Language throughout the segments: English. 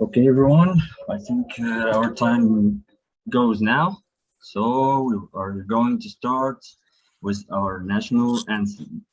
Okay, everyone, I think our time goes now. So we are going to start with our national anthem.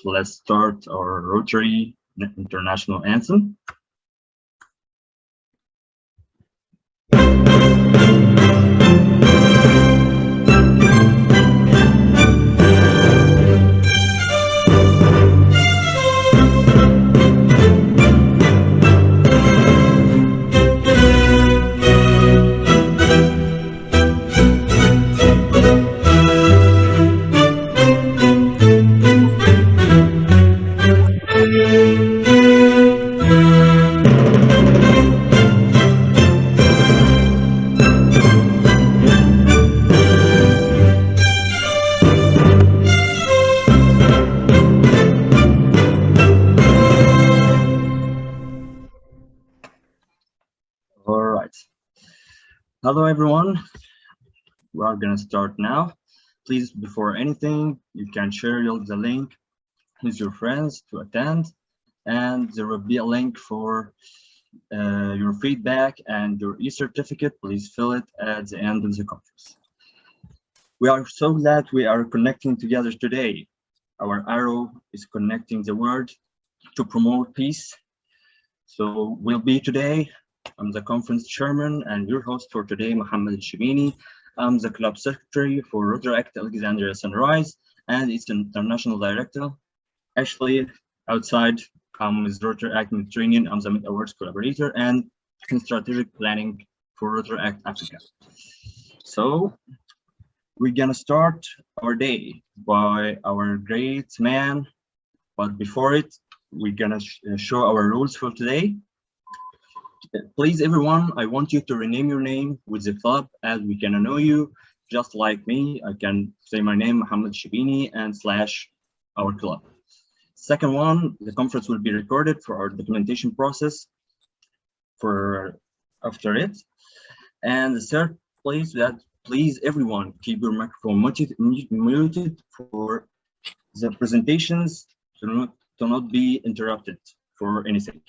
Let's start our Rotary International Anthem. Hello everyone, we are going to start now. Please, before anything, you can share the link with your friends to attend, and there will be a link for your feedback and your e-certificate. Please fill it at the end of the conference. We are so glad we are connecting together today. Our arrow is connecting the world to promote peace. So we'll be today. I'm the conference chairman and your host for today, Mohammed Shibini. I'm the club secretary for Rotaract Alexandria Sunrise and its international director. Actually, outside, I'm with Rotaract Mediterranean. I'm the Mid Awards collaborator and in strategic planning for Rotaract Africa. So we're gonna start our day by our great man, but before it, we're gonna show our rules for today. Please, everyone, I want you to rename your name with the club as we can know you. Just like me, I can say my name, Mohammed Shibini, and / our club. Second one, the conference will be recorded for our documentation process for after it. And the third place that please, everyone, keep your microphone muted for the presentations to not be interrupted for anything.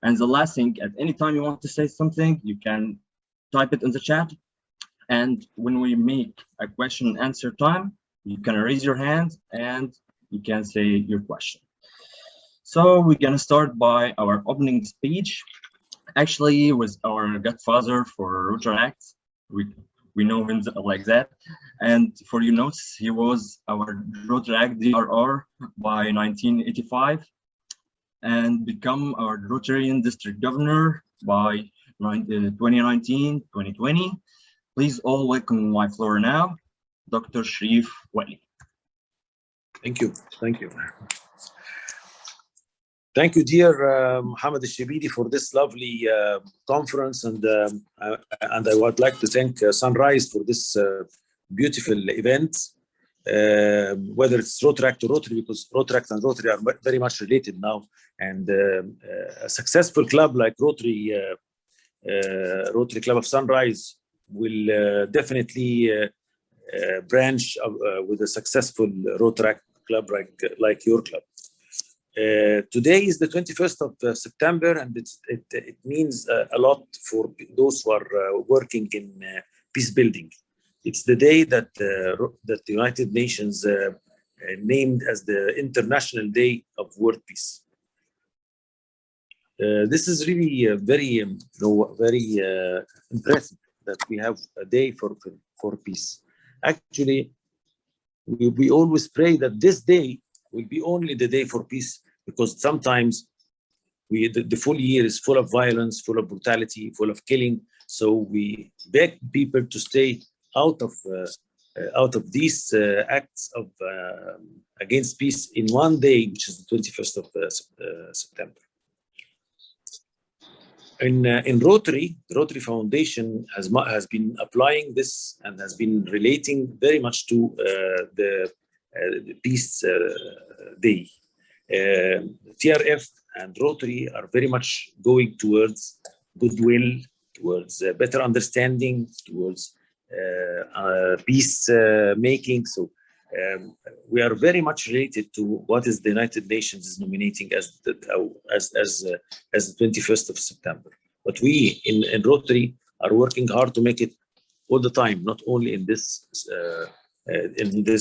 And the last thing, at any time you want to say something, you can type it in the chat. And when we make a question and answer time, you can raise your hand and you can say your question. So we're gonna start by our opening speech. Actually, with our godfather for Rotaract, we know him like that. And for your notes, he was our Rotaract DRR by 1985. And become our Rotarian district governor by 2019-2020. Please all welcome my floor now, Dr. Sharif Wali. Thank you. Thank you. Thank you, dear Mohammed Shibidi, for this lovely conference, and I would like to thank Sunrise for this beautiful event. whether it's Rotaract or Rotary, because Rotaract and Rotary are very much related now. And a successful club like Rotary Club of Sunrise will definitely branch with a successful Rotaract club like your club. Today is the 21st of September, and it means a lot for those who are working in peace building. It's the day that the United Nations named as the International Day of World Peace. This is really very impressive that we have a day for peace. Actually, we always pray that this day will be only the day for peace, because sometimes the full year is full of violence, full of brutality, full of killing. So we beg people to stay out of these acts of against peace in one day, which is the 21st of September. In Rotary, the Rotary Foundation has been applying this and has been relating very much to the Peace Day. TRF and Rotary are very much going towards goodwill, towards better understanding, towards peace making. So we are very much related to what is the United Nations is nominating as the 21st of September. But we in Rotary are working hard to make it all the time, not only in this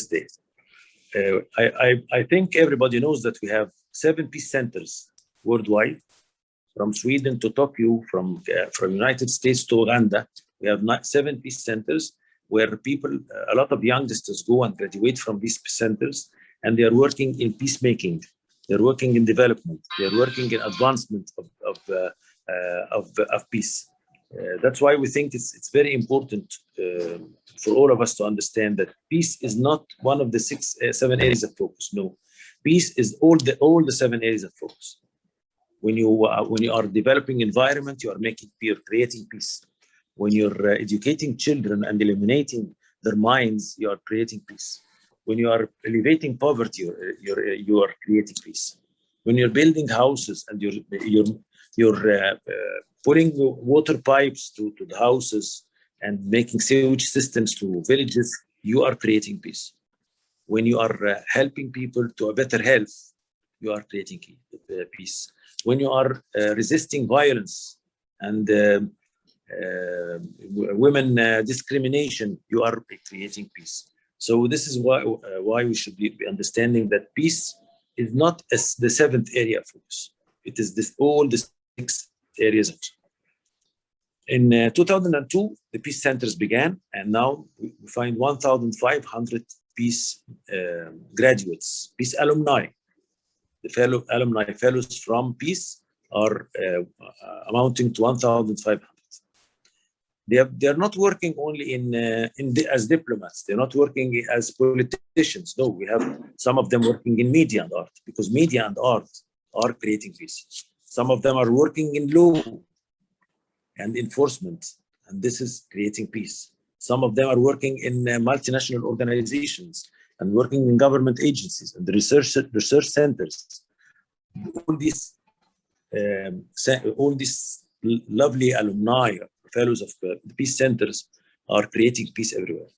day. I think everybody knows that we have 7 peace centers worldwide, from Sweden to Tokyo, from United States to Uganda. We have 7 peace centers where people, a lot of youngsters go and graduate from these centers, and they are working in peacemaking. They're working in development. They're working in advancement of peace. That's why we think it's very important for all of us to understand that peace is not one of the 7 areas of focus. No, peace is all the 7 areas of focus. When you are developing environment, you're creating peace. When you're educating children and eliminating their minds, you are creating peace. When you are alleviating poverty, you are creating peace. When you're building houses and you're putting water pipes to the houses and making sewage systems to villages, you are creating peace. When you are helping people to a better health, you are creating peace. When you are resisting violence and women discrimination, you are creating peace. So this is why we should be understanding that peace is not as the 7th area of focus. It is all the 6 areas. In 2002, the peace centers began, and now we find 1,500 peace graduates, peace alumni. The alumni fellows from peace are amounting to 1,500. They are not working only as diplomats. They're not working as politicians. No, we have some of them working in media and art, because media and art are creating peace. Some of them are working in law and enforcement, and this is creating peace. Some of them are working in multinational organizations and working in government agencies and the research centers. All these lovely alumni, fellows of the peace centers, are creating peace everywhere.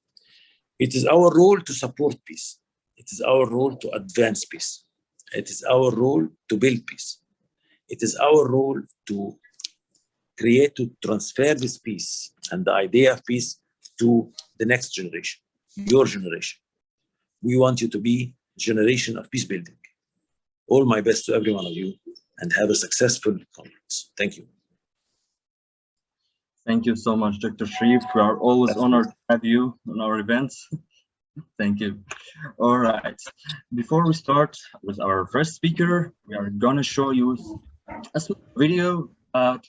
It is our role to support peace. It is our role to advance peace. It is our role to build peace. It is our role to transfer this peace and the idea of peace to the next generation, your generation. We want you to be a generation of peace building. All my best to every one of you, and have a successful conference. Thank you. Thank you so much, Dr. Sharif. We are always honored to have you on our events. Thank you. All right. Before we start with our first speaker, we are going to show you a video about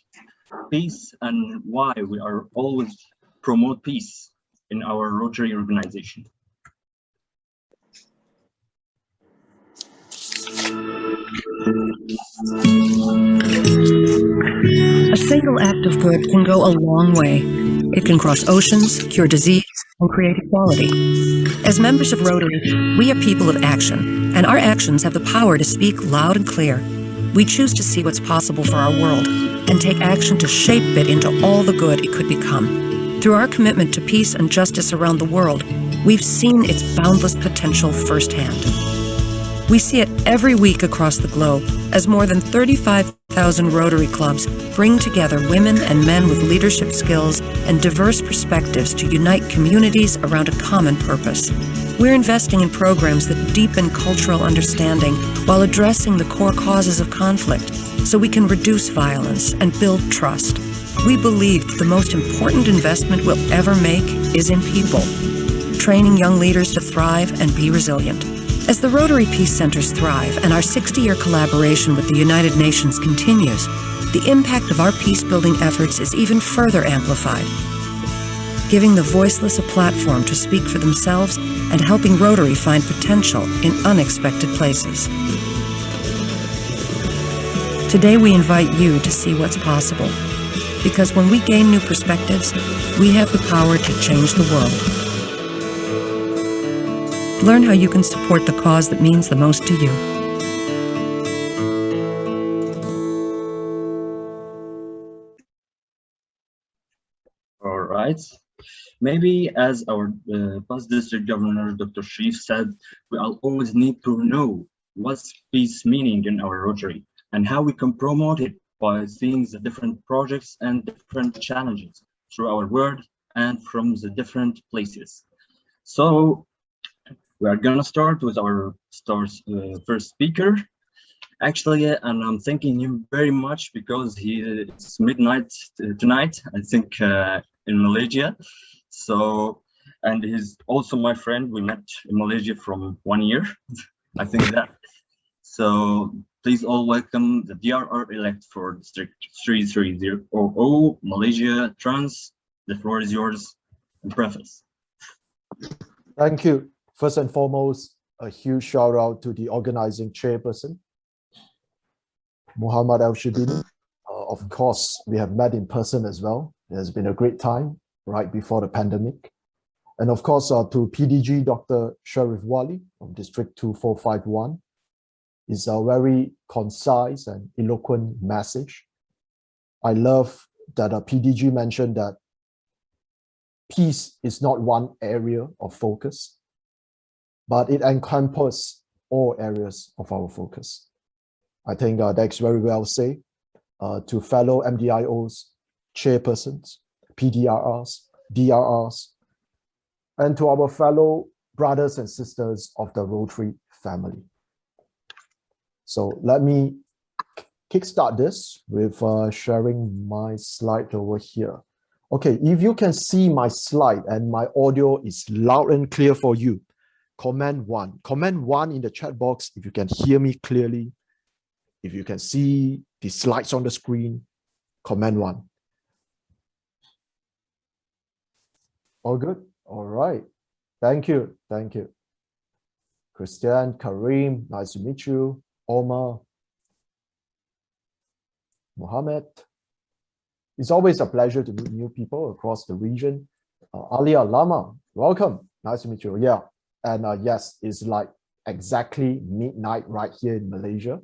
peace and why we are always promote peace in our Rotary organization. A single act of good can go a long way. It can cross oceans, cure disease, and create equality. As members of Rotary, we are people of action, and our actions have the power to speak loud and clear. We choose to see what's possible for our world and take action to shape it into all the good it could become. Through our commitment to peace and justice around the world, we've seen its boundless potential firsthand. We see it every week across the globe as more than 35,000 Rotary clubs bring together women and men with leadership skills and diverse perspectives to unite communities around a common purpose. We're investing in programs that deepen cultural understanding while addressing the core causes of conflict so we can reduce violence and build trust. We believe that the most important investment we'll ever make is in people, training young leaders to thrive and be resilient. As the Rotary Peace Centers thrive and our 60-year collaboration with the United Nations continues, the impact of our peace-building efforts is even further amplified, giving the voiceless a platform to speak for themselves and helping Rotary find potential in unexpected places. Today we invite you to see what's possible, because when we gain new perspectives, we have the power to change the world. Learn how you can support the cause that means the most to you. All right. Maybe as our past district governor, Dr. Sharif, said, we all always need to know what's peace meaning in our Rotary and how we can promote it by seeing the different projects and different challenges through our work and from the different places. So we are gonna start with our first speaker. Actually, and I'm thanking him very much because it's midnight tonight, I think, in Malaysia. So, and he's also my friend. We met in Malaysia from 1 year, I think that. So please all welcome the DRR elect for District 33000 Malaysia Trans. The floor is yours. And preface. Thank you. First and foremost, a huge shout out to the organizing chairperson, Muhammad Al-Shibini. Of course, we have met in person as well. It has been a great time right before the pandemic. And of course, to PDG, Dr. Sharif Wali from District 2451. It's a very concise and eloquent message. I love that PDG mentioned that peace is not one area of focus, but it encompasses all areas of our focus. I think that's very well said. To fellow MDIOs, chairpersons, PDRRs, DRRs, and to our fellow brothers and sisters of the Rotary family. So let me kickstart this with sharing my slide over here. Okay, if you can see my slide and my audio is loud and clear for you, comment 1. Comment 1 in the chat box if you can hear me clearly. If you can see the slides on the screen, comment 1. All good? All right. Thank you. Thank you. Christian, Kareem, nice to meet you. Omar, Mohammed. It's always a pleasure to meet new people across the region. Alia Lama, welcome. Nice to meet you. Yeah. And yes, it's like exactly midnight right here in Malaysia.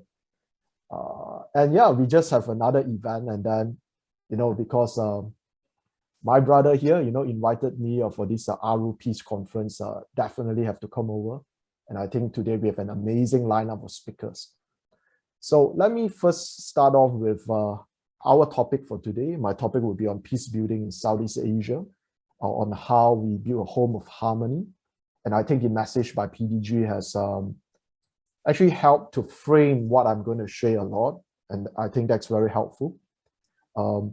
And yeah, we just have another event, and then, because my brother here, invited me for this AARU Peace Conference, definitely have to come over. And I think today we have an amazing lineup of speakers. So let me first start off with our topic for today. My topic will be on peace building in Southeast Asia, on how we build a home of harmony. And I think the message by PDG has actually helped to frame what I'm going to share a lot. And I think that's very helpful.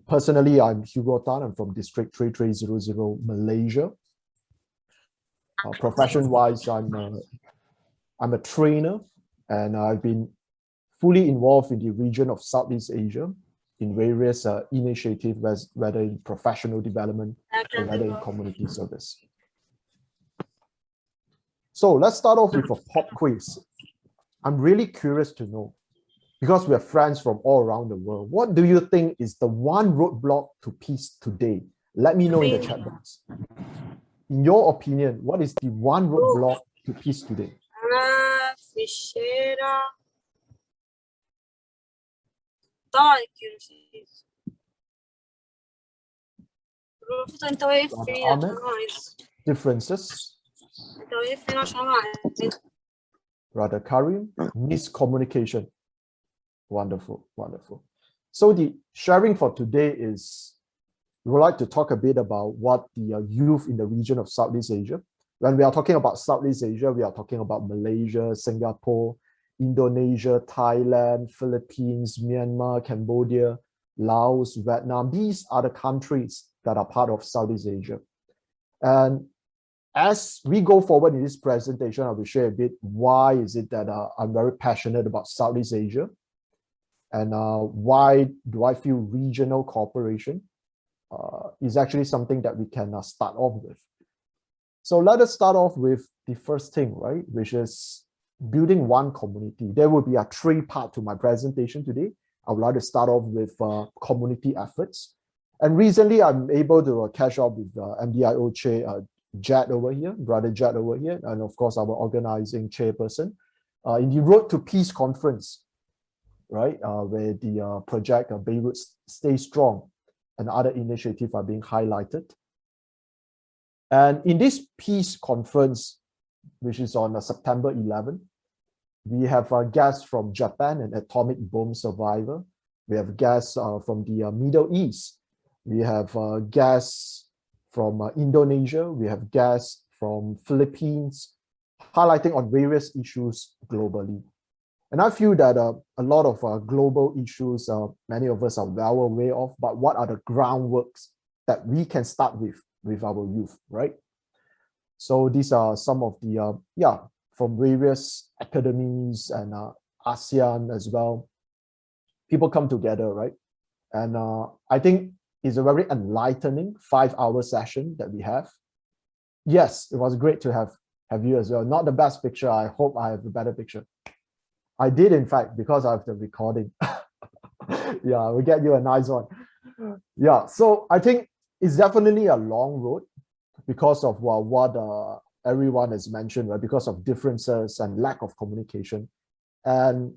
Personally, I'm Hugo Tan. I'm from District 3300, Malaysia. Profession-wise, I'm a trainer, and I've been fully involved in the region of Southeast Asia in various initiatives, whether in professional development or whether in community service. So let's start off with a pop quiz. I'm really curious to know, because we are friends from all around the world, what do you think is the one roadblock to peace today Let me know in the chat box. In your opinion, what is the one roadblock to peace today? Ficheira. Tá, aqui, não sei isso. Então eu refiro, Ahmed, differences. Então eu refiro a chamar. Rather Karim, miscommunication. Wonderful, wonderful. So the sharing for today is, we would like to talk a bit about what the youth in the region of Southeast Asia. When we are talking about Southeast Asia, we are talking about Malaysia, Singapore, Indonesia, Thailand, Philippines, Myanmar, Cambodia, Laos, Vietnam. These are the countries that are part of Southeast Asia. And as we go forward in this presentation, I will share a bit why is it that I'm very passionate about Southeast Asia, and why do I feel regional cooperation is actually something that we can start off with. So let us start off with the first thing, right, which is building one community. There will be a three-part to my presentation today. I would like to start off with community efforts. And recently, I'm able to catch up with MDIO chair Jad over here, brother Jad over here, and of course, our organizing chairperson in the Road to Peace conference, right, where the project Beirut Stay Strong and other initiatives are being highlighted. And in this peace conference, which is on September 11, we have guests from Japan, an atomic bomb survivor. We have guests from the Middle East. We have guests from Indonesia. We have guests from Philippines, highlighting on various issues globally. And I feel that a lot of global issues, many of us are well aware of, but what are the groundworks that we can start with our youth, right? So these are some of the, from various academies and ASEAN as well. People come together, right? And I think it's a very enlightening 5-hour session that we have. Yes, it was great to have you as well. Not the best picture. I hope I have a better picture. I did, in fact, because I have the recording. Yeah, we'll get you a nice one. Yeah, so I think it's definitely a long road because of what everyone has mentioned, right? Because of differences and lack of communication. And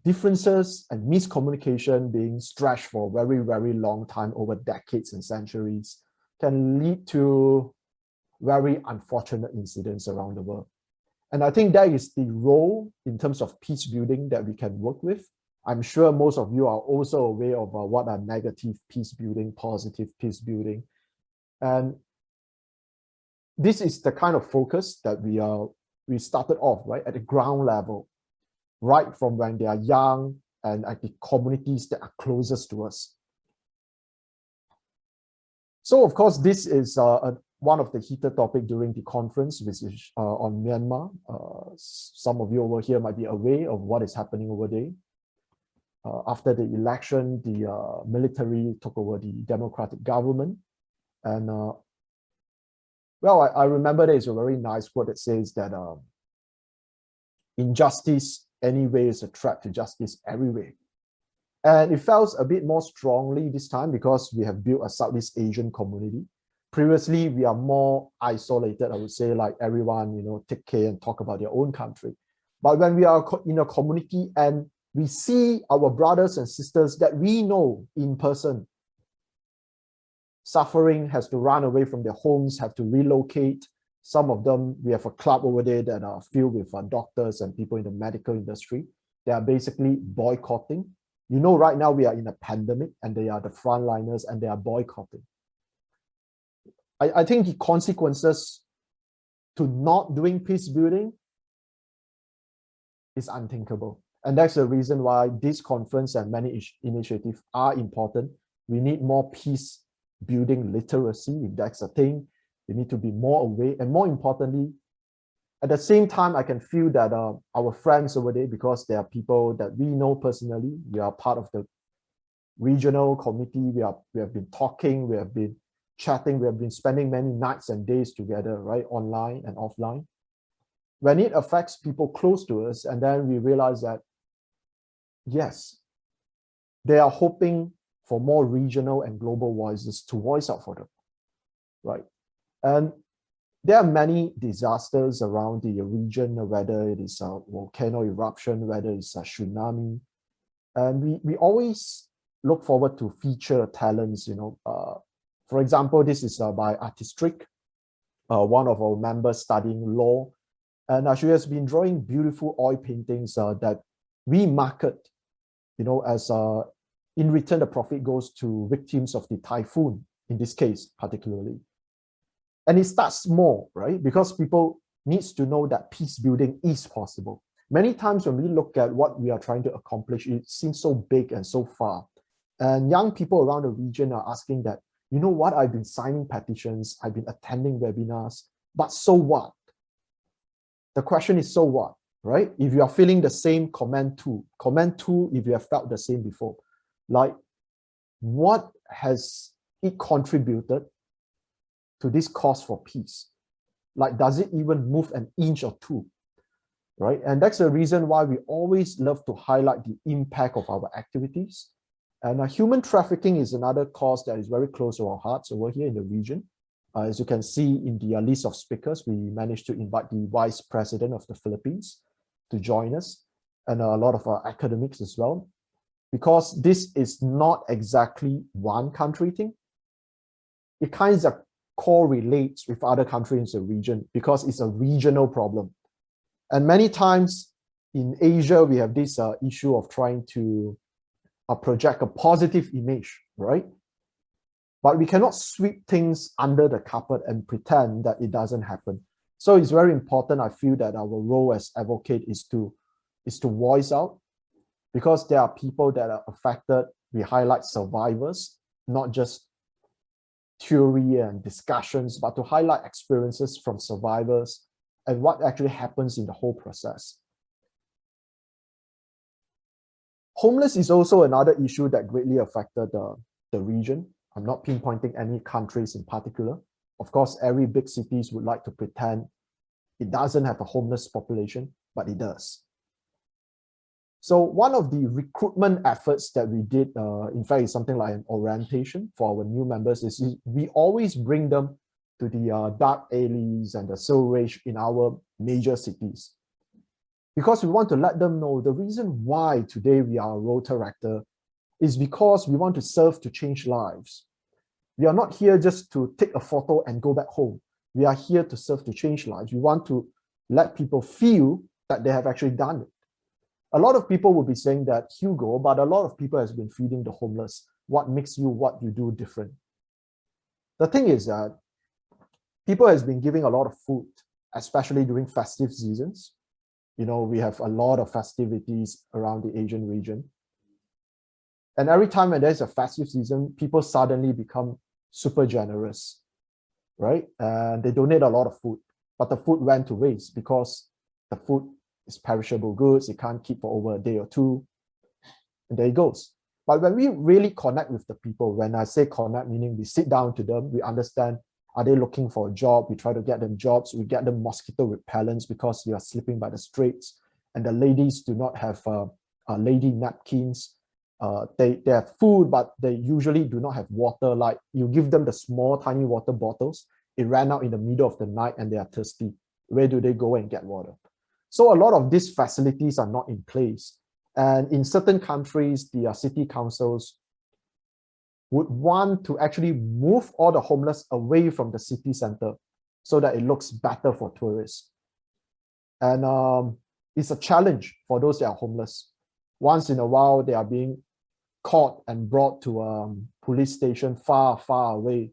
differences and miscommunication being stretched for a very, very long time, over decades and centuries, can lead to very unfortunate incidents around the world. And I think that is the role in terms of peace building that we can work with. I'm sure most of you are also aware of what are negative peace building, positive peace building. And this is the kind of focus that we started off, right, at the ground level, right from when they are young and at the communities that are closest to us. So, of course, this is one of the heated topics during the conference, which is on Myanmar. Some of you over here might be aware of what is happening over there. After the election, the military took over the democratic government. And, well, I remember there's a very nice quote that says that injustice anyway is a threat to justice everywhere. And it felt a bit more strongly this time because we have built a Southeast Asian community. Previously, we are more isolated, I would say, like everyone, take care and talk about their own country. But when we are in a community and we see our brothers and sisters that we know in person suffering, has to run away from their homes, have to relocate. Some of them, we have a club over there that are filled with doctors and people in the medical industry. They are basically boycotting. Right now we are in a pandemic and they are the frontliners and they are boycotting. I think the consequences to not doing peace building is unthinkable. And that's the reason why this conference and many initiatives are important. We need more peace building literacy, if that's a thing. We need to be more aware. And more importantly, at the same time, I can feel that our friends over there, because they are people that we know personally, we are part of the regional committee, we have been talking, we have been chatting, we have been spending many nights and days together, right, online and offline. When it affects people close to us, and then we realize that, yes, they are hoping for more regional and global voices to voice out for them, right? And there are many disasters around the region, whether it is a volcano eruption, whether it's a tsunami. And we always look forward to feature talents, for example, this is by Artistric, one of our members studying law. And she has been drawing beautiful oil paintings that we market, as in return, the profit goes to victims of the typhoon, in this case, particularly. And it starts small, right? Because people needs to know that peace building is possible. Many times when we look at what we are trying to accomplish, it seems so big and so far. And young people around the region are asking that, you know what, I've been signing petitions, I've been attending webinars, but so what? The question is, so what, right? If you are feeling the same, comment too if you have felt the same before. Like, what has it contributed to this cause for peace? Like, does it even move an inch or two, right? And that's the reason why we always love to highlight the impact of our activities. And human trafficking is another cause that is very close to our hearts over here in the region. As you can see in the list of speakers, we managed to invite the Vice President of the Philippines to join us, and a lot of our academics as well, because this is not exactly one country thing. It kind of correlates with other countries in the region because it's a regional problem. And many times in Asia, we have this issue of trying to project a positive image, right? But we cannot sweep things under the carpet and pretend that it doesn't happen. So it's very important, I feel, that our role as advocate is to voice out, because there are people that are affected. We highlight survivors, not just theory and discussions, but to highlight experiences from survivors and what actually happens in the whole process. Homeless is also another issue that greatly affected the region. I'm not pinpointing any countries in particular. Of course, every big cities would like to pretend it doesn't have a homeless population, but it does. So one of the recruitment efforts that we did, in fact, is something like an orientation for our new members, is we always bring them to the dark alleys and the sewerage in our major cities, because we want to let them know the reason why today we are a Rotaractor is because we want to serve to change lives. We are not here just to take a photo and go back home. We are here to serve to change lives. We want to let people feel that they have actually done it. A lot of people will be saying that, Hugo, but a lot of people has been feeding the homeless. What makes you what you do different? The thing is that people has been giving a lot of food, especially during festive seasons. We have a lot of festivities around the Asian region. And every time when there's a festive season, people suddenly become super generous, right? And they donate a lot of food, but the food went to waste because the food is perishable goods. It can't keep for over a day or two. And there it goes. But when we really connect with the people, when I say connect, meaning we sit down to them, we understand, are they looking for a job? We try to get them jobs. We get them mosquito repellents because you are sleeping by the streets. And the ladies do not have lady napkins. They have food, but they usually do not have water. Like, you give them the small, tiny water bottles. It ran out in the middle of the night and they are thirsty. Where do they go and get water? So a lot of these facilities are not in place. And in certain countries, the city councils would want to actually move all the homeless away from the city center so that it looks better for tourists. And it's a challenge for those that are homeless. Once in a while, they are being caught and brought to a police station far, far away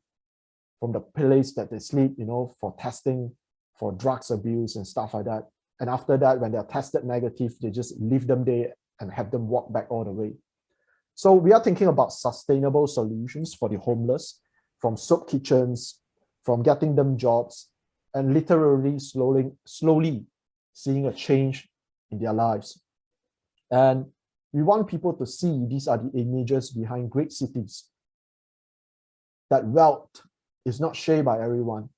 from the place that they sleep, for testing, for drugs abuse and stuff like that. And after that, when they're tested negative, they just leave them there and have them walk back all the way. So we are thinking about sustainable solutions for the homeless, from soup kitchens, from getting them jobs, and literally slowly seeing a change in their lives. And we want people to see these are the images behind great cities, that wealth is not shared by everyone.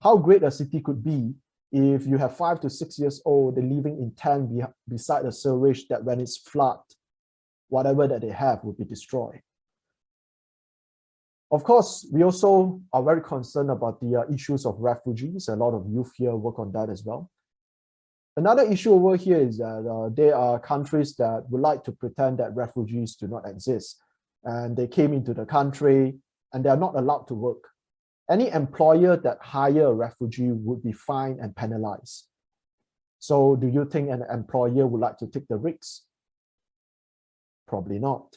How great a city could be if you have 5 to 6 years old, they're living in tent beside the sewage, that when it's flood, whatever that they have will be destroyed. Of course, we also are very concerned about the issues of refugees. A lot of youth here work on that as well. Another issue over here is that there are countries that would like to pretend that refugees do not exist. And they came into the country and they are not allowed to work. Any employer that hire a refugee would be fined and penalized. So do you think an employer would like to take the risks? Probably not.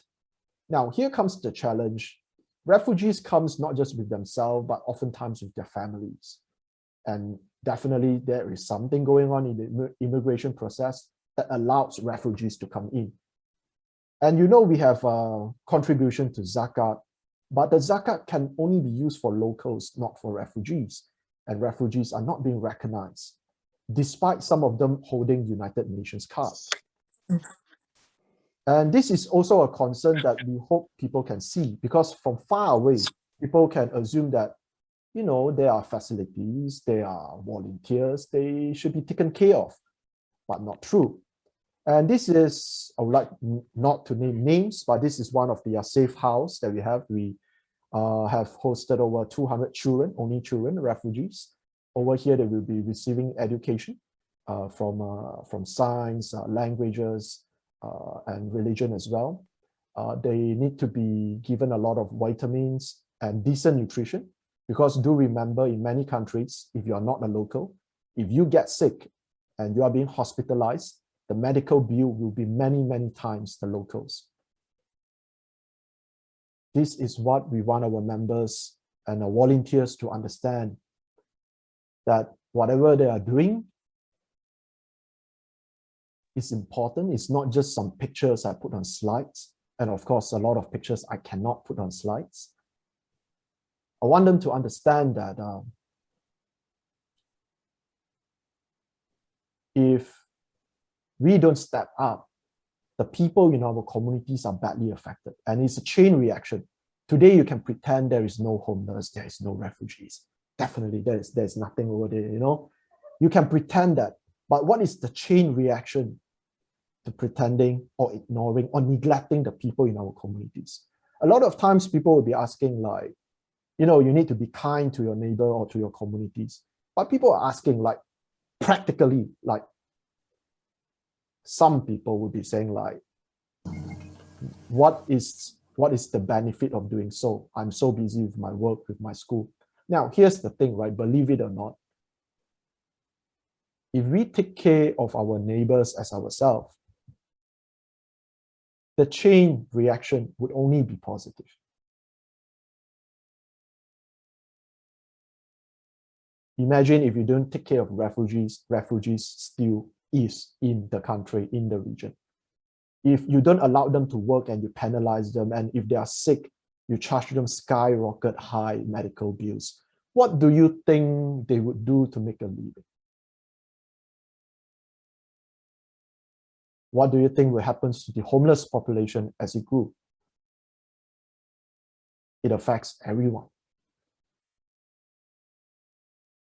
Now, here comes the challenge. Refugees comes not just with themselves, but oftentimes with their families. And definitely there is something going on in the immigration process that allows refugees to come in. And you know, we have a contribution to zakat, but the zakat can only be used for locals, not for refugees. And refugees are not being recognized, despite some of them holding United Nations cards. And this is also a concern that we hope people can see, because from far away, people can assume that, you know, there are facilities, there are volunteers, they should be taken care of, but not true. And this is, I would like not to name names, but this is one of the safe house that we have. We have hosted over 200 children, only children, refugees. Over here, they will be receiving education from science, languages, and religion as well. They need to be given a lot of vitamins and decent nutrition, because do remember, in many countries, if you are not a local, if you get sick and you are being hospitalized, the medical bill will be many, many times the locals. This is what we want our members and our volunteers to understand, that whatever they are doing is important. It's not just some pictures I put on slides. And of course, a lot of pictures I cannot put on slides. I want them to understand that if we don't step up, the people in our communities are badly affected. And it's a chain reaction. Today, you can pretend there is no homeless, there is no refugees. Definitely, there's nothing over there, you know. You can pretend that, but what is the chain reaction to pretending or ignoring or neglecting the people in our communities? A lot of times people will be asking, like, you know, you need to be kind to your neighbor or to your communities. But people are asking, like, practically, like, some people would be saying, like, what is the benefit of doing so? I'm so busy with my work, with my school. Now, here's the thing, right? Believe it or not, if we take care of our neighbors as ourselves, the chain reaction would only be positive. Imagine if you don't take care of refugees still is in the country, in the region. If you don't allow them to work and you penalize them, and if they are sick, you charge them skyrocket high medical bills, what do you think they would do to make a living? What do you think will happen to the homeless population as it grew? It affects everyone.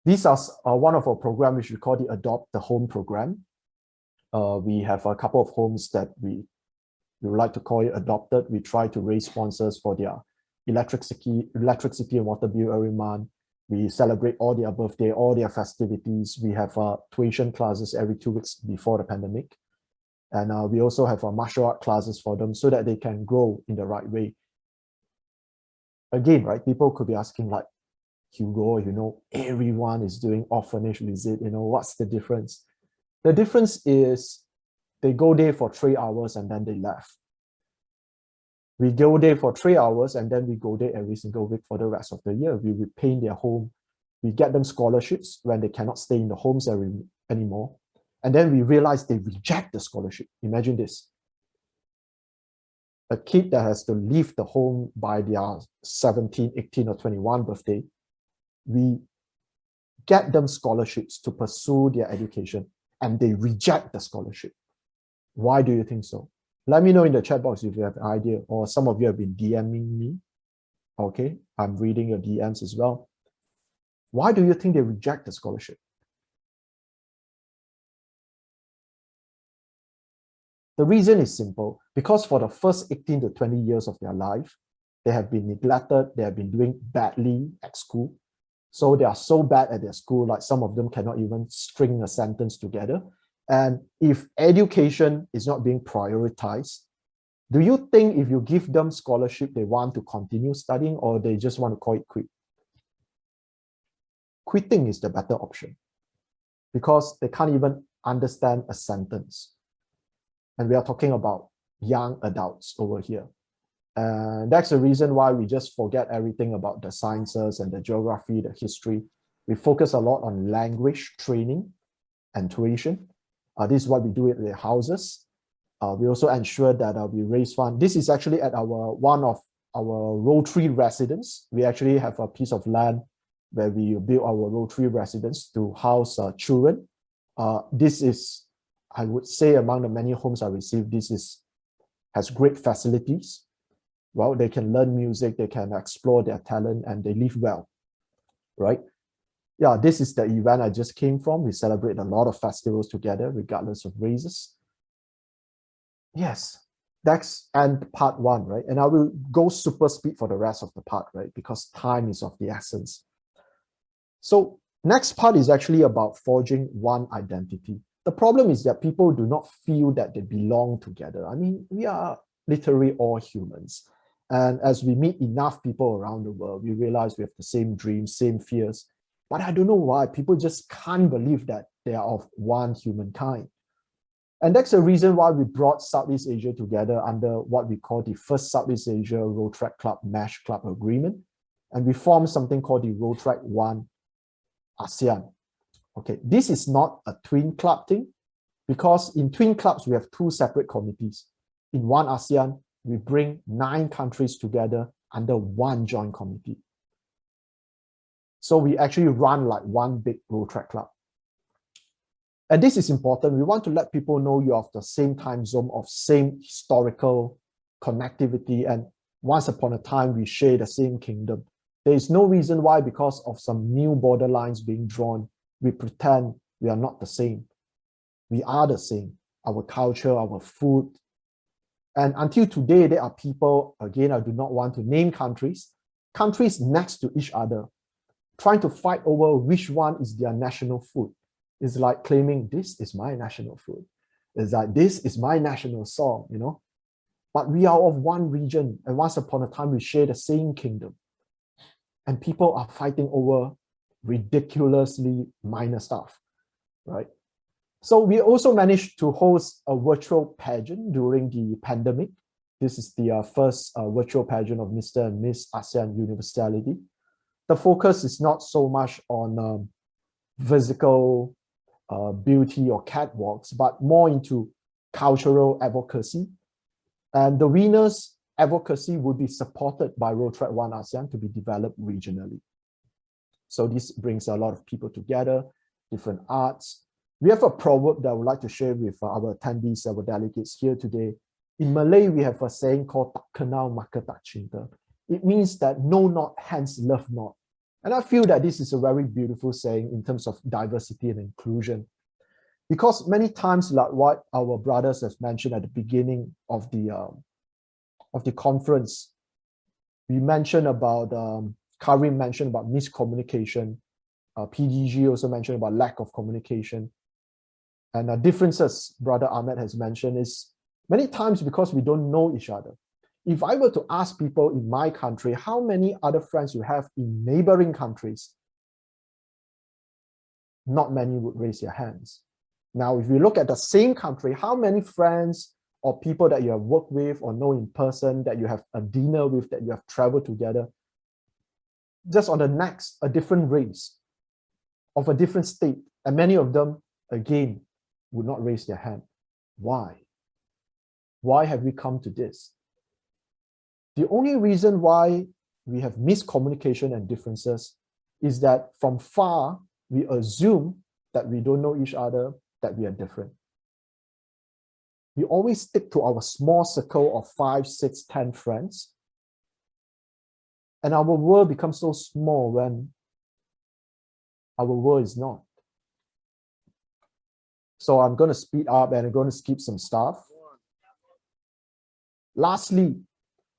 These are one of our programs which we call the Adopt the Home program. We have a couple of homes that we would like to call it adopted. We try to raise sponsors for their electricity and water bill every month. We celebrate all their birthday, all their festivities. We have tuition classes every 2 weeks before the pandemic. And we also have martial art classes for them so that they can grow in the right way. Again, right, people could be asking, like, Hugo, you know, everyone is doing orphanage visit, you know, what's the difference? The difference is they go there for 3 hours and then they left. We go there for 3 hours and then we go there every single week for the rest of the year. We repaint their home. We get them scholarships when they cannot stay in the homes anymore. And then we realize they reject the scholarship. Imagine this. A kid that has to leave the home by their 17, 18, or 21 birthday, we get them scholarships to pursue their education, and they reject the scholarship. Why do you think so? Let me know in the chat box if you have an idea, or some of you have been DMing me. Okay, I'm reading your DMs as well. Why do you think they reject the scholarship? The reason is simple, because for the first 18 to 20 years of their life, they have been neglected, they have been doing badly at school. So they are so bad at their school, like some of them cannot even string a sentence together. And if education is not being prioritized, do you think if you give them scholarship, they want to continue studying, or they just want to call it quit? Quitting is the better option because they can't even understand a sentence. And we are talking about young adults over here. And that's the reason why we just forget everything about the sciences and the geography, the history. We focus a lot on language training and tuition. This is what we do at the houses. We also ensure that we raise funds. This is actually at one of our Rotary residence. We actually have a piece of land where we build our Rotary residence to house children. This is, I would say, among the many homes I received, has great facilities. Well, they can learn music, they can explore their talent, and they live well, right? Yeah, this is the event I just came from. We celebrate a lot of festivals together, regardless of races. Yes, that's and part one, right? And I will go super speed for the rest of the part, right? Because time is of the essence. So next part is actually about forging one identity. The problem is that people do not feel that they belong together. I mean, we are literally all humans. And as we meet enough people around the world, we realize we have the same dreams, same fears. But I don't know why people just can't believe that they are of one humankind. And that's the reason why we brought Southeast Asia together under what we call the first Southeast Asia Rotaract Club Mesh Club Agreement. And we formed something called the Rotaract One ASEAN. Okay, this is not a twin club thing because in twin clubs, we have two separate committees. In one ASEAN, we bring 9 countries together under one joint committee. So we actually run like one big Rotaract club. And this is important. We want to let people know you're of the same time zone, of same historical connectivity. And once upon a time, we share the same kingdom. There is no reason why, because of some new borderlines being drawn, we pretend we are not the same. We are the same. Our culture, our food. And until today, there are people, again, I do not want to name countries next to each other, trying to fight over which one is their national food. It's like claiming this is my national food. It's like this is my national song, you know. But we are of one region, and once upon a time we share the same kingdom. And people are fighting over ridiculously minor stuff, right? So we also managed to host a virtual pageant during the pandemic. This is the first virtual pageant of Mr. and Miss ASEAN Universality. The focus is not so much on physical beauty or catwalks, but more into cultural advocacy. And the winner's advocacy would be supported by Rotaract One ASEAN to be developed regionally. So this brings a lot of people together, different arts. We have a proverb that I would like to share with our attendees, our delegates here today. In Malay, we have a saying called "Tak kenal maka tak cinta." It means that know not, hence love not. And I feel that this is a very beautiful saying in terms of diversity and inclusion. Because many times, like what our brothers have mentioned at the beginning of the conference, we mentioned about, Karim mentioned about miscommunication, PDG also mentioned about lack of communication. And differences, Brother Ahmed has mentioned, is many times because we don't know each other. If I were to ask people in my country, how many other friends you have in neighboring countries, not many would raise their hands. Now, if you look at the same country, how many friends or people that you have worked with or know in person, that you have a dinner with, that you have traveled together, just on the next, a different race, of a different state, and many of them, again, would not raise their hand. Why? Why have we come to this? The only reason why we have miscommunication and differences is that from far, we assume that we don't know each other, that we are different. We always stick to our small circle of 5, 6, 10 friends. And our world becomes so small when our world is not. So I'm going to speed up and I'm going to skip some stuff. Lastly,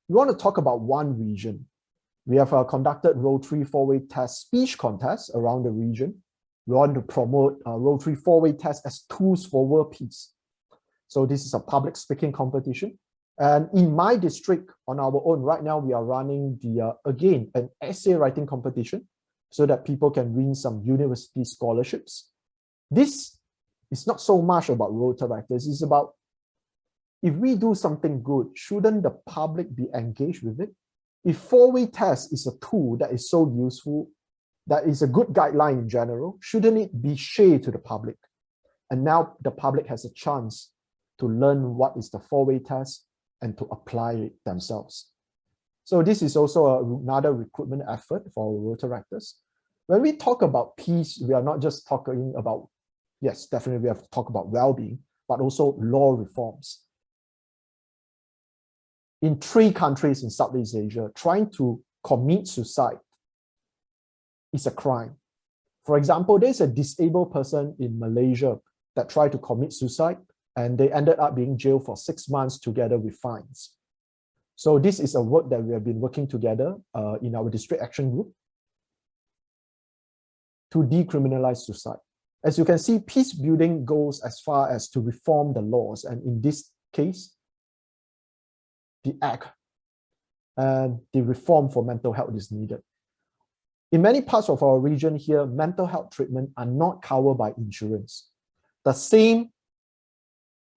we want to talk about one region. We have conducted Rotary four-way test speech contests around the region. We want to promote Rotary four-way tests as tools for world peace. So this is a public speaking competition. And in my district, on our own, right now, we are running again, an essay writing competition so that people can win some university scholarships. This is not so much about Rotaractors, it's about if we do something good, shouldn't the public be engaged with it? If four-way test is a tool that is so useful, that is a good guideline in general, shouldn't it be shared to the public? And now the public has a chance to learn what is the four-way test and to apply it themselves. So this is also another recruitment effort for Rotaractors. When we talk about peace, we are not just talking about, yes, definitely we have to talk about well-being, but also law reforms. In 3 countries in Southeast Asia, trying to commit suicide is a crime. For example, there's a disabled person in Malaysia that tried to commit suicide, and they ended up being jailed for 6 months together with fines. So this is a work that we have been working together in our district action group to decriminalize suicide. As you can see, peace building goes as far as to reform the laws, and in this case, the act and the reform for mental health is needed. In many parts of our region here, mental health treatment are not covered by insurance. The same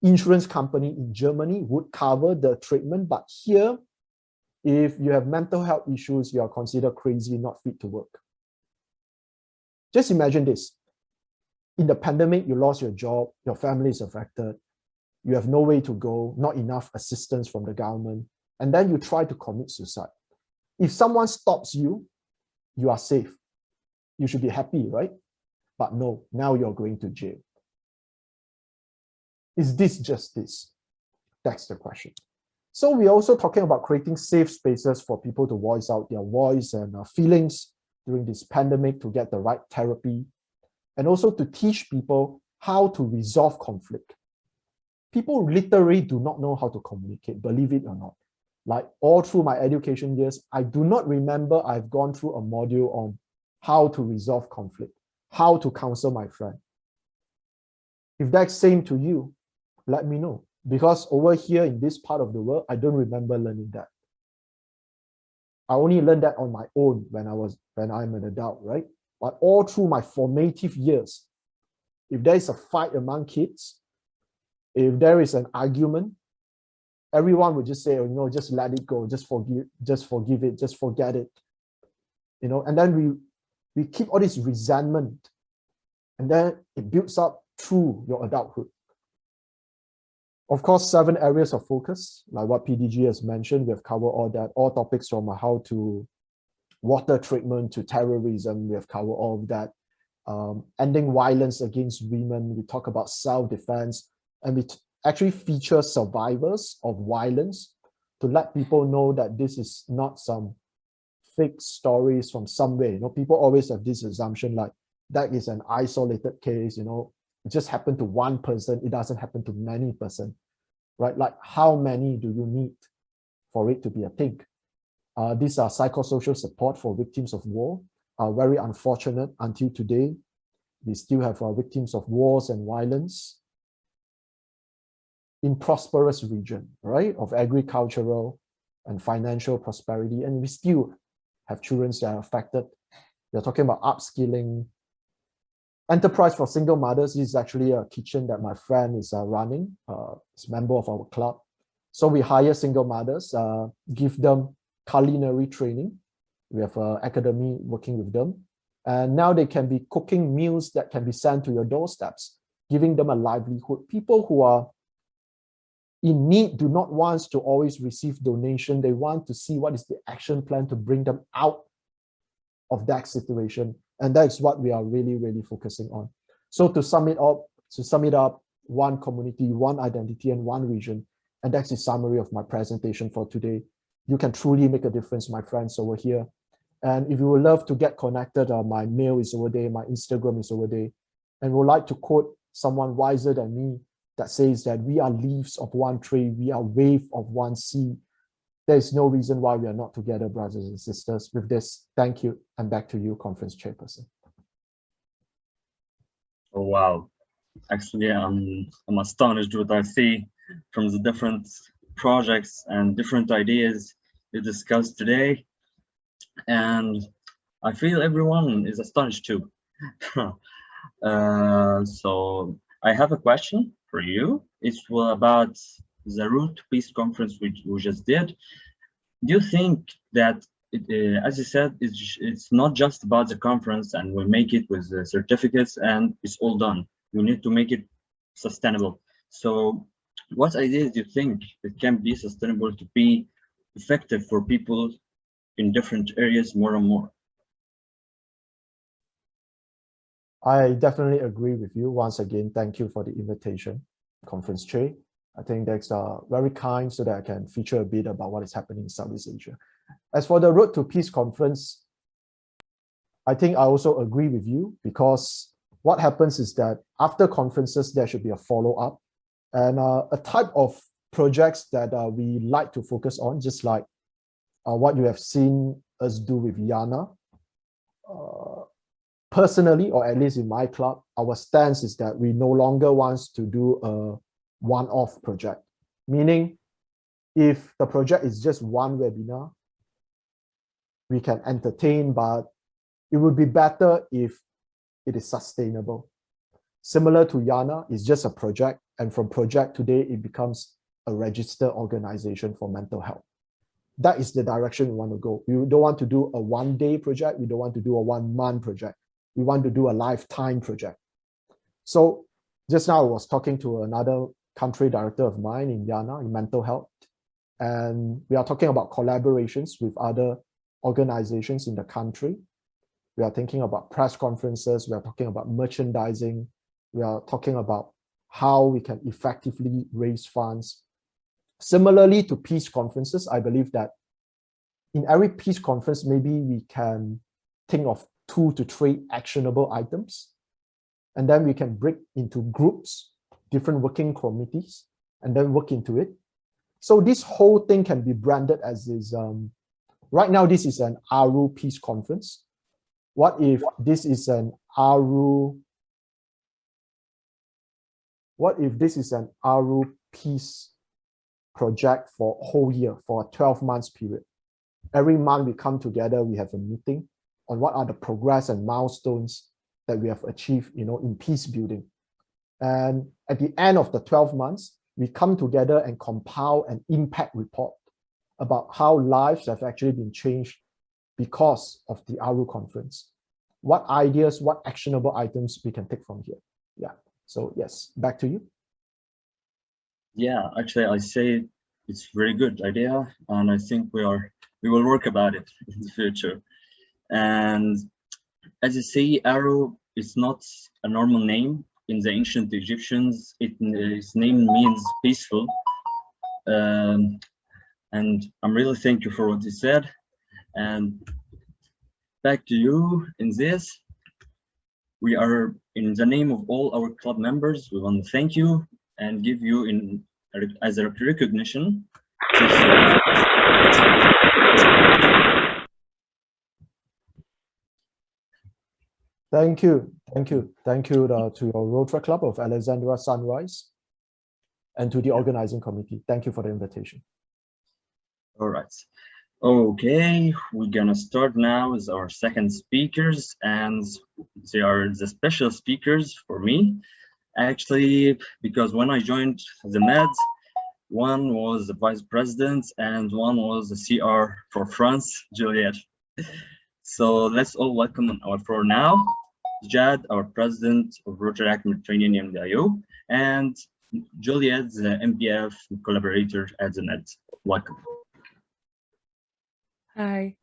insurance company in Germany would cover the treatment, but here, if you have mental health issues, you are considered crazy, not fit to work. Just imagine this. In the pandemic, you lost your job, your family is affected, you have no way to go, not enough assistance from the government, and then you try to commit suicide. If someone stops you, you are safe. You should be happy, right? But no, now you're going to jail. Is this justice? That's the question. So we're also talking about creating safe spaces for people to voice out their voice and feelings during this pandemic, to get the right therapy, and also to teach people how to resolve conflict. People literally do not know how to communicate, believe it or not. Like all through my education years, I do not remember I've gone through a module on how to resolve conflict, how to counsel my friend. If that's same to you, let me know. Because over here in this part of the world, I don't remember learning that. I only learned that on my own when I'm an adult, right? But all through my formative years, if there is a fight among kids, if there is an argument, everyone would just say, oh, you know, just let it go, just forgive it, just forget it. You know, and then we keep all this resentment, and then it builds up through your adulthood. Of course, 7 areas of focus, like what PDG has mentioned, we have covered all that, all topics from how to water treatment to terrorism, we have covered all of that. Ending violence against women, we talk about self-defense, and we actually feature survivors of violence to let people know that this is not some fake stories from somewhere. You know, people always have this assumption like that is an isolated case, you know, it just happened to one person, it doesn't happen to many person, right? Like how many do you need for it to be a thing? These are psychosocial support for victims of war. Very unfortunate until today, we still have victims of wars and violence in prosperous region, right, of agricultural and financial prosperity, and we still have children that are affected. We're talking about upskilling. Enterprise for single mothers is actually a kitchen that my friend is running. It's a member of our club. So we hire single mothers, give them culinary training. We have an academy working with them. And now they can be cooking meals that can be sent to your doorsteps, giving them a livelihood. People who are in need do not want to always receive donation. They want to see what is the action plan to bring them out of that situation. And that's what we are really, really focusing on. So to sum it up, one community, one identity, and one region. And that's the summary of my presentation for today. You can truly make a difference, my friends over here. And if you would love to get connected, my mail is over there, my Instagram is over there. And would like to quote someone wiser than me that says that we are leaves of one tree, we are wave of one sea. there is no reason why we are not together, brothers and sisters. With this, thank you, and back to you, conference chairperson. Oh, wow. Actually, I'm astonished what I see from the different projects and different ideas you discussed today. And I feel everyone is astonished too. So I have a question for you. It's about the Root to Peace conference which we just did. Do you think that, as you said, it's not just about the conference and we make it with the certificates and it's all done? We need to make it sustainable. So what ideas do you think it can be sustainable to be effective for people in different areas more and more? I definitely agree with you. Once again, thank you for the invitation, Conference Chair. I think that's very kind so that I can feature a bit about what is happening in Southeast Asia. As for the Road to Peace conference, I think I also agree with you, because what happens is that after conferences, there should be a follow-up and a type of projects that we like to focus on, just like what you have seen us do with Yana. Personally, or at least in my club, our stance is that we no longer want to do a one-off project. Meaning, if the project is just one webinar, we can entertain, but it would be better if it is sustainable. Similar to Yana, it's just a project, and from project today, it becomes a registered organization for mental health. That is the direction we want to go. We don't want to do a one-day project. We don't want to do a one-month project. We want to do a lifetime project. So just now I was talking to another country director of mine in Yana, in mental health, and we are talking about collaborations with other organizations in the country. We are thinking about press conferences. We are talking about merchandising. We are talking about how we can effectively raise funds. Similarly to peace conferences, I believe that in every peace conference, maybe we can think of 2 to 3 actionable items, and then we can break into groups, different working committees, and then work into it. So this whole thing can be branded as is, right now this is an AARU peace conference. What if this is an AARU, peace project for a whole year, for a 12 months period? Every month we come together, we have a meeting on what are the progress and milestones that we have achieved, in peace building. And at the end of the 12 months, we come together and compile an impact report about how lives have actually been changed because of the AARU conference. What ideas, what actionable items we can take from here? Yeah. So yes, back to you. Yeah, actually, I say it's a very good idea, and I think we will work about it in the future. And as you see, AARU is not a normal name. In the ancient Egyptians, its name means peaceful. And I'm really thank you for what you said. And back to you in this. We are, in the name of all our club members, we want to thank you and give you as a recognition. Thank you to your Rotaract Club of Alexandria Sunrise and to the organizing committee. Thank you for the invitation. All right. Okay, we're gonna start now with our second speakers, and they are the special speakers for me. Actually, because when I joined the MED, one was the vice president and one was the CR for France, Juliette. So let's all welcome our floor now, Jad, our president of Rotaract Mediterranean MDIO, and Juliette, the MPF collaborator at the MED. Welcome. Hi.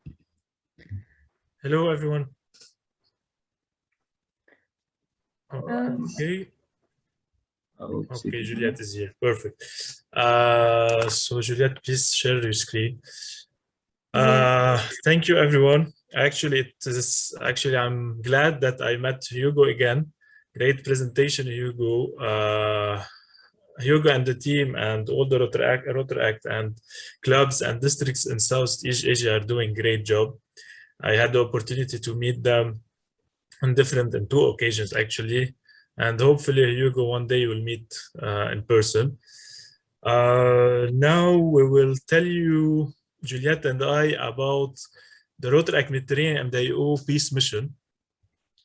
Hello, everyone. Okay. Okay, Juliette is here. Perfect. So Juliette, please share your screen. Thank you, everyone. Actually, I'm glad that I met Hugo again. Great presentation, Hugo. Hugo and the team and all the Rotaract and clubs and districts in Southeast Asia are doing a great job. I had the opportunity to meet them in 2 occasions actually, and hopefully Hugo one day will meet in person. Now we will tell you, Juliette and I, about the Rotaract Mediterranean MDIO Peace Mission.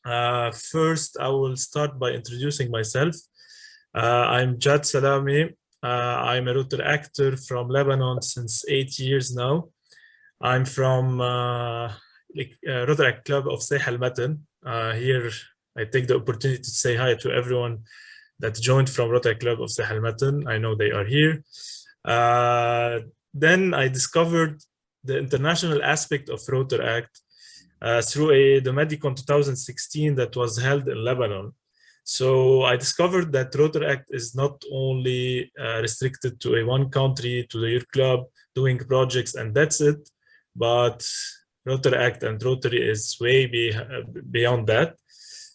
First, I will start by introducing myself. I'm Jad Salami. I'm a Rotaractor from Lebanon since 8 years now. I'm from Rotaract Club of Sayh al-Matan. Here, I take the opportunity to say hi to everyone that joined from Rotaract Club of Sayh al-Matan. I know they are here. Then I discovered the international aspect of Rotaract through the Medicon 2016 that was held in Lebanon. So I discovered that Rotaract is not only restricted to one country, to your club, doing projects, and that's it, but Rotaract and Rotary is way beyond that.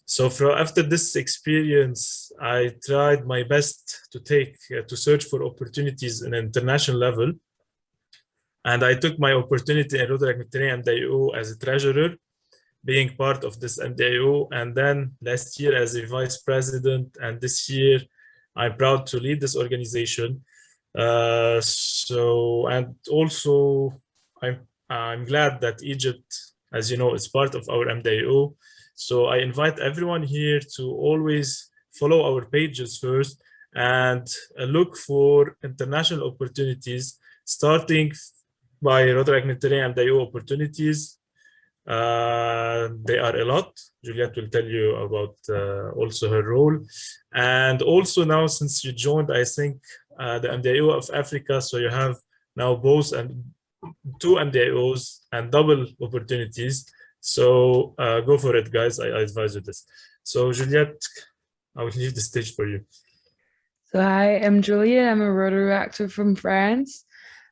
So after this experience, I tried my best to search for opportunities in an international level. And I took my opportunity in Rotaract Mediterranean MDIO as a treasurer, being part of this MDIO, and then last year as a vice president, and this year I'm proud to lead this organization. And also I'm glad that Egypt, as you know, is part of our MDIO. So I invite everyone here to always follow our pages first and look for international opportunities, starting by Rotaract Mediterranean MDIO opportunities. They are a lot. Juliette will tell you about also her role. And also now, since you joined, I think, the MDIO of Africa, so you have now both and 2 MDIOs and double opportunities. So go for it, guys. I advise you this. So Juliette, I will leave the stage for you. So hi, I'm Juliette. I'm a Rotaractor from France.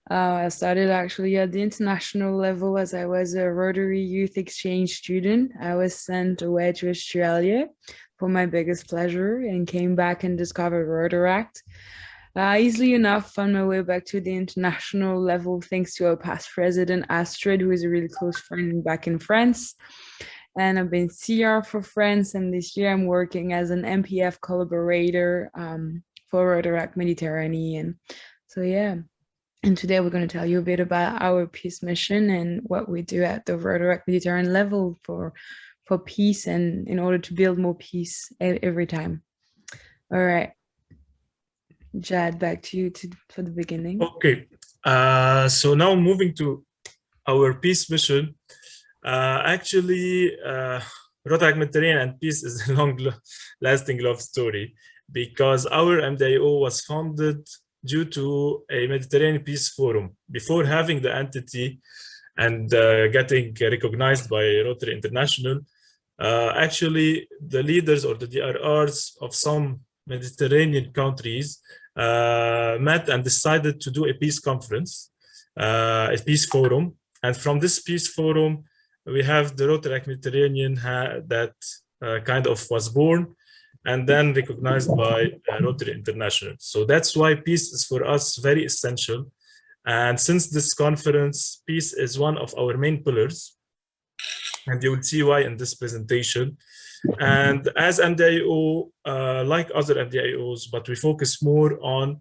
I started actually at the international level as I was a Rotary Youth Exchange student. I was sent away to Australia for my biggest pleasure and came back and discovered Rotaract. Easily enough, found my way back to the international level thanks to our past president, Astrid, who is a really close friend back in France. And I've been CR for France, and this year I'm working as an MPF collaborator for Rotaract Mediterranean. So yeah, and today we're going to tell you a bit about our peace mission and what we do at the Rotaract Mediterranean level for peace and in order to build more peace every time. All right. Jad, back to you for the beginning. Okay, so now moving to our peace mission. Actually, Rotaract Mediterranean and peace is a long-lasting love story because our MDIO was founded due to a Mediterranean Peace Forum. Before having the entity and getting recognized by Rotary International, actually the leaders or the DRRs of some Mediterranean countries met and decided to do a peace conference, a peace forum. And from this peace forum, we have the Rotaract Mediterranean that kind of was born and then recognized by Rotary International. So that's why peace is for us very essential. And since this conference, peace is one of our main pillars. And you will see why in this presentation. And as MDIO, like other MDIOs, but we focus more on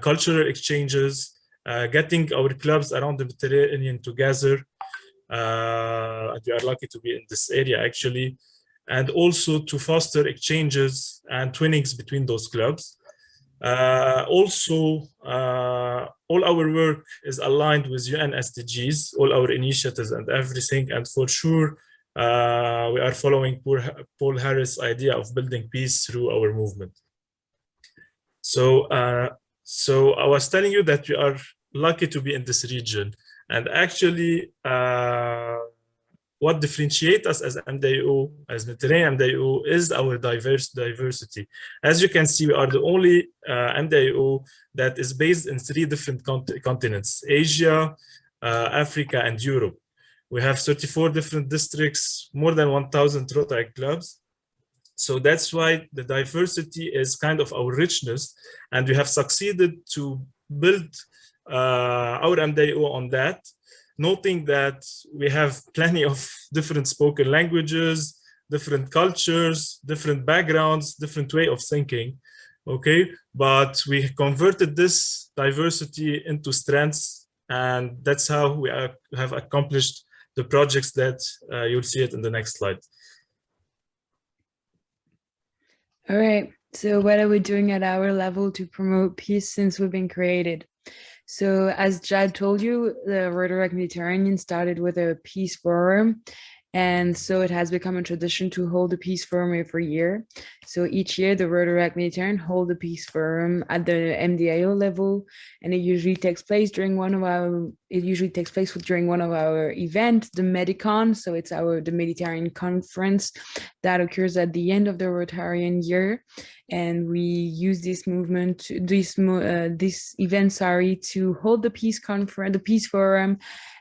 cultural exchanges, getting our clubs around the Mediterranean together. And we are lucky to be in this area actually, and also to foster exchanges and twinnings between those clubs. Also, all our work is aligned with UN SDGs, all our initiatives and everything, and for sure, we are following Paul Harris' idea of building peace through our movement. So I was telling you that we are lucky to be in this region. And actually, what differentiates us as MDIO, as Mediterranean MDIO, is our diversity. As you can see, we are the only MDIO that is based in 3 different continents: Asia, Africa, and Europe. We have 34 different districts, more than 1,000 Rotaract clubs. So that's why the diversity is kind of our richness, and we have succeeded to build our MDIO on that, noting that we have plenty of different spoken languages, different cultures, different backgrounds, different way of thinking, okay? But we converted this diversity into strengths, and that's how we have accomplished the projects that you'll see it in the next slide. All right, so what are we doing at our level to promote peace since we've been created? So as Jad told you, the Rotaract Mediterranean started with a peace forum. And so it has become a tradition to hold a peace forum every year. So each year, the Rotaract Mediterranean hold a peace forum at the MDIO level, and it usually takes place during one of our events, the Medicon. So it's the Mediterranean conference that occurs at the end of the Rotarian year, and we use this movement, this event, to hold the peace conference, the peace forum.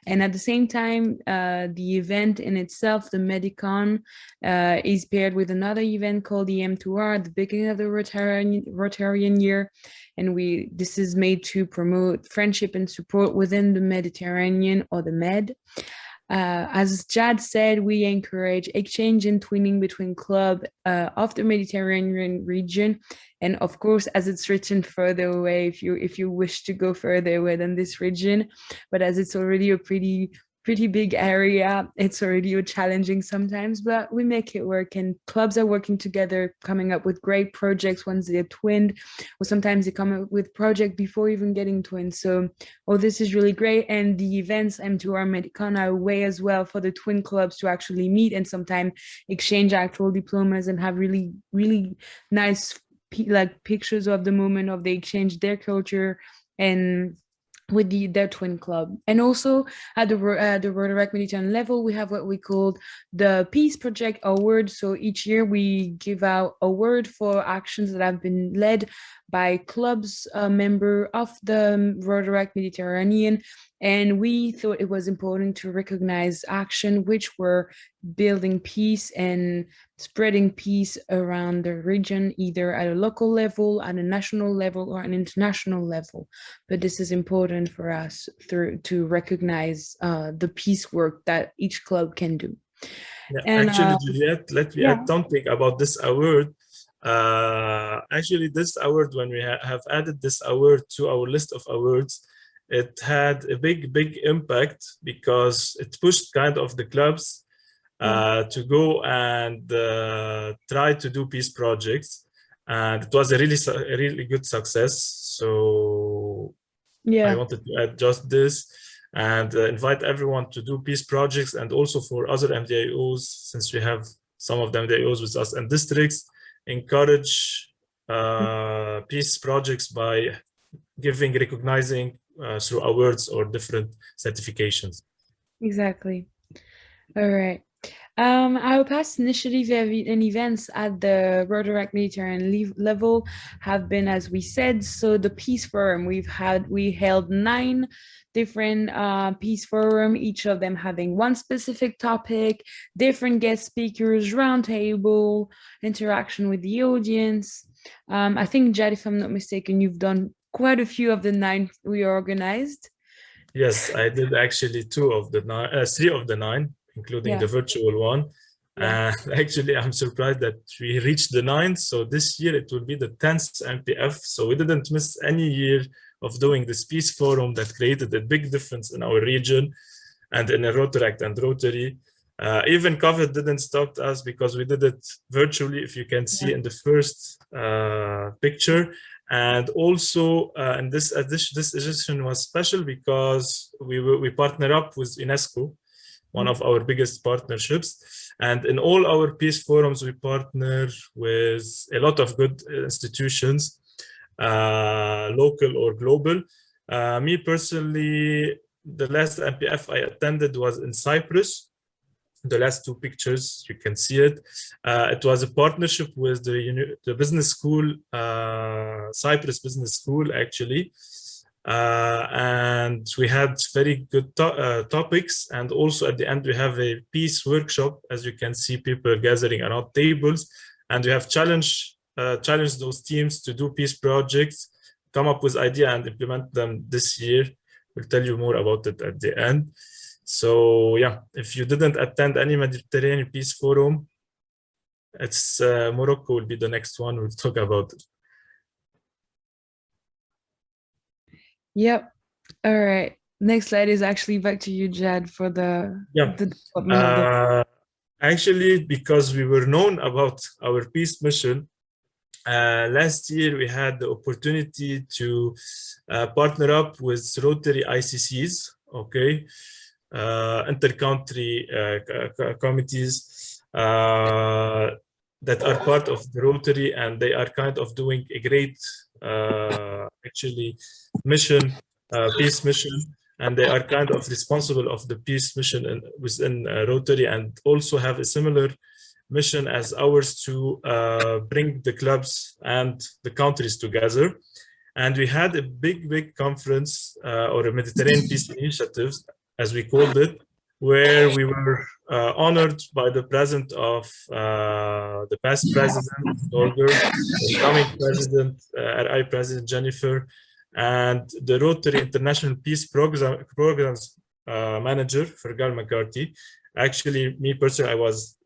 And at the same time, the event in itself, the Medicon, is paired with another event called the M2R at the beginning of the Rotarian year. And this is made to promote friendship and support within the Mediterranean, or the Med. As Jad said, we encourage exchange and twinning between clubs of the Mediterranean region. And of course, as it's written further away, if you wish to go further away than this region, but as it's already a pretty big area, it's already challenging sometimes, but we make it work, and clubs are working together, coming up with great projects once they're twinned, or sometimes they come up with projects before even getting twinned. So, this is really great. And the events M2R Medicon are a way as well for the twin clubs to actually meet and sometimes exchange actual diplomas and have really, really nice pictures of the moment of they exchange their culture and with their twin club. And also at the Rotaract Mediterranean level, we have what we call the Peace Project Award. So each year we give out a award for actions that have been led by clubs, member of the Rotaract Mediterranean. And we thought it was important to recognize action which were building peace and spreading peace around the region, either at a local level, at a national level, or an international level. But this is important for us to recognize the peace work that each club can do. Yeah, and, actually, Juliette, let me add something about this award. Actually, this award, when we have added this award to our list of awards, it had a big impact because it pushed kind of the clubs to go and try to do peace projects, and it was a really good success. So I wanted to add just this and invite everyone to do peace projects, and also for other MDIOs, since we have some of the MDIOs with us and districts, encourage peace projects by recognizing through awards or different certifications. Exactly. All right. Our past initiatives and events at the Rotaract Mediterranean level have been, as we said, so the Peace Forum. We held 9 different peace forum, each of them having one specific topic, different guest speakers, roundtable, interaction with the audience. I think, Jad, if I'm not mistaken, you've done quite a few of the 9 we organized. Yes, I did actually 3 of the 9, including the virtual one. And actually, I'm surprised that we reached the 9th. So this year it will be the 10th MPF. So we didn't miss any year of doing this peace forum that created a big difference in our region and in a Rotaract and Rotary. Even COVID didn't stop us because we did it virtually, if you can see in the first picture. And also, and this edition was special because we partner up with UNESCO, one of our biggest partnerships. And in all our peace forums, we partner with a lot of good institutions, local or global. Me personally, the last MPF I attended was in Cyprus. The last 2 pictures, you can see it. It was a partnership with the business school, Cyprus Business School, actually. And we had very good topics. And also at the end, we have a peace workshop. As you can see, people gathering around tables. and we have challenged those teams to do peace projects, come up with ideas and implement them this year. We'll tell you more about it at the end. So yeah, if you didn't attend any Mediterranean Peace Forum, it's Morocco will be the next one. We'll talk about it. Yep. All right. Next slide is actually back to you, Jad, for the development of the. Actually, because we were known about our peace mission, last year we had the opportunity to partner up with Rotary ICCs, okay, inter-country committees that are part of the Rotary, and they are kind of doing a great actually mission, peace mission, and they are kind of responsible of the peace mission within Rotary, and also have a similar mission as ours to bring the clubs and the countries together. And we had a big conference or a Mediterranean Peace Initiative, as we called it, where we were honored by the presence of the past president, Holger, the incoming president, RI President Jennifer, and the Rotary International Peace Programs Manager, Fergal McCarthy. Actually, me personally, I was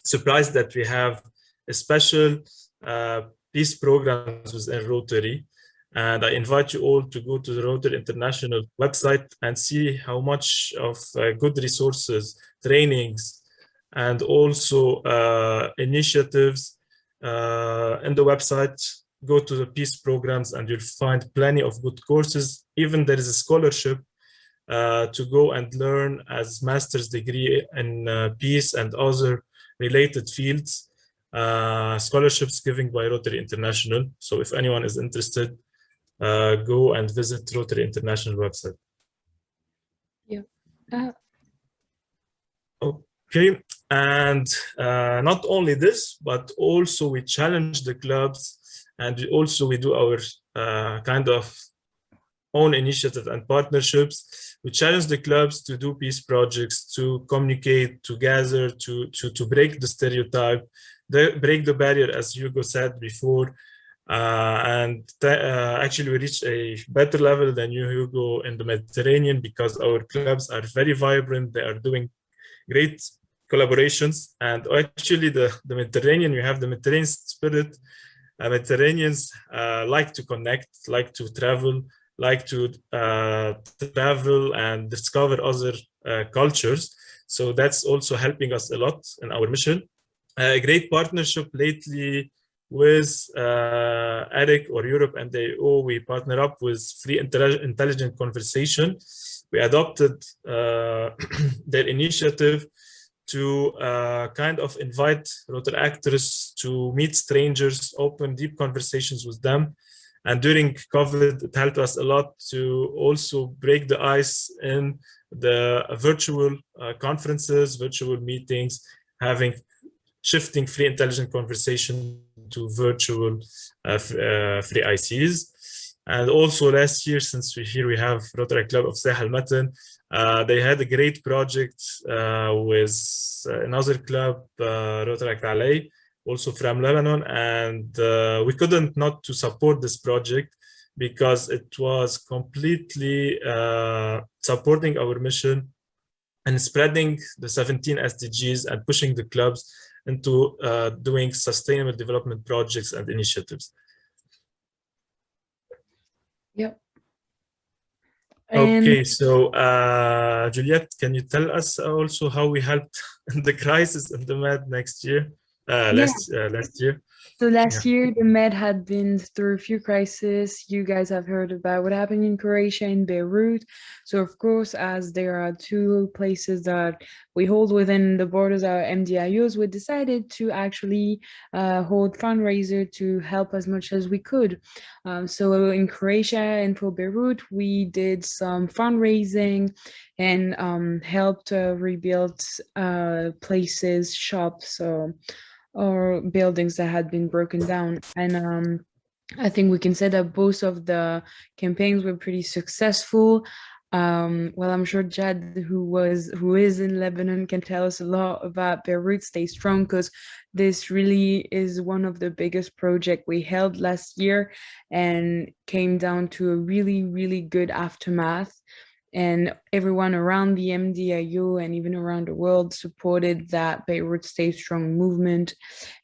surprised that we have a special peace programs within Rotary. And I invite you all to go to the Rotary International website and see how much of good resources, trainings, and also initiatives in the website. Go to the peace programs and you'll find plenty of good courses. Even there is a scholarship to go and learn as master's degree in peace and other related fields. Scholarships given by Rotary International. So if anyone is interested, go and visit Rotary International website. Yeah. Okay, and not only this, but also we challenge the clubs, and we do our kind of own initiative and partnerships. We challenge the clubs to do peace projects, to communicate, to gather, to break the stereotype, break the barrier, as Hugo said before. Actually, we reached a better level than you, Hugo, in the Mediterranean, because our clubs are very vibrant. They are doing great collaborations. And actually, the Mediterranean, we have the Mediterranean spirit. Mediterraneans like to connect, like to travel, like to travel and discover other cultures. So that's also helping us a lot in our mission. A great partnership lately with ERIC or Europe and AARU, we partner up with Free Intelligent Conversation. We adopted their initiative to kind of invite Rotaractors to meet strangers, open deep conversations with them. And during COVID, it helped us a lot to also break the ice in the virtual conferences, virtual meetings, shifting free intelligent conversation to virtual free ICs. And also last year, since we have Rotaract Club of Sahel Matan, they had a great project with another club, Rotaract Alexandria, also from Lebanon, and we couldn't not to support this project because it was completely supporting our mission and spreading the 17 SDGs and pushing the clubs into doing sustainable development projects and initiatives. Yep. Okay, so Juliette, can you tell us also how we helped in the crisis in the Med last year? So last year, the Med had been through a few crises. You guys have heard about what happened in Croatia, in Beirut. So of course, as there are two places that we hold within the borders, our MDIUs, we decided to actually hold fundraiser to help as much as we could. So in Croatia and for Beirut, we did some fundraising and helped rebuild places, shops, or buildings that had been broken down. And I think we can say that both of the campaigns were pretty successful. Well, I'm sure Jad, who is in Lebanon, can tell us a lot about Beirut Stay Strong, because this really is one of the biggest projects we held last year and came down to a really, really good aftermath. And everyone around the MDIU and even around the world supported that Beirut Stay Strong movement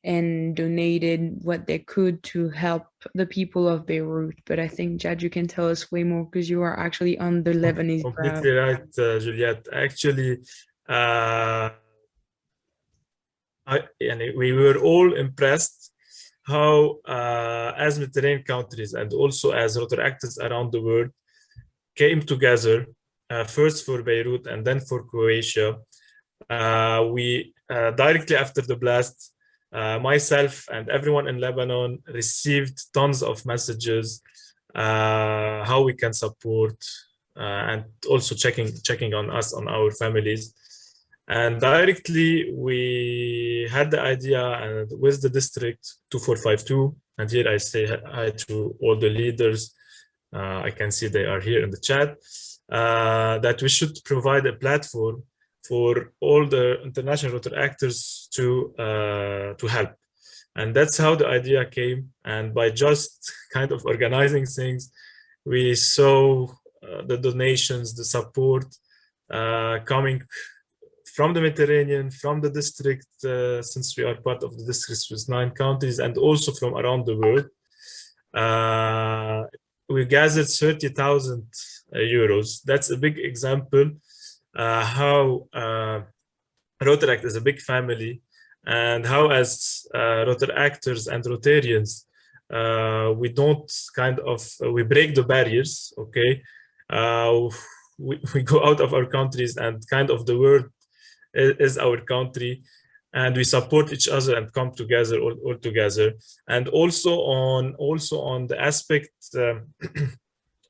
and donated what they could to help the people of Beirut. But I think, Jad, you can tell us way more because you are actually on the Lebanese ground. Completely right, Juliette. Actually, we were all impressed how, as Mediterranean countries and also as Rotaractors around the world came together, first for Beirut and then for Croatia. We directly after the blast, myself and everyone in Lebanon received tons of messages how we can support and also checking on us, on our families. And directly we had the idea and with the district 2452, and here I say hi to all the leaders. I can see they are here in the chat, that we should provide a platform for all the international Rotaractors to help. And that's how the idea came. And by just kind of organizing things, we saw the donations, the support coming from the Mediterranean, from the district, since we are part of the district with 9 counties, and also from around the world. We gathered 30,000 euros. That's a big example how Rotaract is a big family, and how as Rotaractors and Rotarians, we don't we break the barriers, okay? We go out of our countries and kind of the world is our country, and we support each other and come together all together. And also on the aspect,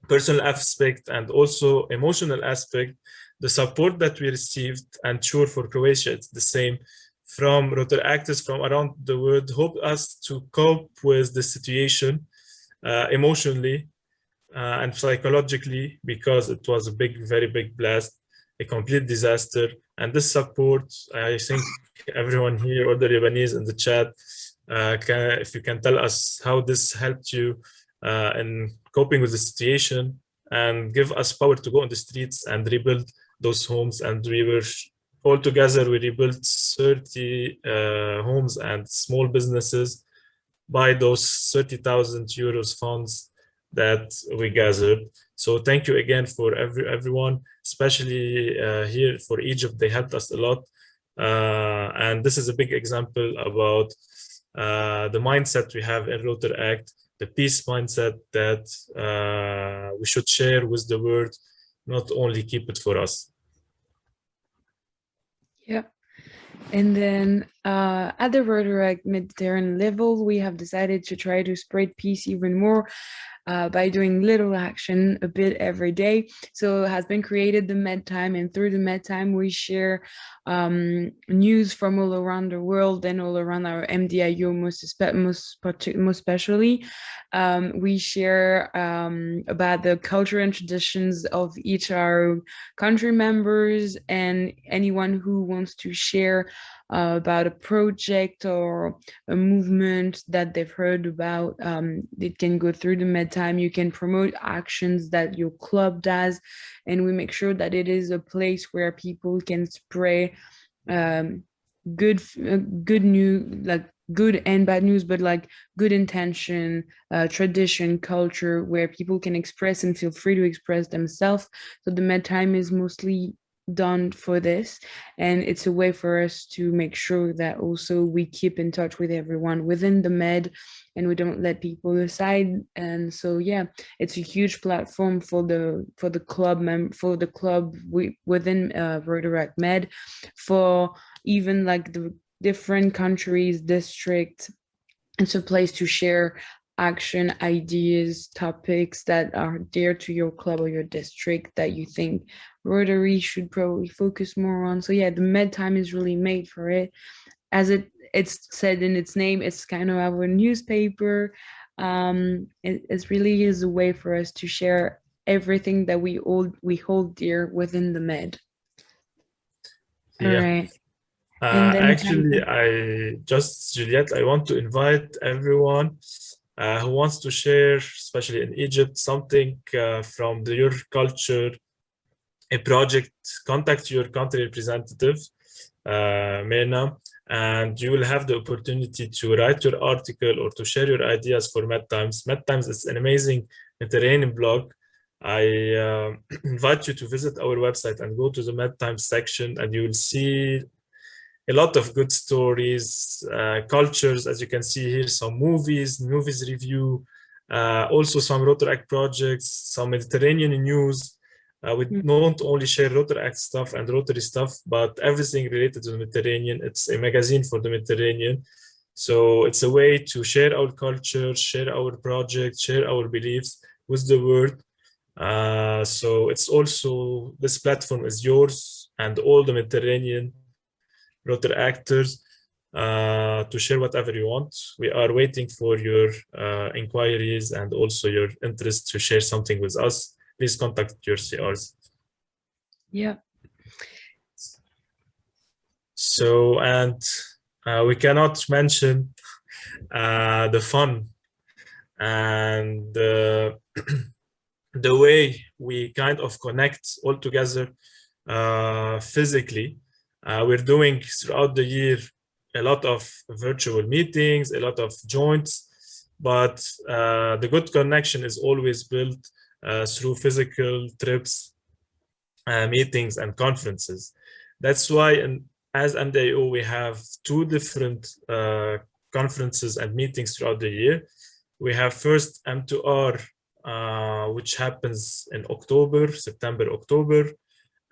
personal aspect and also emotional aspect, the support that we received, and sure for Croatia it's the same, from Rotaractors from around the world, helped us to cope with the situation emotionally and psychologically, because it was a very big blast, a complete disaster. And this support, I think everyone here, or the Lebanese in the chat, if you can tell us how this helped you in coping with the situation and give us power to go on the streets and rebuild those homes. And we were all together, we rebuilt 30 homes and small businesses by those 30,000 euros funds that we gathered. So thank you again for everyone, especially here for Egypt. They helped us a lot. And this is a big example about the mindset we have in Rotaract, the peace mindset that we should share with the world, not only keep it for us. Yeah. And then at the Rotaract Mediterranean level, we have decided to try to spread peace even more by doing little action a bit every day. So it has been created the Med Time, and through the Med Time, we share news from all around the world and all around our MDIU, most especially. We share about the culture and traditions of each our country members, and anyone who wants to share about a project or a movement that they've heard about, it can go through the Med Time. You can promote actions that your club does, and we make sure that it is a place where people can spread good news, like good and bad news, but like good intention, tradition, culture, where people can express and feel free to express themselves. So the Med Time is mostly done for this, and it's a way for us to make sure that also we keep in touch with everyone within the Med, and we don't let people aside. And so yeah, it's a huge platform for the club within Rotaract Med, for even like the different countries, districts. It's a place to share action ideas, topics that are dear to your club or your district that you think Rotary should probably focus more on. So yeah, the Med Time is really made for it. As it's said in its name, it's kind of our newspaper. It really is a way for us to share everything that we hold dear within the med. All Yeah. right. And then Actually, Juliette, I want to invite everyone who wants to share, especially in Egypt, something from your culture, a project. Contact your country representative, Myrna, and you will have the opportunity to write your article or to share your ideas for MedTimes. MedTimes is an amazing Mediterranean blog. I invite you to visit our website and go to the MedTimes section, and you will see a lot of good stories, cultures, as you can see here, some movies review, also some Rotaract projects, some Mediterranean news. We don't only share Rotaract stuff and Rotary stuff, but everything related to the Mediterranean. It's a magazine for the Mediterranean. So it's a way to share our culture, share our projects, share our beliefs with the world. So it's also, this platform is yours and all the Mediterranean Rotaractors to share whatever you want. We are waiting for your inquiries and also your interest to share something with us. Please contact your CRs. Yeah. So, and we cannot mention the fun and the way we kind of connect all together physically. We're doing throughout the year a lot of virtual meetings, a lot of joints, but the good connection is always built through physical trips, meetings, and conferences. That's why as MDIO, we have two different conferences and meetings throughout the year. We have first M2R, which happens in September, October,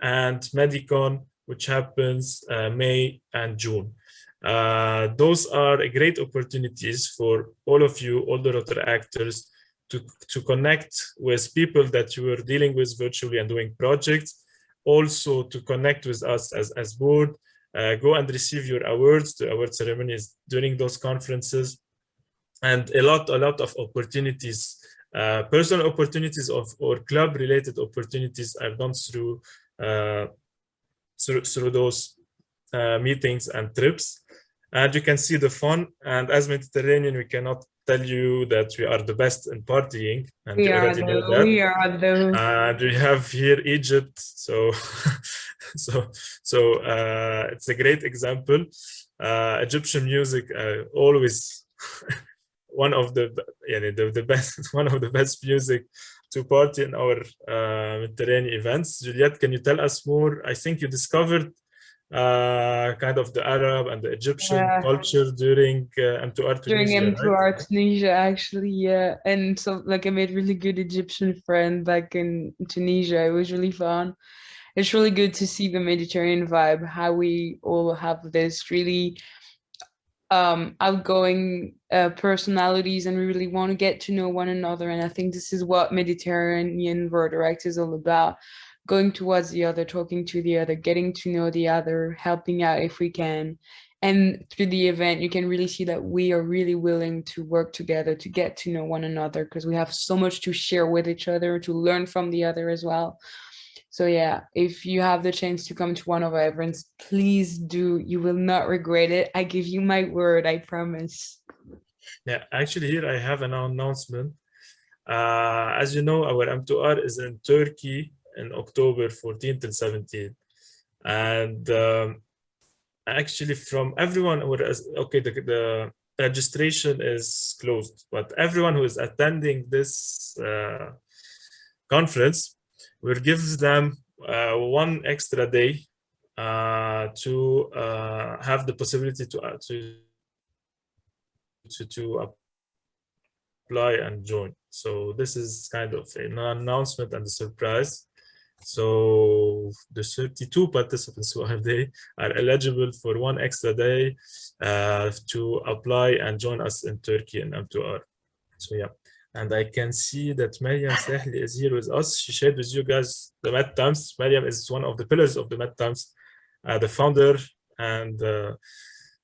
and Medicon, which happens May and June. Those are great opportunities for all of you, all the Rotaractors, to connect with people that you are dealing with virtually and doing projects, also to connect with us as board, go and receive your awards. The award ceremonies during those conferences, and a lot of opportunities, personal opportunities or club-related opportunities are done through those meetings and trips. And you can see the fun. And as Mediterranean, we cannot tell you that we are the best in partying, and you already know that. We are the. And we have here Egypt, so it's a great example. Egyptian music always one of the best, one of the best music to party in our Mediterranean events. Juliette, can you tell us more? I think you discovered kind of the Arab and the Egyptian culture during M2R Tunisia. During M2R right? Tunisia, actually, yeah. And so, like, I made really good Egyptian friend back in Tunisia. It was really fun. It's really good to see the Mediterranean vibe, how we all have this really outgoing personalities, and we really want to get to know one another. And I think this is what Mediterranean Rotaract is all about. Going towards the other, talking to the other, getting to know the other, helping out if we can. And through the event, you can really see that we are really willing to work together to get to know one another, because we have so much to share with each other, to learn from the other as well. So yeah, if you have the chance to come to one of our events, please do. You will not regret it. I give you my word, I promise. Yeah, actually here I have an announcement. As you know, our M2R is in Turkey in October 14th and 17th. And actually from everyone, okay, the registration is closed, but everyone who is attending this conference, we'll give them one extra day to have the possibility to apply and join. So this is kind of an announcement and a surprise. So the 32 participants who are there are eligible for one extra day to apply and join us in Turkey in M2R. So yeah, and I can see that Mariam Sahli is here with us. She shared with you guys the MedTimes. Mariam is one of the pillars of the MedTimes, the founder and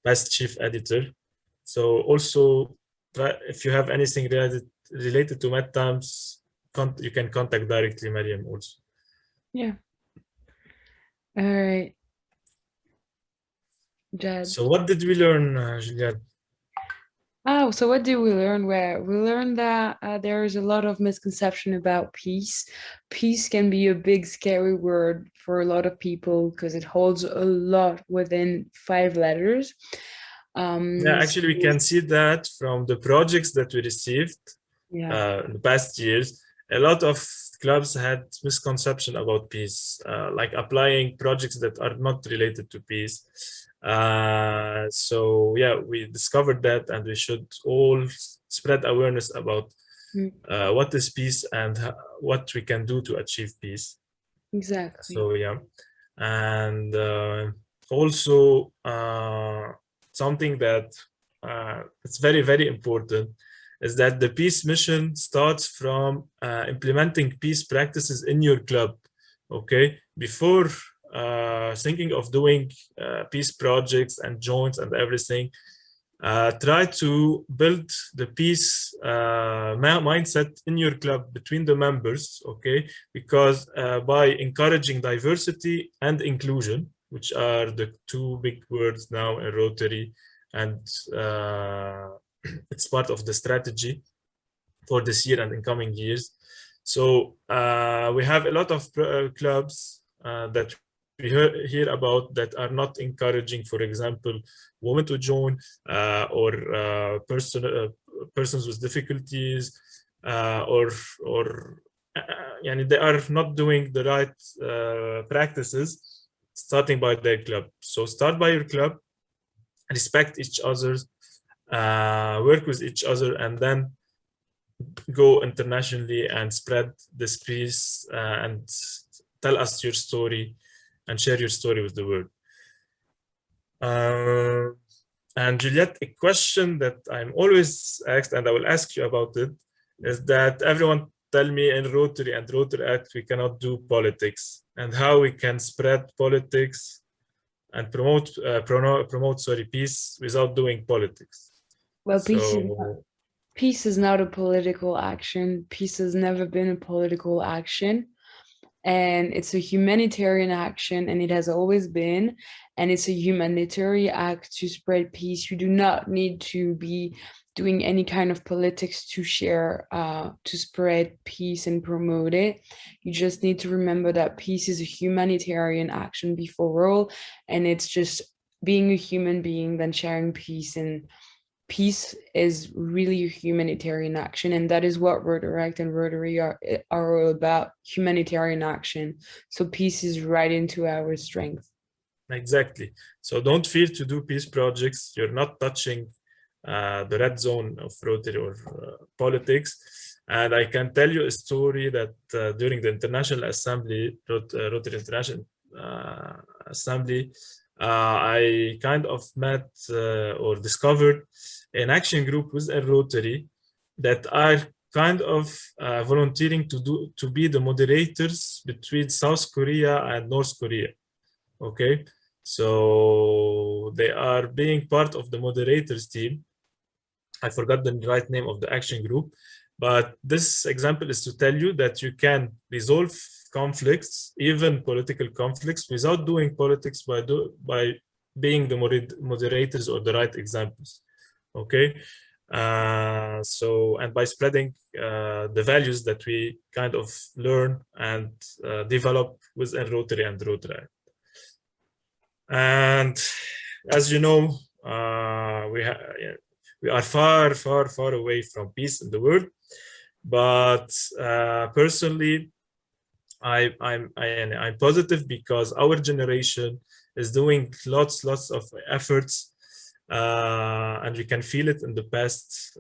past chief editor. So also, if you have anything related to MedTimes, you can contact directly Mariam also. Yeah. All right. Jad. So what did we learn, Juliette? Oh, so what did we learn? Where we learned that there is a lot of misconception about peace. Peace can be a big, scary word for a lot of people because it holds a lot within 5 letters. Yeah, actually, we can see that from the projects that we received in the past years. A lot of clubs had misconception about peace, like applying projects that are not related to peace. So yeah, we discovered that, and we should all spread awareness about what is peace and what we can do to achieve peace. Exactly. So yeah, and also something that it's very, very important is that the peace mission starts from implementing peace practices in your club. Okay, before thinking of doing peace projects and joints and everything, try to build the peace mindset in your club between the members, okay? Because by encouraging diversity and inclusion, which are the 2 big words now in Rotary, and it's part of the strategy for this year and in coming years. So we have a lot of clubs that we hear about that are not encouraging, for example, women to join or persons with difficulties or they are not doing the right practices starting by their club. So start by your club, respect each other, work with each other, and then go internationally and spread this peace and tell us your story and share your story with the world. And Juliette, a question that I'm always asked, and I will ask you about it, is that everyone tell me in Rotary and Rotaract we cannot do politics, and how we can spread politics and promote peace without doing politics. Well, peace is not a political action. Peace has never been a political action. And it's a humanitarian action, and it has always been. And it's a humanitarian act to spread peace. You do not need to be doing any kind of politics to share, to spread peace and promote it. You just need to remember that peace is a humanitarian action before all, and it's just being a human being, then sharing peace. And peace is really a humanitarian action, and that is what Rotaract and Rotary are all about, humanitarian action. So peace is right into our strength. Exactly. So don't fear to do peace projects. You're not touching the red zone of Rotary or politics. And I can tell you a story that during the International Assembly, Rotary International Assembly, I kind of met or discovered an action group within Rotary that are kind of volunteering to be the moderators between South Korea and North Korea. Okay, so they are being part of the moderators team. I forgot the right name of the action group, but this example is to tell you that you can resolve conflicts, even political conflicts, without doing politics by being the moderators or the right examples. Okay, so, and by spreading the values that we kind of learn and develop within Rotary and Rotaract. And as you know, we are far, far, far away from peace in the world. But personally, I'm positive because our generation is doing lots of efforts, and we can feel it in the past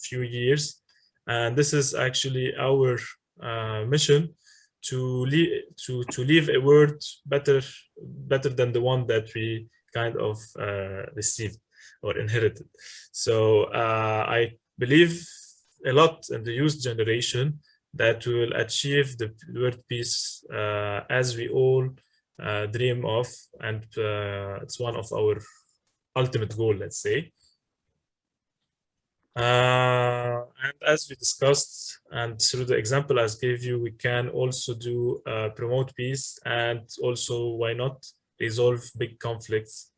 few years. And this is actually our mission, to leave a world better than the one that we kind of received or inherited. So I believe a lot in the youth generation that we will achieve the world peace as we all dream of, and it's one of our ultimate goal, let's say. And as we discussed, and through the example I gave you, we can also do promote peace, and also, why not, resolve big conflicts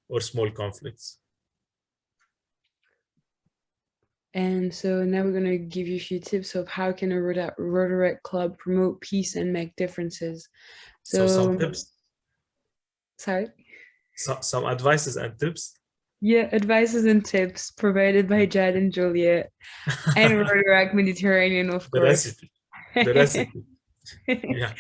or small conflicts. And so now we're going to give you a few tips of how can a Rotaract club promote peace and make differences. So some tips. Sorry? Some advices and tips. Yeah, advices and tips provided by Jad and Juliet and Rotaract Mediterranean, of course. The recipe. Yeah.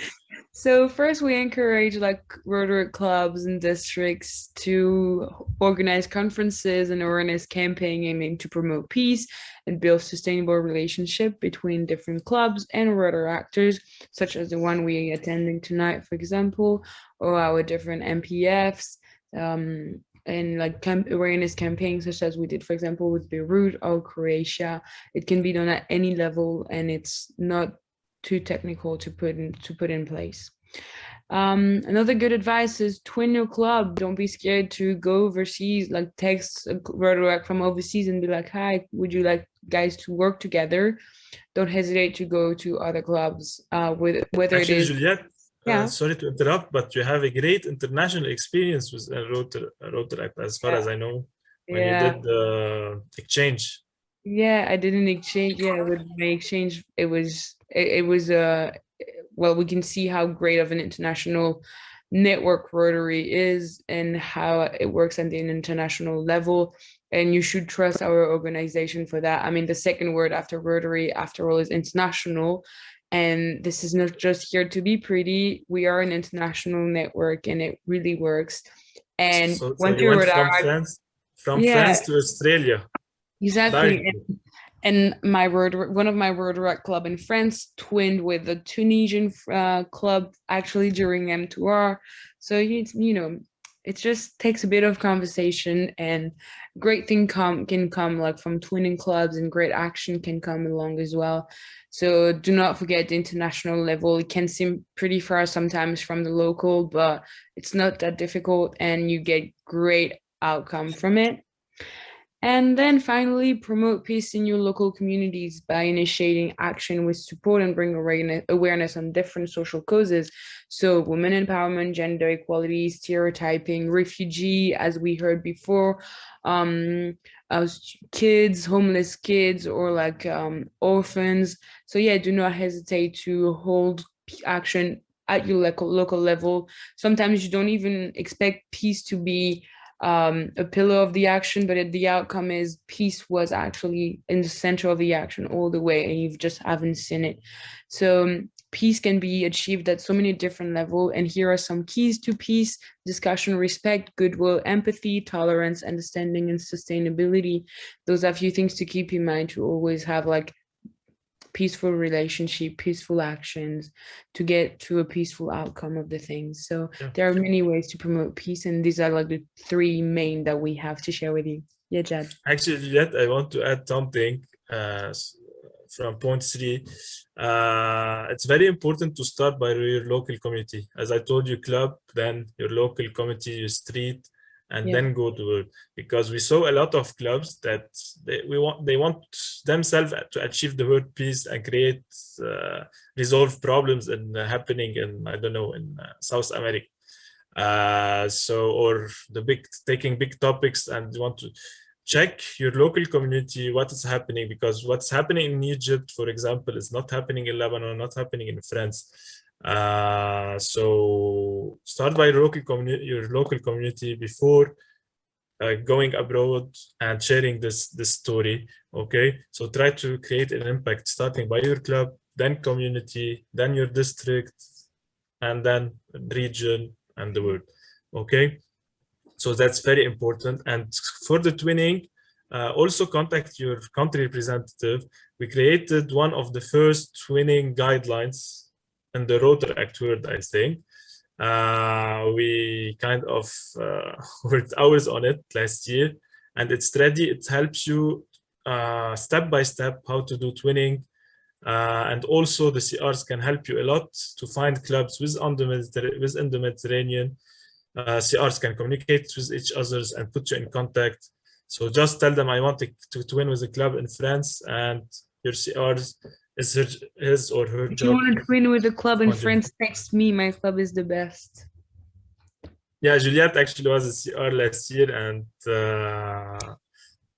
So first, we encourage like Rotaract clubs and districts to organize conferences and awareness campaign aiming to promote peace and build sustainable relationship between different clubs and Rotaractors, such as the one we are attending tonight, for example, or our different MPFs, and like awareness campaigns, such as we did, for example, with Beirut or Croatia. It can be done at any level, and it's not too technical to put in place. Another good advice is twin your club. Don't be scared to go overseas, like text a Rotaract from overseas and be like, hi, would you like guys to work together? Don't hesitate to go to other clubs, whether Actually, it is Juliette, yeah. Sorry to interrupt, but you have a great international experience with Rotaract, as far as I know, when you did the exchange. Yeah, I did an exchange. Yeah, with my exchange, it was well, we can see how great of an international network Rotary is and how it works at the international level. And you should trust our organization for that. I mean, the second word after Rotary, after all, is international. And this is not just here to be pretty. We are an international network, and it really works. And so you went from France to Australia. Exactly. And one of my Rotaract club in France twinned with a Tunisian club actually during M2R. So you know, it just takes a bit of conversation, and great thing can come like from twinning clubs, and great action can come along as well. So do not forget the international level. It can seem pretty far sometimes from the local, but it's not that difficult, and you get great outcome from it. And then finally, promote peace in your local communities by initiating action with support and bring awareness on different social causes. So women empowerment, gender equality, stereotyping, refugee, as we heard before, kids, homeless kids, or like orphans. So yeah, do not hesitate to hold action at your local level. Sometimes you don't even expect peace to be a pillar of the action, but the outcome is peace was actually in the center of the action all the way, and you just haven't seen it. So peace can be achieved at so many different levels, and here are some keys to peace: discussion, respect, goodwill, empathy, tolerance, understanding, and sustainability. Those are a few things to keep in mind to always have like peaceful relationship, peaceful actions to get to a peaceful outcome of the things. So there are many ways to promote peace, and these are like the three main that we have to share with you. Yeah, Jad. Actually, Juliette, I want to add something from point 3. It's very important to start by your local community. As I told you, club, then your local community, your street, and then go to work, because we saw a lot of clubs that they want themselves to achieve the word peace and create resolve problems and happening in, I don't know, in South America. Or taking big topics, and you want to check your local community, what is happening, because what's happening in Egypt, for example, is not happening in Lebanon, not happening in France. So start by your local community before going abroad and sharing this story. Okay, so try to create an impact starting by your club, then community, then your district, and then region and the world. Okay, so that's very important. And for the twinning, also contact your country representative. We created one of the first twinning guidelines in the Rotaract world, I think. We kind of worked hours on it last year, and it's ready. It helps you step by step how to do twinning. And also the CRs can help you a lot to find clubs within the Mediterranean. CRs can communicate with each other and put you in contact. So just tell them I want to win with a club in France, and your CR is his or her If job. you want to win with a club in Wonderful. France, text me. My club is the best. Yeah, Juliette actually was a CR last year, and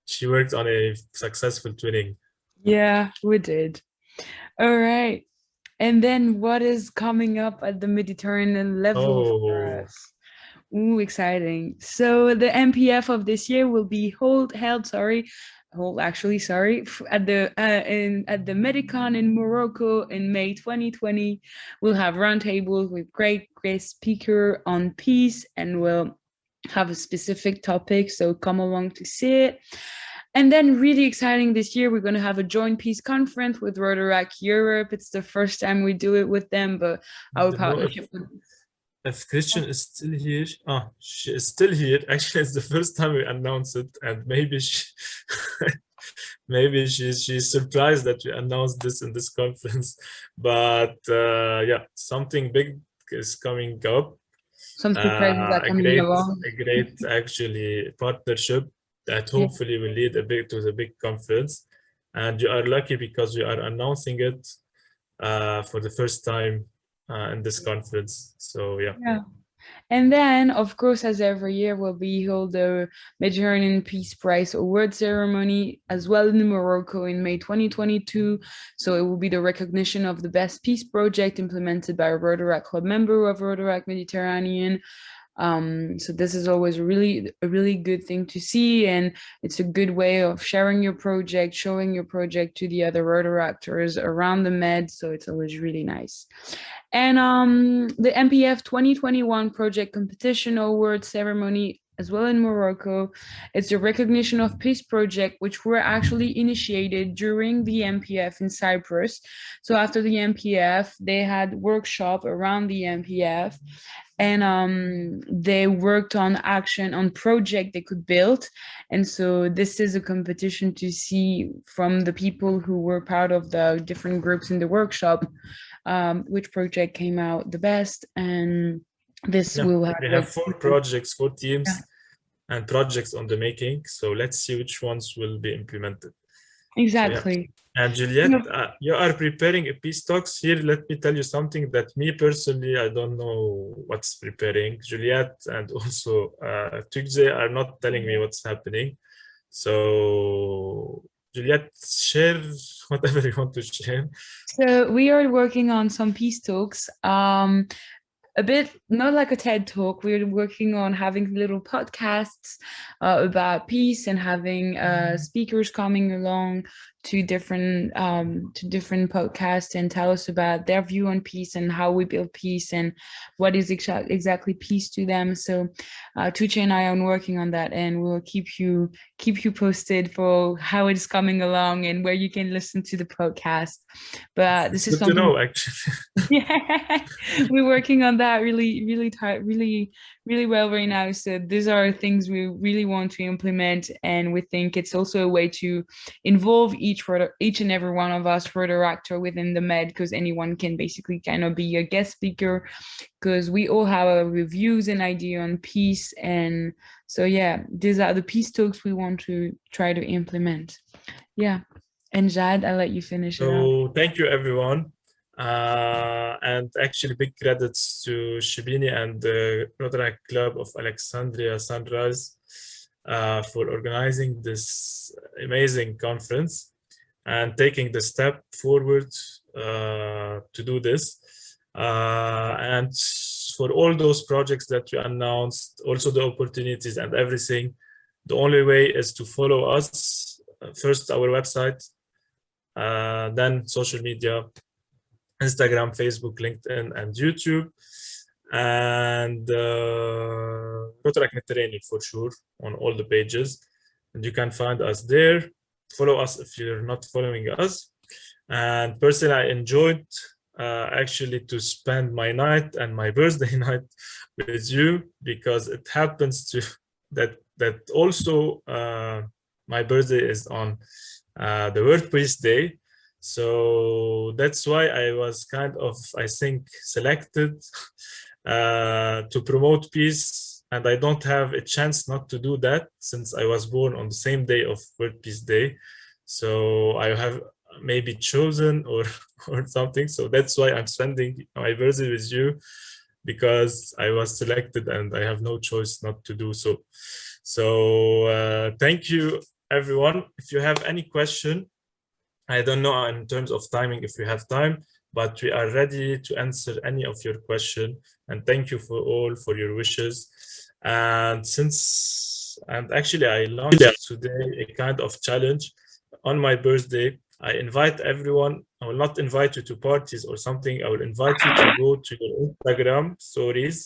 she worked on a successful twinning. Yeah, we did. All right. And then what is coming up at the Mediterranean level for us? Ooh, exciting. So the MPF of this year will be held at the Medicon in Morocco in May 2020. We'll have roundtables with great speaker on peace, and we'll have a specific topic, so come along to see it. And then really exciting this year, we're going to have a joint peace conference with Rotaract Europe. It's the first time we do it with them, but our partnership with... If Christian is still here, she is still here. Actually, it's the first time we announced it, and maybe she's surprised that we announced this in this conference. But yeah, something big is coming up. Some surprises are coming along. A great actually partnership that hopefully will lead to the big conference, and you are lucky because we are announcing it for the first time in this conference. So yeah. And then, of course, as every year, will be held the Mediterranean Peace Prize award ceremony as well in Morocco in May 2022. So it will be the recognition of the best peace project implemented by a Rotaract Club member of Rotaract Mediterranean. So this is always a really good thing to see, and it's a good way of sharing your project, showing your project to the other Rotaractors around the Med. So it's always really nice. And the MPF 2021 Project Competition Award ceremony as well in Morocco. It's a recognition of peace project which were actually initiated during the MPF in Cyprus. So after the MPF, they had workshop around the MPF, and they worked on project they could build. And so this is a competition to see from the people who were part of the different groups in the workshop, which project came out the best. And this will have... We have 4 projects, 4 teams, and projects on the making. So let's see which ones will be implemented. Exactly. So, yeah. And Juliette, you are preparing a peace talks here. Let me tell you something that me personally, I don't know what's preparing. Juliette and also Tugze are not telling me what's happening. So Juliette, share whatever you want to share. So we are working on some peace talks. A bit, not like a TED talk. We're working on having little podcasts about peace and having speakers coming along to different podcasts and tell us about their view on peace and how we build peace and what is exactly peace to them. So Tuche and I are working on that, and we'll keep you posted for how it's coming along and where you can listen to the podcast. But this is something to know, actually. Yeah, we're working on that really well right now. So these are things we really want to implement, and we think it's also a way to involve each and every one of us Rotaractor within the Med, because anyone can basically kind of be a guest speaker, because we all have our reviews and idea on peace. And so yeah, these are the peace talks we want to try to implement. Yeah. And Jad, I'll let you finish it So up. thank you, everyone. And actually big credits to Shibini and the Rotaract Club of Alexandria Sunrise for organizing this amazing conference and taking the step forward to do this. And for all those projects that you announced, also the opportunities and everything, the only way is to follow us. First, our website, then social media, Instagram, Facebook, LinkedIn, and YouTube, and Rotaract Mediterranean for sure on all the pages. And you can find us there. Follow us if you're not following us. And personally, I enjoyed actually to spend my night and my birthday night with you, because it happens to that also my birthday is on the World Peace Day. So that's why I was kind of, I think, selected to promote peace and I don't have a chance not to do that since I was born on the same day of World Peace Day. So I have maybe chosen or something. So that's why I'm spending my birthday with you, because I was selected and I have no choice not to do so. So thank you, everyone. If you have any question, I don't know in terms of timing if we have time, but we are ready to answer any of your question. And thank you for your wishes. And actually I launched today a kind of challenge on my birthday. I invite everyone. I will not invite you to parties or something. I will invite you to go to your Instagram stories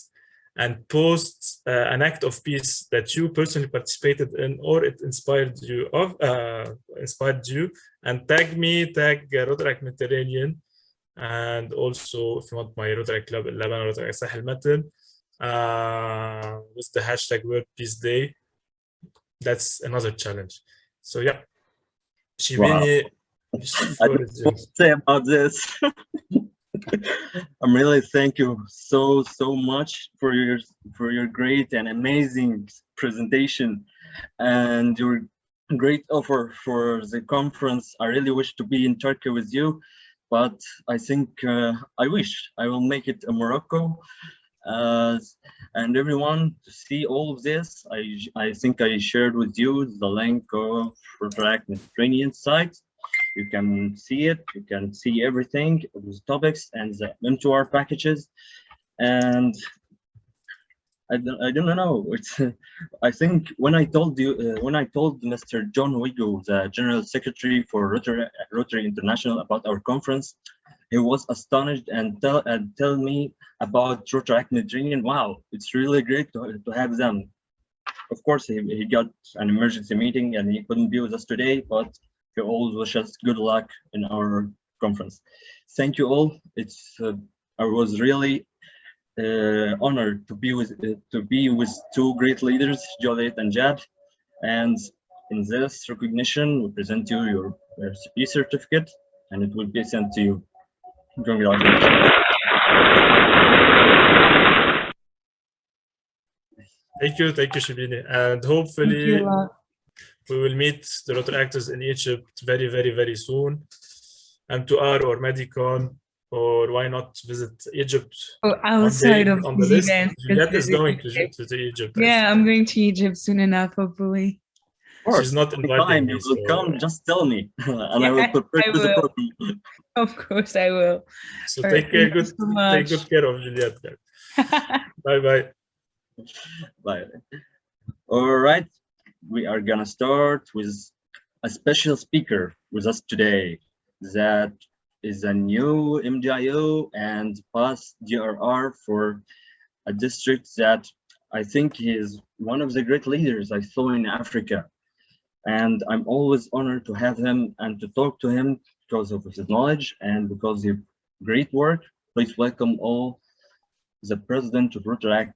and post an act of peace that you personally participated in or it inspired you and tag me, tag Rotaract Mediterranean, and also if you want my Rotaract Club in Lebanon, Rotaract Sahel Matan, with the hashtag World Peace Day. That's another challenge. So yeah, Shibini, I don't know what to say about this. I'm really thank you so much for your great and amazing presentation and your great offer for the conference. I really wish to be in Turkey with you, but I think I wish I will make it in Morocco. And everyone, to see all of this, I think I shared with you the link of Rotaract Mediterranean site. You can see it, you can see everything, those topics and the M2R packages. And I don't know. It's I think when I told Mr. John Wigo, the General Secretary for Rotary International, about our conference, he was astonished and tell me about Rotaract Mediterranean. Wow, it's really great to have them. Of course, he got an emergency meeting and he couldn't be with us today, but he always wish us good luck in our conference. Thank you all. I was really honored to be with two great leaders, Joliet and Jad. And in this recognition, we present you your peace certificate, and it will be sent to you. Congratulations. Thank you, Shibini, and hopefully we will meet the Rotaractors in Egypt very, very, very soon. M2R or Medicon, or why not visit Egypt? Oh, outside of on the list. events. Juliette is going to Egypt. Yeah, I'm going to Egypt soon enough, hopefully. She's not inviting me. You will come, just tell me, and I will prepare the program. Of course, I will. So take good care of Juliette. Bye. Bye. All right, we are gonna start with a special speaker with us today. That is a new MDIO and past DRR for a district that I think he is one of the great leaders I saw in Africa. And I'm always honored to have him and to talk to him because of his knowledge and because of great work. Please welcome all the President of Rotaract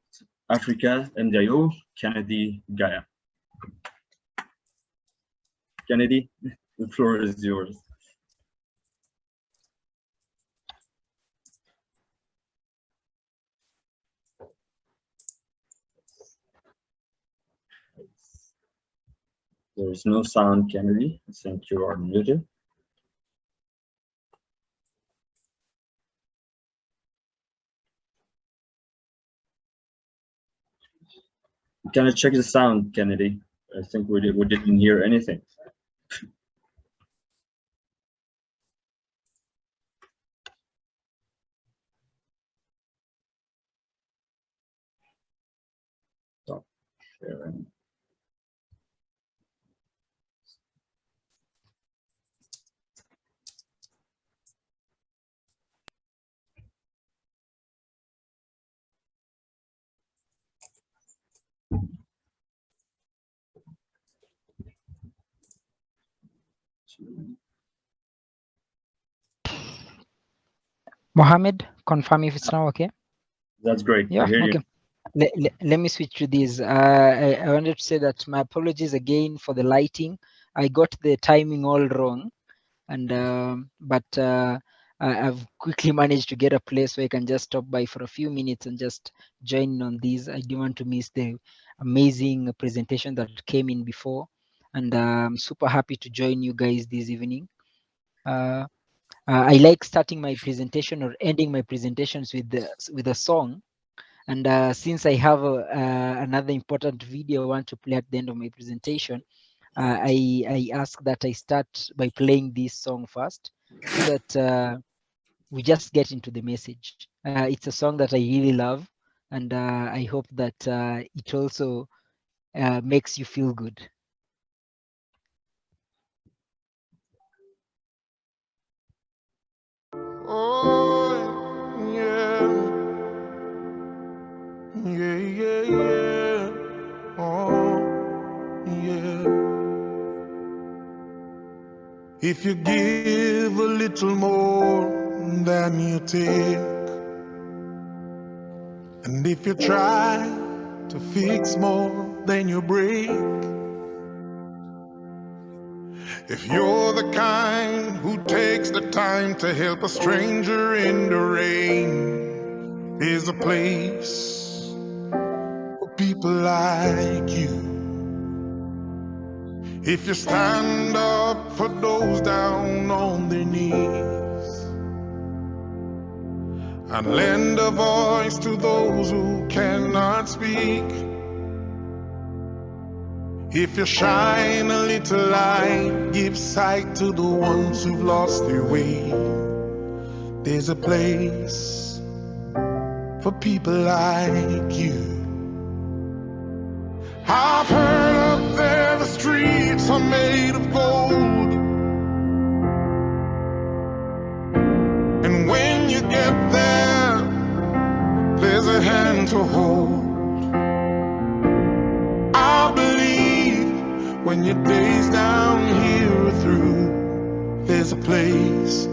Africa MDIO, Kennedy Gaia. Kennedy, the floor is yours. There is no sound, Kennedy. I think you are muted. Can I check the sound, Kennedy? I think we didn't hear anything. Stop sharing. Mohammed, confirm if it's now okay. That's great. Yeah, I hear okay. Let me switch to this. I wanted to say that my apologies again for the lighting. I got the timing all wrong, and but I've quickly managed to get a place where I can just stop by for a few minutes and just join on these. I didn't want to miss the amazing presentation that came in before, and I'm super happy to join you guys this evening. I like starting my presentation or ending my presentations with a song. And since I have another important video I want to play at the end of my presentation, I ask that I start by playing this song first, so that we just get into the message. It's a song that I really love, and I hope that it also makes you feel good. Oh, yeah. Yeah, yeah, yeah. Oh, yeah. If you give a little more than you take, and if you try to fix more than you break, if you're the kind who takes the time to help a stranger in the rain, there's a place for people like you. If you stand up for those down on their knees and lend a voice to those who cannot speak, if you shine a little light, give sight to the ones who've lost their way, there's a place for people like you. I've heard up there the streets are made of gold, and when you get there, there's a hand to hold. I believe when your days down here are through, there's a place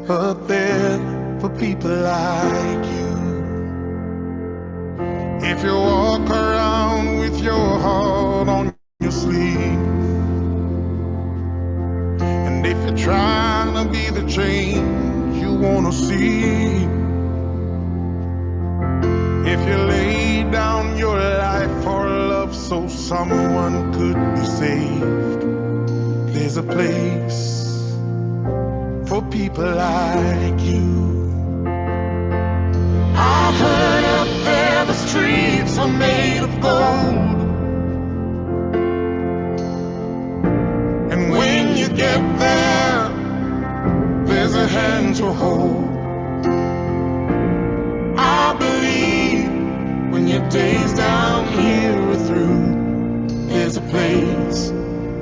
up there for people like you. If you walk around with your heart on your sleeve, and if you're trying to be the change you want to see, if you lay down your life for love so someone could be saved, there's a place for people like you. I've heard up there the streets are made of gold, and when you get there, there's a hand to hold. I believe when your days down here are through, there's a place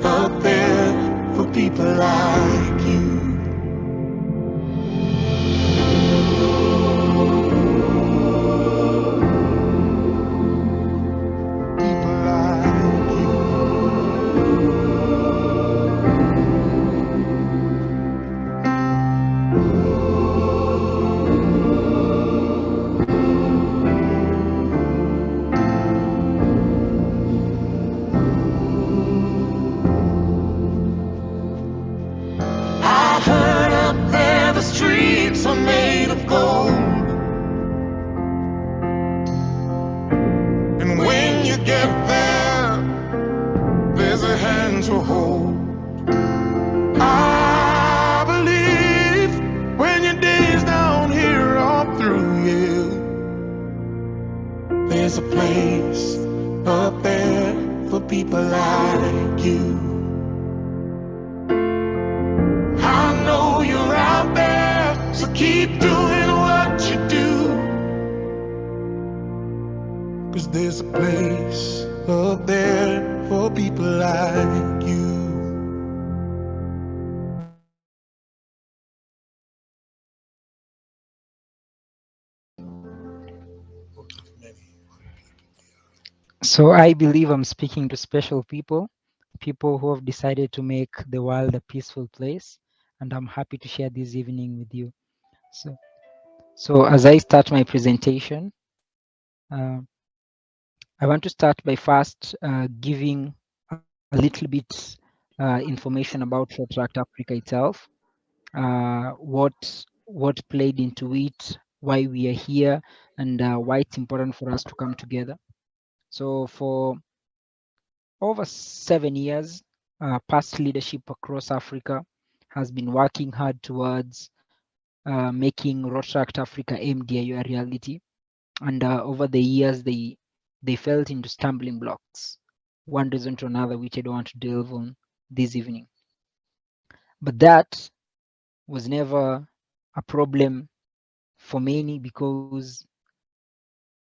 up there for people like you. Streets are made of gold, and when you get there, there's a hand to hold. I believe when your days down here are through, yeah, there's a place up there for people like you. I know you're out there, so keep doing what you do, 'cause there's a place up there for people like you. So I believe I'm speaking to special people who have decided to make the world a peaceful place, and I'm happy to share this evening with you. So as I start my presentation, I want to start by first giving a little bit information about Rotaract Africa itself, what what played into it, why we are here, and why it's important for us to come together. So for over 7 years, past leadership across Africa has been working hard towards making Rotaract Africa MDIU a reality. And over the years, they fell into stumbling blocks, one reason to another, which I don't want to delve on this evening. But that was never a problem for many, because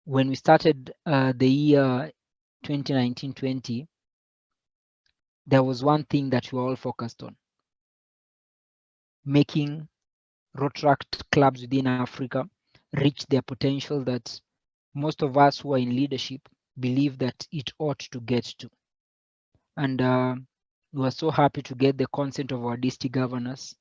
when we started the year 2019-20, there was one thing that we were all focused on: making Rotaract clubs within Africa reach their potential that most of us who are in leadership believe that it ought to get to. And we were so happy to get the consent of our district governors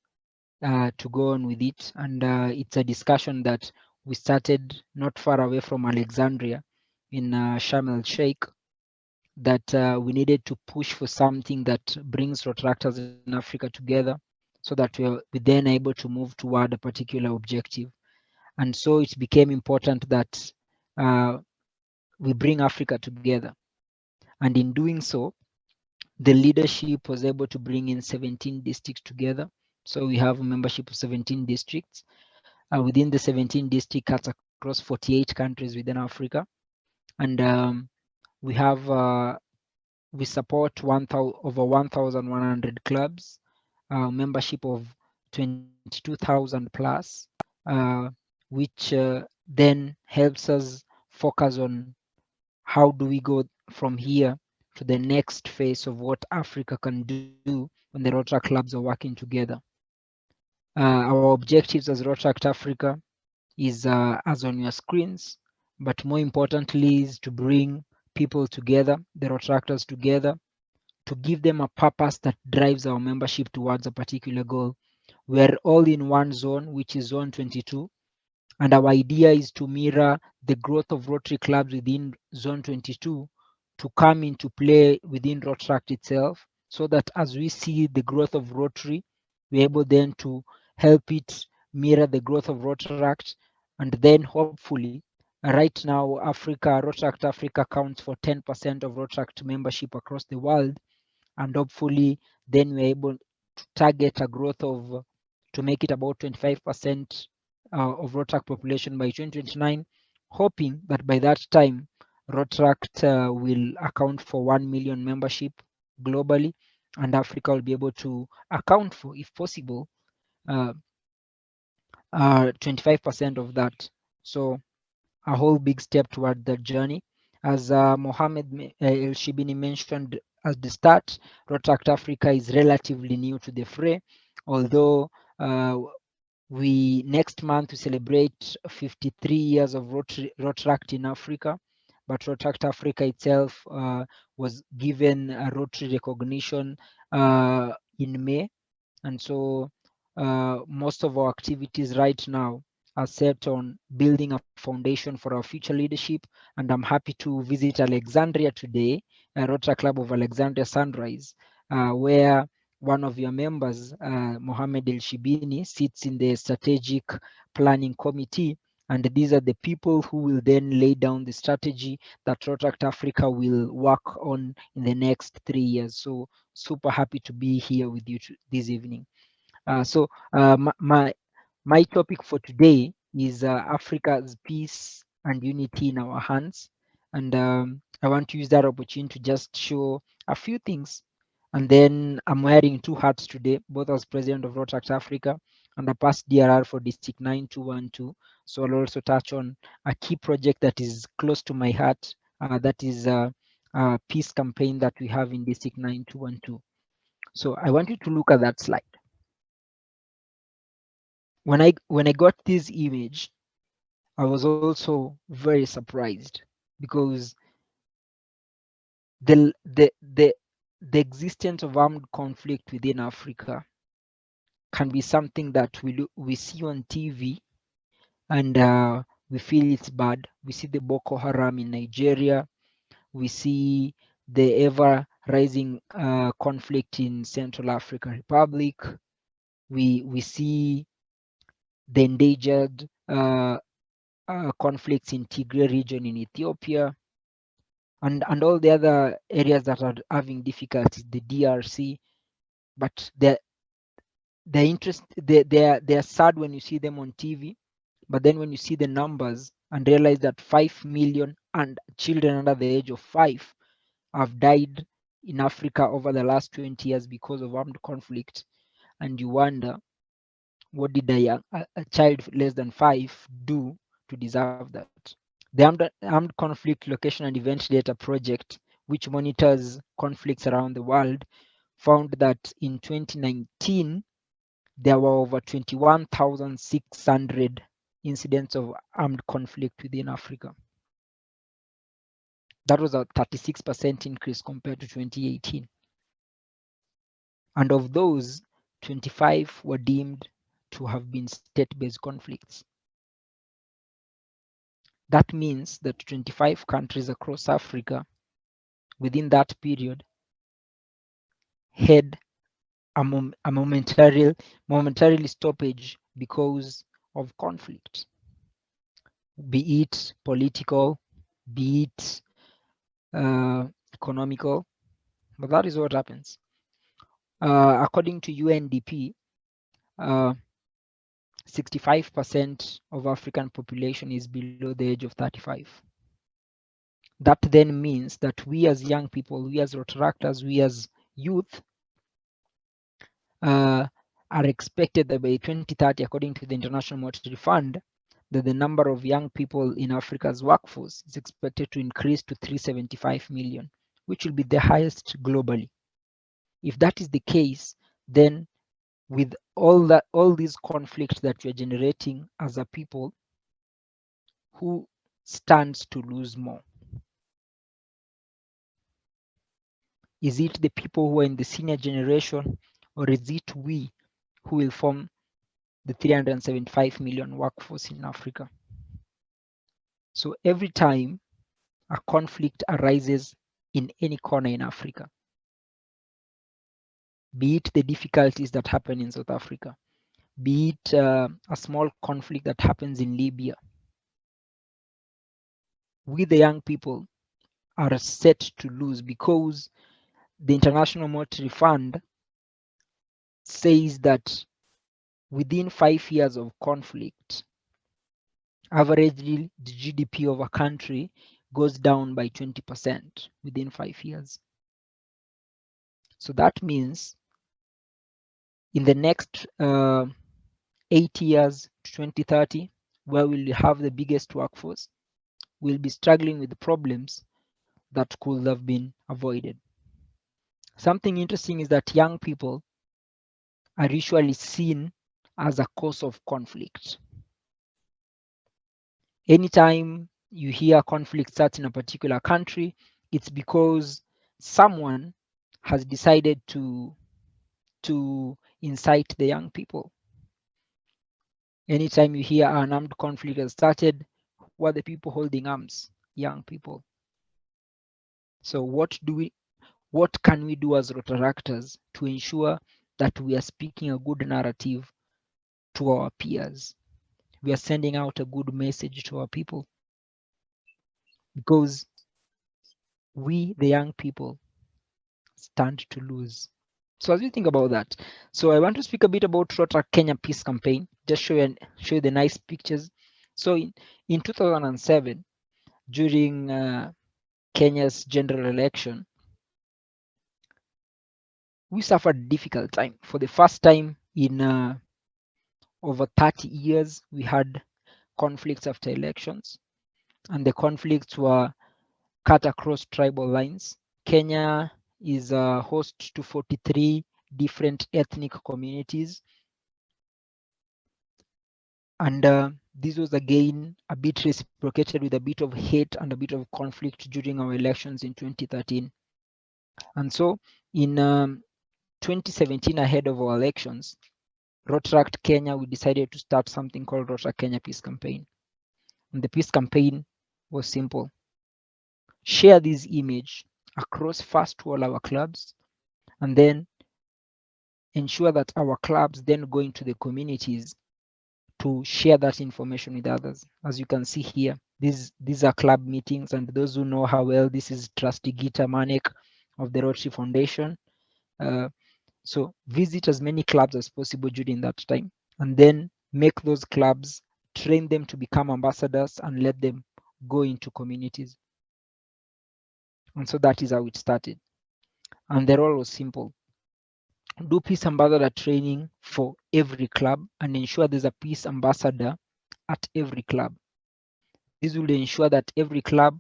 to go on with it. And it's a discussion that we started not far away from Alexandria in Sharm el Sheikh, that we needed to push for something that brings Rotaractors in Africa together, so that we're then able to move toward a particular objective. And so it became important that we bring Africa together. And in doing so, the leadership was able to bring in 17 districts together. So we have a membership of 17 districts. Within the 17 districts, cuts across 48 countries within Africa. And we have we support over 1,100 clubs, membership of 22,000 plus, which then helps us focus on how do we go from here to the next phase of what Africa can do when the Rotaract clubs are working together. Our objectives as Rotaract Africa is as on your screens, but more importantly is to bring people together, the Rotaractors together, to give them a purpose that drives our membership towards a particular goal. We're all in one zone, which is zone 22. And our idea is to mirror the growth of Rotary clubs within zone 22 to come into play within Rotaract itself, so that as we see the growth of Rotary, we're able then to help it mirror the growth of Rotaract. And then hopefully, right now, Rotaract Africa counts for 10% of Rotaract membership across the world. And hopefully then we're able to target a growth of, to make it about 25% of Rotaract population by 2029, hoping that by that time Rotaract will account for 1 million membership globally, and Africa will be able to account for, if possible, 25% of that. So a whole big step toward that journey. As Mohammed El Shibini mentioned at the start, Rotaract Africa is relatively new to the fray, although we next month we celebrate 53 years of Rotaract in Africa. But Rotaract Africa itself was given a Rotary recognition in May, and so most of our activities right now are set on building a foundation for our future leadership. And I'm happy to visit Alexandria today, Rotary Club of Alexandria Sunrise, where one of your members, Mohammed El Shibini, sits in the strategic planning committee. And these are the people who will then lay down the strategy that Rotaract Africa will work on in the next 3 years. So super happy to be here with you this evening. My topic for today is Africa's peace and unity in our hands. And I want to use that opportunity to just show a few things. And then I'm wearing 2 hats today, both as president of Rotaract Africa and a past DRR for District 9212. So I'll also touch on a key project that is close to my heart, that is a peace campaign that we have in District 9212. So I want you to look at that slide. When I got this image, I was also very surprised, because the existence of armed conflict within Africa can be something that we see on TV, and we feel it's bad. We see the Boko Haram in Nigeria. We see the ever rising conflict in Central African Republic. We see the endangered conflicts in Tigray region in Ethiopia, and all the other areas that are having difficulties, the DRC. But they're sad when you see them on TV, but then when you see the numbers and realize that 5 million and children under the age of 5 have died in Africa over the last 20 years because of armed conflict, and you wonder, what did a child less than 5 do to deserve that? The Armed Conflict Location and Event Data Project, which monitors conflicts around the world, found that in 2019, there were over 21,600 incidents of armed conflict within Africa. That was a 36% increase compared to 2018. And of those, 25 were deemed to have been state-based conflicts. That means that 25 countries across Africa within that period had a momentarily stoppage because of conflict, be it political, be it economical, but that is what happens. According to UNDP, 65% of African population is below the age of 35. That then means that we as young people, we as Rotaractors, we as youth are expected that by 2030, according to the International Monetary Fund, that the number of young people in Africa's workforce is expected to increase to 375 million, which will be the highest globally. If that is the case, then with all these conflicts that we are generating as a people, who stands to lose more? Is it the people who are in the senior generation, or is it we who will form the 375 million workforce in Africa? So every time a conflict arises in any corner in Africa, be it the difficulties that happen in South Africa, be it a small conflict that happens in Libya, we the young people are set to lose, because the International Monetary Fund says that within 5 years of conflict, averagely the GDP of a country goes down by 20% within 5 years. So that means in the next 8 years to 2030, where we'll have the biggest workforce, we'll be struggling with the problems that could have been avoided. Something interesting is that young people are usually seen as a cause of conflict. Anytime you hear conflict starts in a particular country, it's because someone has decided to incite the young people. Anytime you hear an armed conflict has started, who are the people holding arms? Young people. So what can we do as Rotaractors to ensure that we are speaking a good narrative to our peers? We are sending out a good message to our people, because we, the young people, stand to lose. So as you think about that, so I want to speak a bit about Rotaract Kenya Peace Campaign, just show you the nice pictures. So in 2007, during Kenya's general election, we suffered a difficult time. For the first time in over 30 years, we had conflicts after elections, and the conflicts were cut across tribal lines. Kenya is a host to 43 different ethnic communities, and this was again a bit reciprocated with a bit of hate and a bit of conflict during our elections in 2013. And so in 2017, ahead of our elections, Rotaract Kenya, we decided to start something called Rotaract Kenya Peace Campaign. And the peace campaign was simple. Share this image across first to all our clubs, and then ensure that our clubs then go into the communities to to share that information with others. As you can see here, these are club meetings, and those who know how well, this is Trustee Gita Manek of the Rotary Foundation. So visit as many clubs as possible during that time, and then make those clubs, train them to become ambassadors, and let them go into communities. And so that is how it started. And the role was simple. Do peace ambassador training for every club and ensure there's a peace ambassador at every club. This will ensure that every club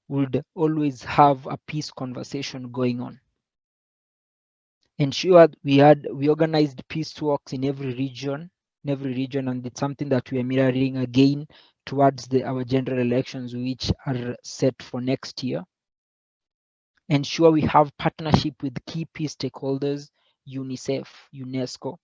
would always have a peace conversation going on. Ensure we organized peace walks in every region, and it's something that we are mirroring again towards our general elections, which are set for next year. Ensure we have partnership with key peace stakeholders, UNICEF, UNESCO,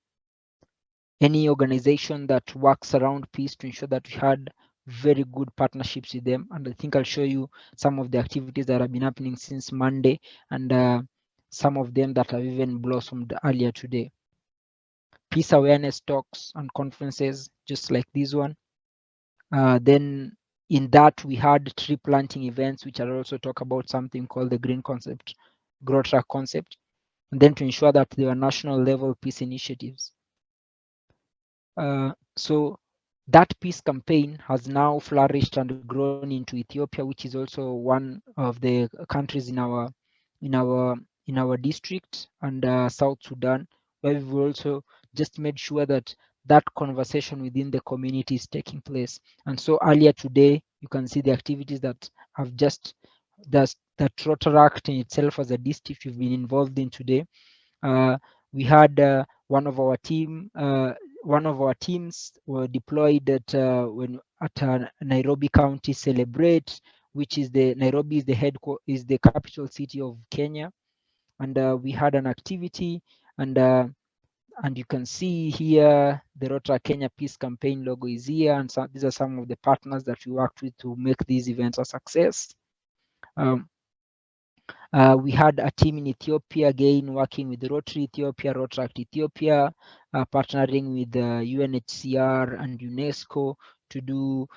any organization that works around peace, to ensure that we had very good partnerships with them. And I think I'll show you some of the activities that have been happening since Monday, and some of them that have even blossomed earlier today. Peace awareness talks and conferences, just like this one. Then in that, we had tree planting events, which I'll also talk about something called the green concept, Rotaractors concept, and then to ensure that there are national level peace initiatives. So that peace campaign has now flourished and grown into Ethiopia, which is also one of the countries in our district, and South Sudan, where we've also just made sure that that conversation within the community is taking place. And so earlier today, you can see the activities that have just that Rotaract in itself as a district we've been involved in today. We had one of our teams were deployed at Nairobi County Celebrate, which is Nairobi is the capital city of Kenya, and we had an activity, and you can see here the Rotaract Kenya Peace Campaign logo is here, and these are some of the partners that we worked with to make these events a success. We had a team in Ethiopia, again working with Rotary Ethiopia, Rotaract Ethiopia, partnering with UNHCR and UNESCO to do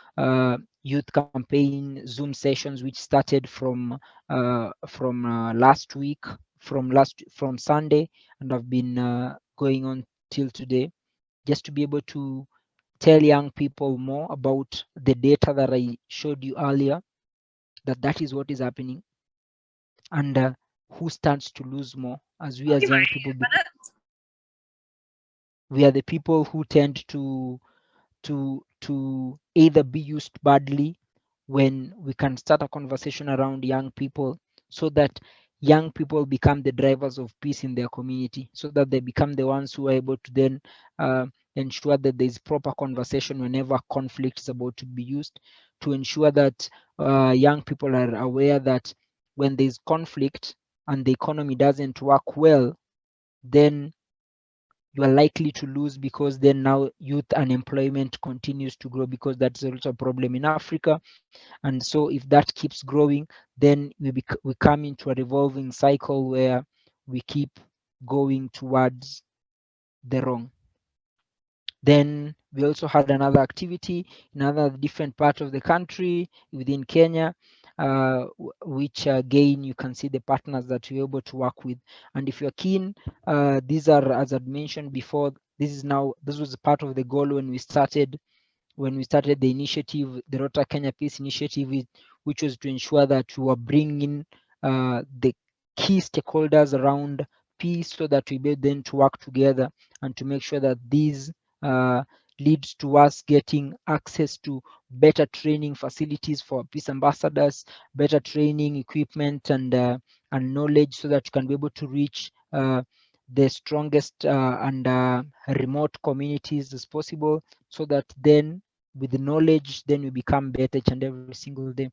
youth campaign Zoom sessions, which started from last week, from Sunday, and have been going on till today, just to be able to tell young people more about the data that I showed you earlier, that is what is happening, and who stands to lose more, as we as young people, we are the people who tend to either be used badly when we can start a conversation around young people, so that young people become the drivers of peace in their community, so that they become the ones who are able to then ensure that there is proper conversation whenever conflict is about to be used, to ensure that young people are aware that when there is conflict and the economy doesn't work well, then you are likely to lose, because then now youth unemployment continues to grow, because that's also a problem in Africa. And so if that keeps growing, then we come into a revolving cycle where we keep going towards the wrong. Then we also had another activity in another different part of the country within Kenya, which again, you can see the partners that we're able to work with. And if you're keen, these are, as I'd mentioned before, this was part of the goal when we started the initiative, the Rotaract Kenya Peace Initiative, which was to ensure that we were bringing the key stakeholders around peace, so that we be able then to work together and to make sure that these leads to us getting access to better training facilities for peace ambassadors, better training equipment and knowledge, so that you can be able to reach the strongest and remote communities as possible, so that then with the knowledge, then we become better each and every single day.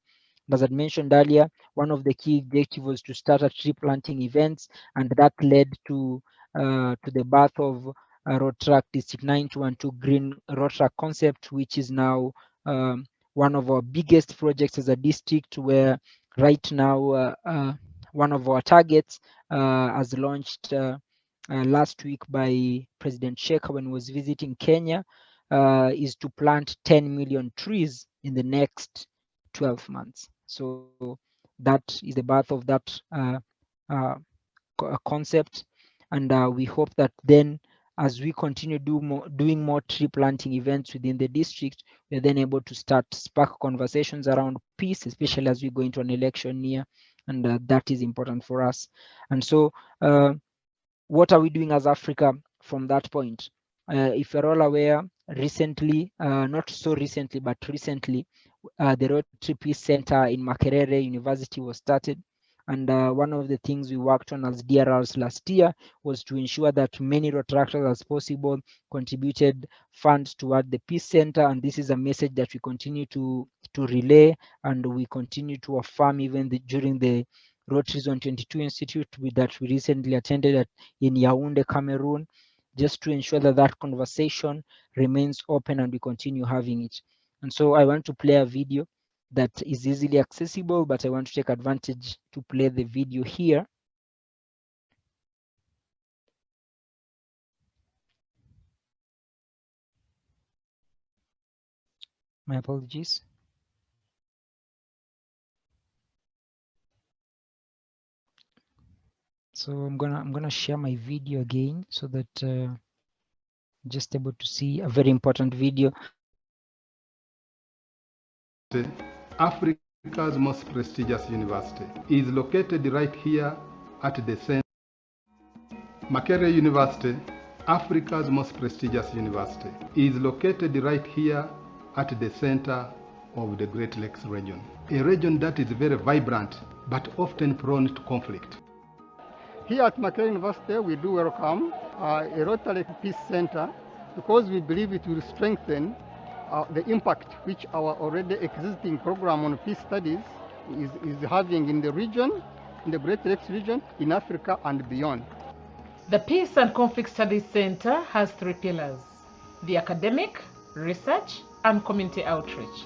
As I mentioned earlier, one of the key objectives was to start a tree planting events, and that led to the birth of Rotaract District 9212 Green Rotaract concept, which is now one of our biggest projects as a district, where right now one of our targets has launched last week by President Sheikh when he was visiting Kenya. is to plant 10 million trees in the next 12 months. So that is the birth of that concept, and we hope that then, as we continue doing more tree planting events within the district, we're then able to spark conversations around peace, especially as we go into an election year, and that is important for us. And so what are we doing as Africa from that point? If you're all aware, recently, not so recently, but recently, the Rotary Peace Center in Makerere University was started. And one of the things we worked on as DRRs last year was to ensure that many Rotaractors as possible contributed funds toward the Peace Center. And this is a message that we continue to relay, and we continue to affirm even during the Rotary Zone 22 Institute that we recently attended in Yaoundé, Cameroon, just to ensure that that conversation remains open and we continue having it. And so I want to play a video that is easily accessible, but I want to take advantage to play the video here. My apologies. So I'm gonna share my video again so that just able to see a very important video. Africa's most prestigious university is located right here at the center. Makerere University, Africa's most prestigious university, is located right here at the center of the Great Lakes region, a region that is very vibrant but often prone to conflict. Here at Makerere University, we do welcome a Rotaract Peace Center because we believe it will strengthen the impact which our already existing program on peace studies is having in the region, in the Great Lakes region, in Africa and beyond. The Peace and Conflict Studies Center has 3 pillars: the academic, research, and community outreach.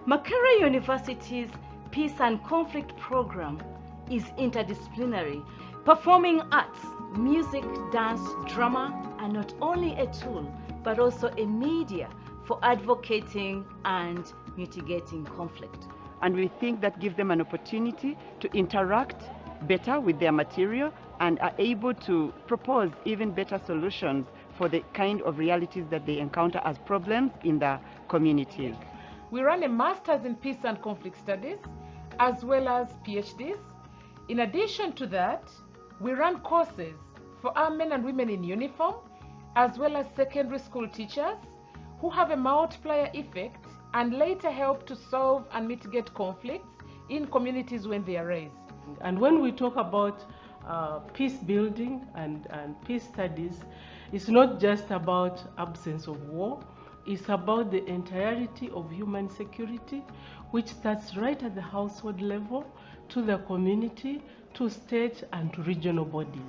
Makerere University's Peace and Conflict program is interdisciplinary. Performing arts, music, dance, drama are not only a tool, but also a media for advocating and mitigating conflict. And we think that gives them an opportunity to interact better with their material and are able to propose even better solutions for the kind of realities that they encounter as problems in the communities. We run a Master's in Peace and Conflict Studies, as well as PhDs. In addition to that, we run courses for our men and women in uniform, as well as secondary school teachers who have a multiplier effect and later help to solve and mitigate conflicts in communities when they arise. And when we talk about peace building and peace studies, it's not just about absence of war, it's about the entirety of human security, which starts right at the household level, to the community, to state and to regional bodies.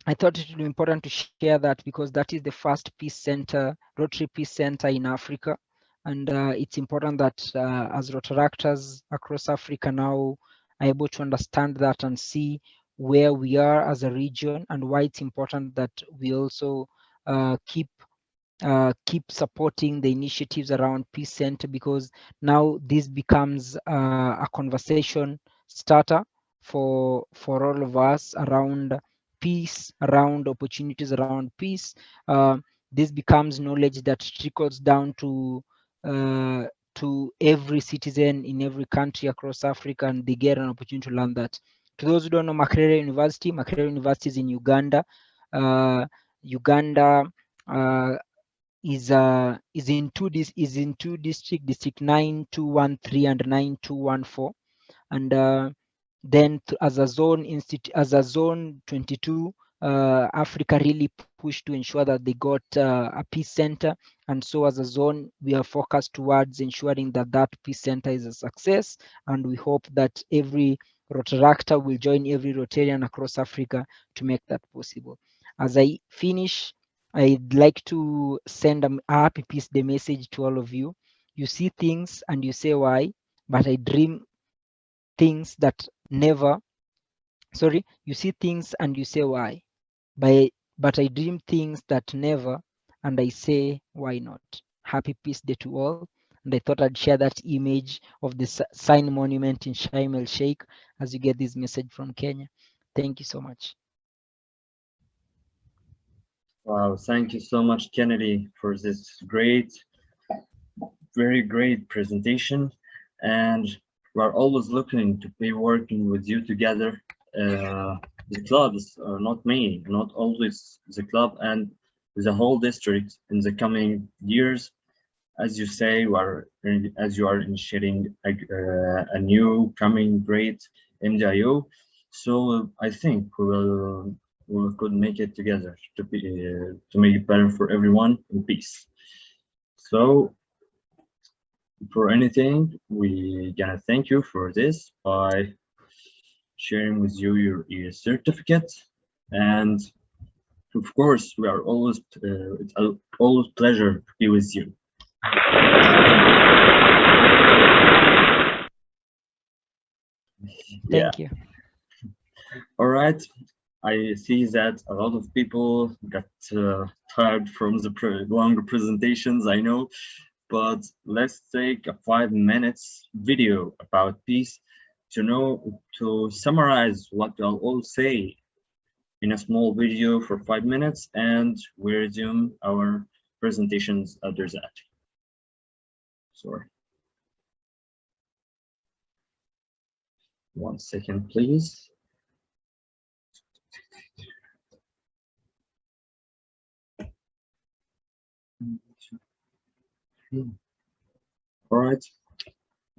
I thought it would be important to share that because that is the first peace center, Rotary Peace Center in Africa. And it's important that as Rotaractors across Africa now are able to understand that and see where we are as a region and why it's important that we also keep supporting the initiatives around Peace Center, because now this becomes a conversation starter for all of us around peace, around opportunities around peace. This becomes knowledge that trickles down to every citizen in every country across Africa, and they get an opportunity to learn that. To those who don't know Makerere University is in Uganda. Uganda is in two districts, District 9213 and 9214, and then as a zone 22, Africa really pushed to ensure that they got a peace center, and so as a zone we are focused towards ensuring that that peace center is a success, and we hope that every Rotaractor will join every Rotarian across Africa to make that possible. As I finish, I'd like to send a happy Peace Day message to all of you. You see things and you say why, but I dream things that never sorry, you see things and you say why. But I dream things that never, and I say why not. Happy Peace Day to all. And I thought I'd share that image of the sign monument in Sharm el Sheikh as you get this message from Kenya. Thank you so much. Wow, thank you so much, Kennedy, for this great, very great presentation. And we're always looking to be working with you together. The clubs are not me, not always the club and the whole district in the coming years. As you say, as you are initiating a new coming great MDIO. So I think we could make it together to make it better for everyone in peace. So for anything, we gonna thank you for this by sharing with you your certificate, and of course we are always it's always pleasure to be with you. Thank you. All right. I see that a lot of people got tired from the longer presentations, I know, but let's take a 5 minutes video about peace to summarize what I'll all say in a small video for 5 minutes, and we resume our presentations after that. Sorry. 1 second, please. All right.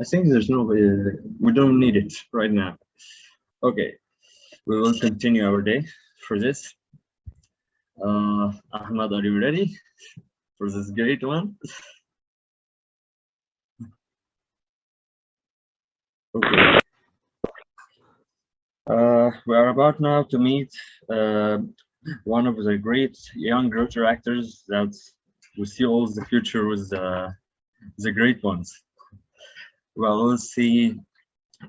I think there's no, we don't need it right now. Okay, we will continue our day for this. Ahmad, are you ready for this great one? Okay. We are about now to meet one of the great young Rotaractors that we see all the future with the great ones. We'll see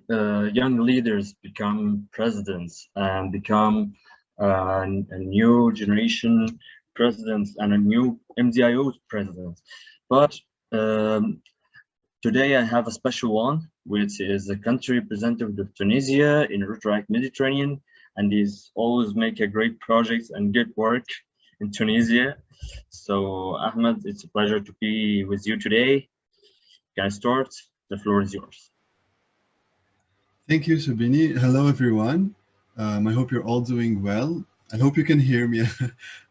young leaders become presidents and become a new generation presidents and a new MDIO president. But today I have a special one, which is the country representative of Tunisia in Rotaract Mediterranean, and he's always make a great projects and good work in Tunisia. So Ahmed, it's a pleasure to be with you today. Can I start? The floor is yours. Thank you, Shabini. Hello, everyone. I hope you're all doing well. I hope you can hear me.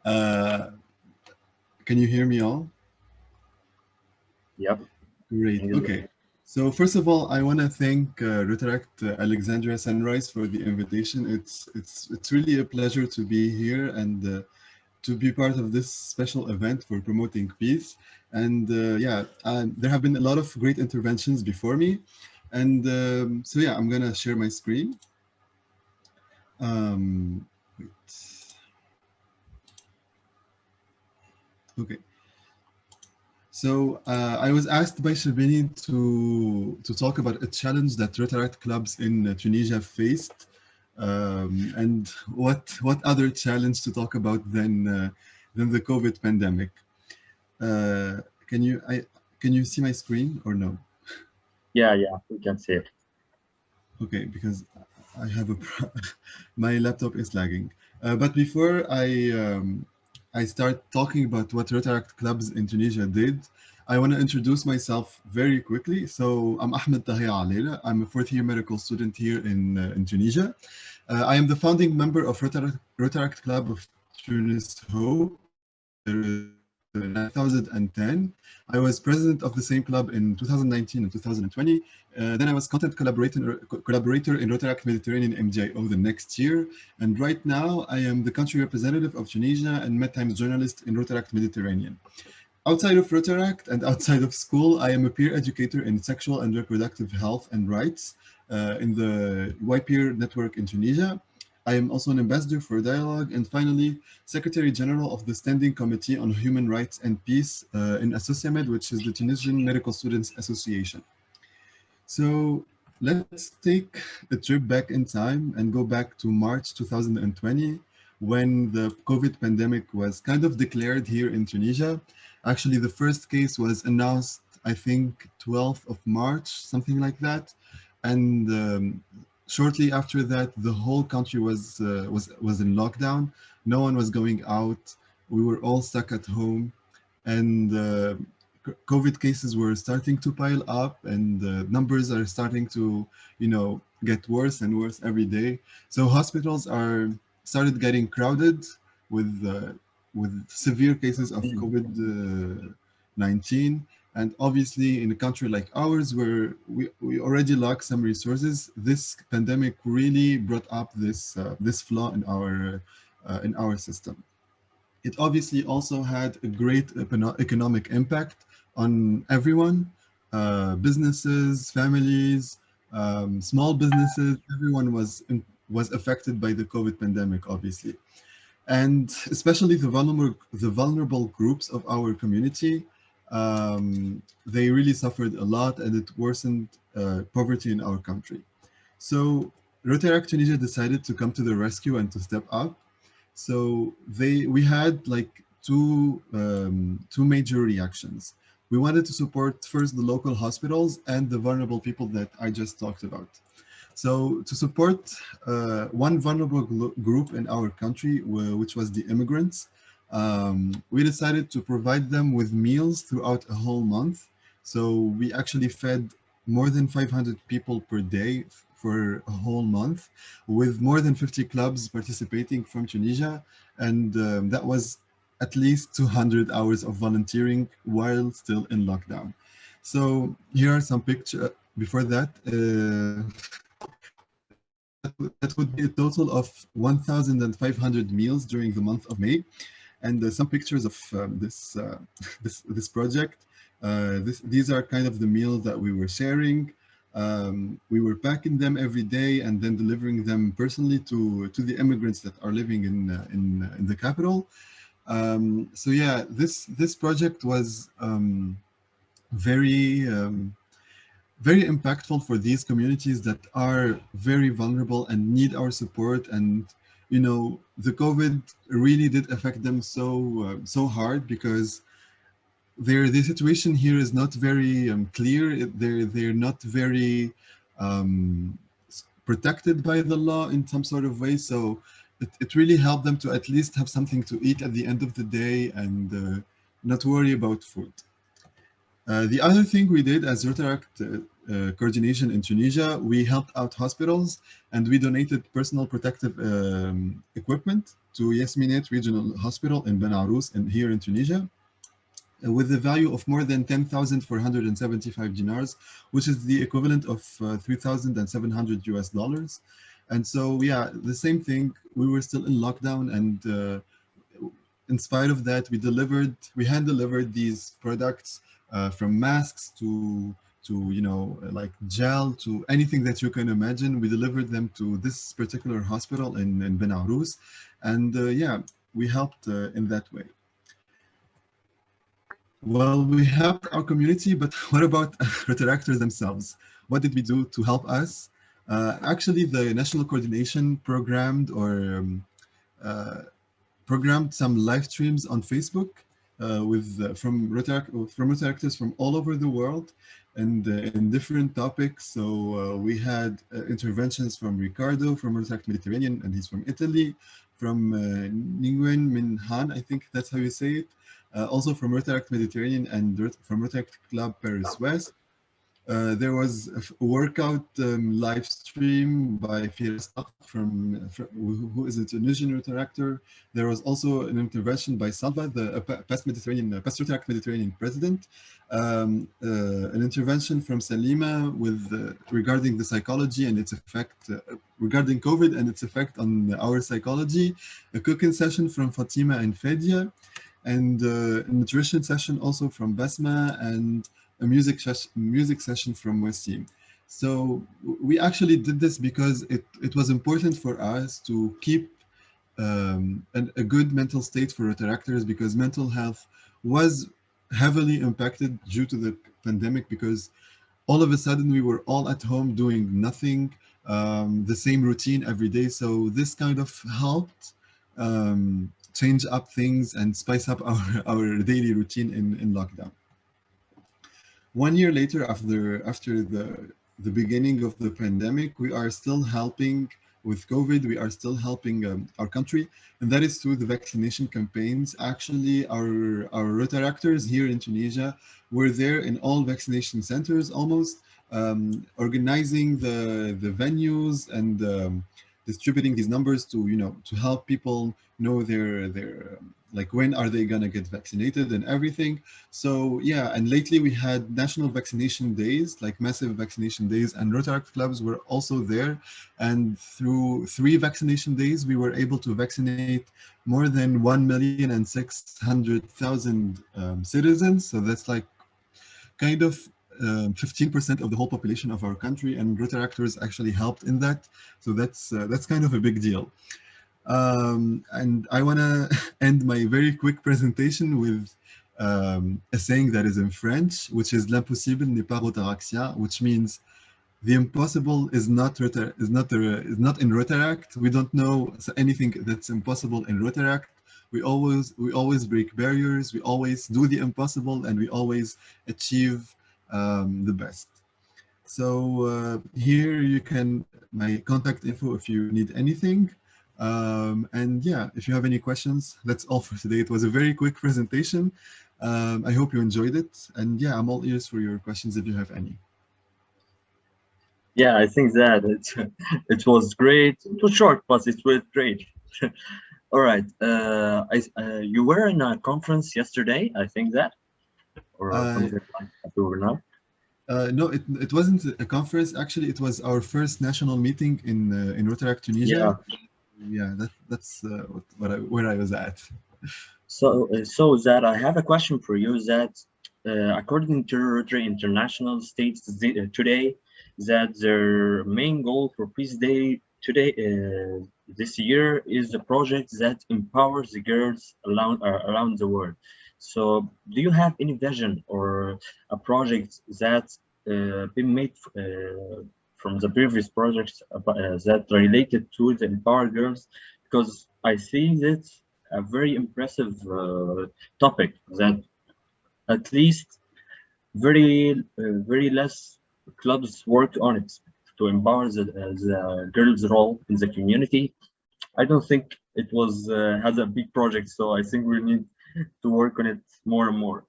Can you hear me all? Yep. Great. Okay. So first of all, I want to thank Rotaract Alexandria Sunrise for the invitation. It's really a pleasure to be here and to be part of this special event for promoting peace. And there have been a lot of great interventions before me. And so yeah, I'm gonna share my screen. Wait. Okay. So I was asked by Shabini to talk about a challenge that Rotaract clubs in Tunisia faced, and what other challenge to talk about than the COVID pandemic. Can you see my screen or no? Yeah, we can see it. Okay, because I have my laptop is lagging. But before I start talking about what Rotaract clubs in Tunisia did, I want to introduce myself very quickly. So I'm Ahmed Tahiya Alela. I'm a fourth-year medical student here in Tunisia. I am the founding member of Rotaract Club of Tunis Hope. In 2010. I was president of the same club in 2019 and 2020. Then I was content collaborator in Rotaract Mediterranean MDIO the next year. And right now I am the country representative of Tunisia and MedTimes journalist in Rotaract Mediterranean. Outside of Rotaract and outside of school, I am a peer educator in sexual and reproductive health and rights in the YPeer network in Tunisia. I am also an ambassador for Dialogue, and finally, Secretary General of the Standing Committee on Human Rights and Peace in Associamed, which is the Tunisian Medical Students Association. So let's take a trip back in time and go back to March 2020, when the COVID pandemic was kind of declared here in Tunisia. Actually, the first case was announced, I think, 12th of March, something like that. And shortly after that, the whole country was in lockdown. No one was going out. We were all stuck at home, and COVID cases were starting to pile up, and numbers are starting to, get worse and worse every day. So hospitals started getting crowded with severe cases of COVID-19. And obviously, in a country like ours, where we already lack some resources, this pandemic really brought up this flaw in our system. It obviously also had a great economic impact on everyone, businesses, families, small businesses. Everyone was affected by the COVID pandemic, obviously, and especially the vulnerable groups of our community. They really suffered a lot, and it worsened poverty in our country. So Rotaract Tunisia decided to come to the rescue and to step up. So we had like two major reactions. We wanted to support first the local hospitals and the vulnerable people that I just talked about. So to support one vulnerable group in our country, which was the immigrants, we decided to provide them with meals throughout a whole month. So we actually fed more than 500 people per day for a whole month, with more than 50 clubs participating from Tunisia. And that was at least 200 hours of volunteering while still in lockdown. So here are some pictures. Before that, that would be a total of 1,500 meals during the month of May. And some pictures of this project. These are kind of the meals that we were sharing. We were packing them every day and then delivering them personally to the immigrants that are living in the capital. So yeah, this project was very impactful for these communities that are very vulnerable and need our support. And the COVID really did affect them so hard, because the situation here is not very clear. They're not very protected by the law in some sort of way. So it really helped them to at least have something to eat at the end of the day and not worry about food. The other thing we did as Rotaract coordination in Tunisia, we helped out hospitals and we donated personal protective equipment to Yasminet Regional Hospital in Ben Arous here in Tunisia, with the value of more than 10,475 dinars, which is the equivalent of $3,700 US. And so, yeah, the same thing, we were still in lockdown, and in spite of that, we hand delivered these products from masks to like gel, to anything that you can imagine. We delivered them to this particular hospital in Ben Arous, and yeah, we helped in that way. Well, we helped our community, but what about Rotaractors themselves? What did we do to help us? Actually, the National Coordination programmed some live streams on Facebook from Rotaractors from all over the world, and in different topics. So we had interventions from Ricardo from Rotaract Mediterranean, and he's from Italy, from Nguyen Minh Han, I think that's how you say it. Also from Rotaract Mediterranean and from Rotaract Club Paris West. There was a workout live stream by Firas who is a Tunisian Rotaractor. There was also an intervention by Salva, the past Rotaract Mediterranean president. An intervention from Salima regarding the psychology and its effect, regarding COVID and its effect on our psychology. A cooking session from Fatima and Fedia, and a nutrition session also from Basma, and a music session from Wasim. So we actually did this because it was important for us to keep a good mental state for Rotaractors, because mental health was heavily impacted due to the pandemic, because all of a sudden we were all at home doing nothing, the same routine every day. So this kind of helped change up things and spice up our daily routine in lockdown. 1 year later, after the beginning of the pandemic, we are still helping with COVID. We are still helping our country, and that is through the vaccination campaigns. Actually, our Rotaractors here in Tunisia were there in all vaccination centers almost, organizing the venues and distributing these numbers to to help people know their like when are they gonna get vaccinated and everything. So yeah, and lately we had national vaccination days, like massive vaccination days, and Rotaract clubs were also there. And through 3 vaccination days, we were able to vaccinate more than 1,600,000 citizens. So that's like kind of 15% of the whole population of our country, and Rotaractors actually helped in that. So that's kind of a big deal. And I want to end my very quick presentation with a saying that is in French, which is l'impossible n'est pas rotaraxia, which means the impossible is not in Rotaract. We don't know anything that's impossible in Rotaract. We always break barriers. We always do the impossible, and we always achieve the best. So here you can my contact info if you need anything. And yeah, if you have any questions, that's all for today. It was a very quick presentation. I hope you enjoyed it. And yeah, I'm all ears for your questions if you have any. Yeah, I think that it was great. It was short, but it was great. All right. You were in a conference yesterday, I think that, or something like that over now. No, it wasn't a conference. Actually, it was our first national meeting in Rotaract Tunisia. Yeah, that's where I was at. So that I have a question for you. That according to Rotary International states today that their main goal for Peace Day today this year is a project that empowers the girls around the world. So do you have any vision or a project that been made from the previous projects that related to the empower girls? Because I see that a very impressive topic that at least very less clubs work on it to empower the girls' role in the community. I don't think it was has a big project, so I think we need to work on it more and more.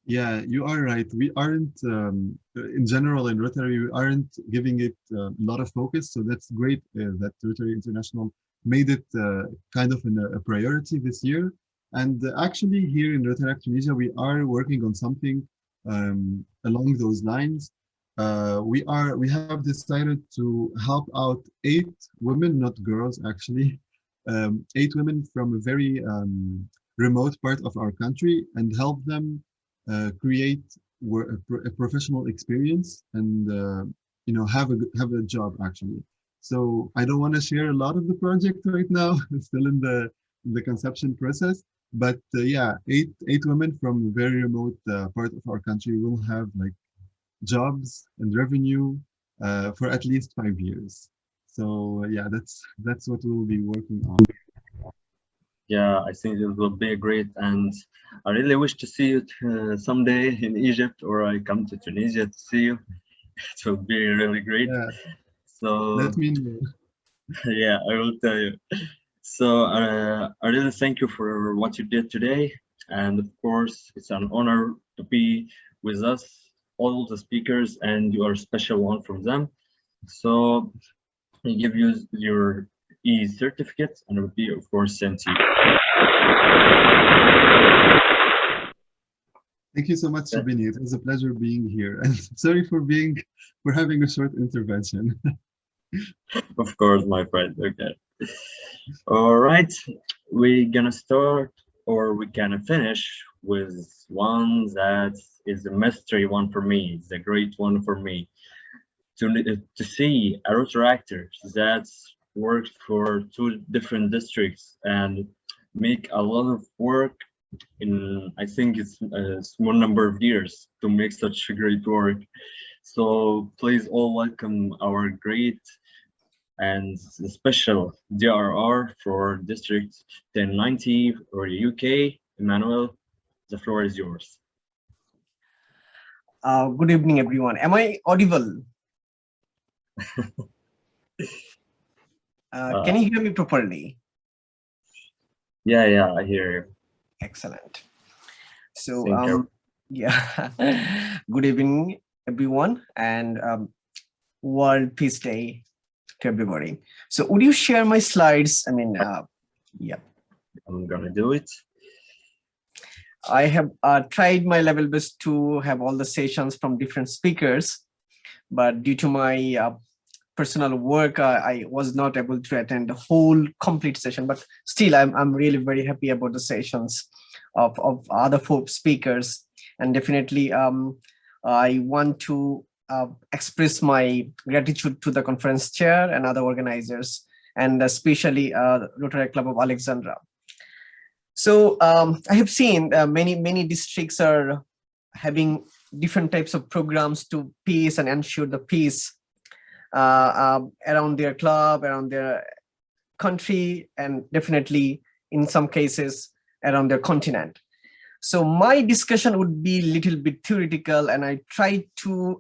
Yeah, you are right. We aren't, in general, in Rotary, we aren't giving it a lot of focus. So that's great that Rotary International made it kind of a priority this year. And actually, here in Rotaract Tunisia, we are working on something along those lines. We have decided to help out 8 women, not girls, actually, 8 women from a very remote part of our country, and help them create a professional experience and have a job actually. So I don't want to share a lot of the project right now. It's still in the conception process, but yeah, eight women from a very remote part of our country will have like jobs and revenue for at least 5 years. So yeah, that's what we'll be working on. Yeah, I think it will be great, and I really wish to see you someday in Egypt, or I come to Tunisia to see you. It will be really great. Yeah. So Let me know. Yeah, I will tell you. So I really thank you for what you did today, and of course, it's an honor to be with us, all the speakers, and you are a special one from them. So I give you your e-certificate, and it will be, of course, sent to you. Thank you so much, Shabini. It was a pleasure being here, and sorry for having a short intervention. Of course, my friend. Okay. All right, we're gonna start, or we can finish with one that is a mystery one for me. It's a great one for me. To see a Rotaractor that's worked for 2 different districts and make a lot of work I think it's a small number of years to make such great work. So please all welcome our great and special DRR for District 1090 or UK. Emmanuel, the floor is yours. Good evening, everyone. Am I audible? Can you hear me properly? Yeah, I hear you. Excellent. So, yeah, good evening, everyone, and World Peace Day to everybody. So, would you share my slides? I mean, yeah. I'm gonna do it. I have tried my level best to have all the sessions from different speakers, but due to my personal work, I was not able to attend the whole complete session. But still, I'm really very happy about the sessions of other speakers, and definitely I want to express my gratitude to the conference chair and other organizers, and especially Rotaract Club of Alexandria. So I have seen many districts are having different types of programs to peace and ensure the peace around their club, around their country, and definitely in some cases around their continent. So my discussion would be a little bit theoretical, and I try to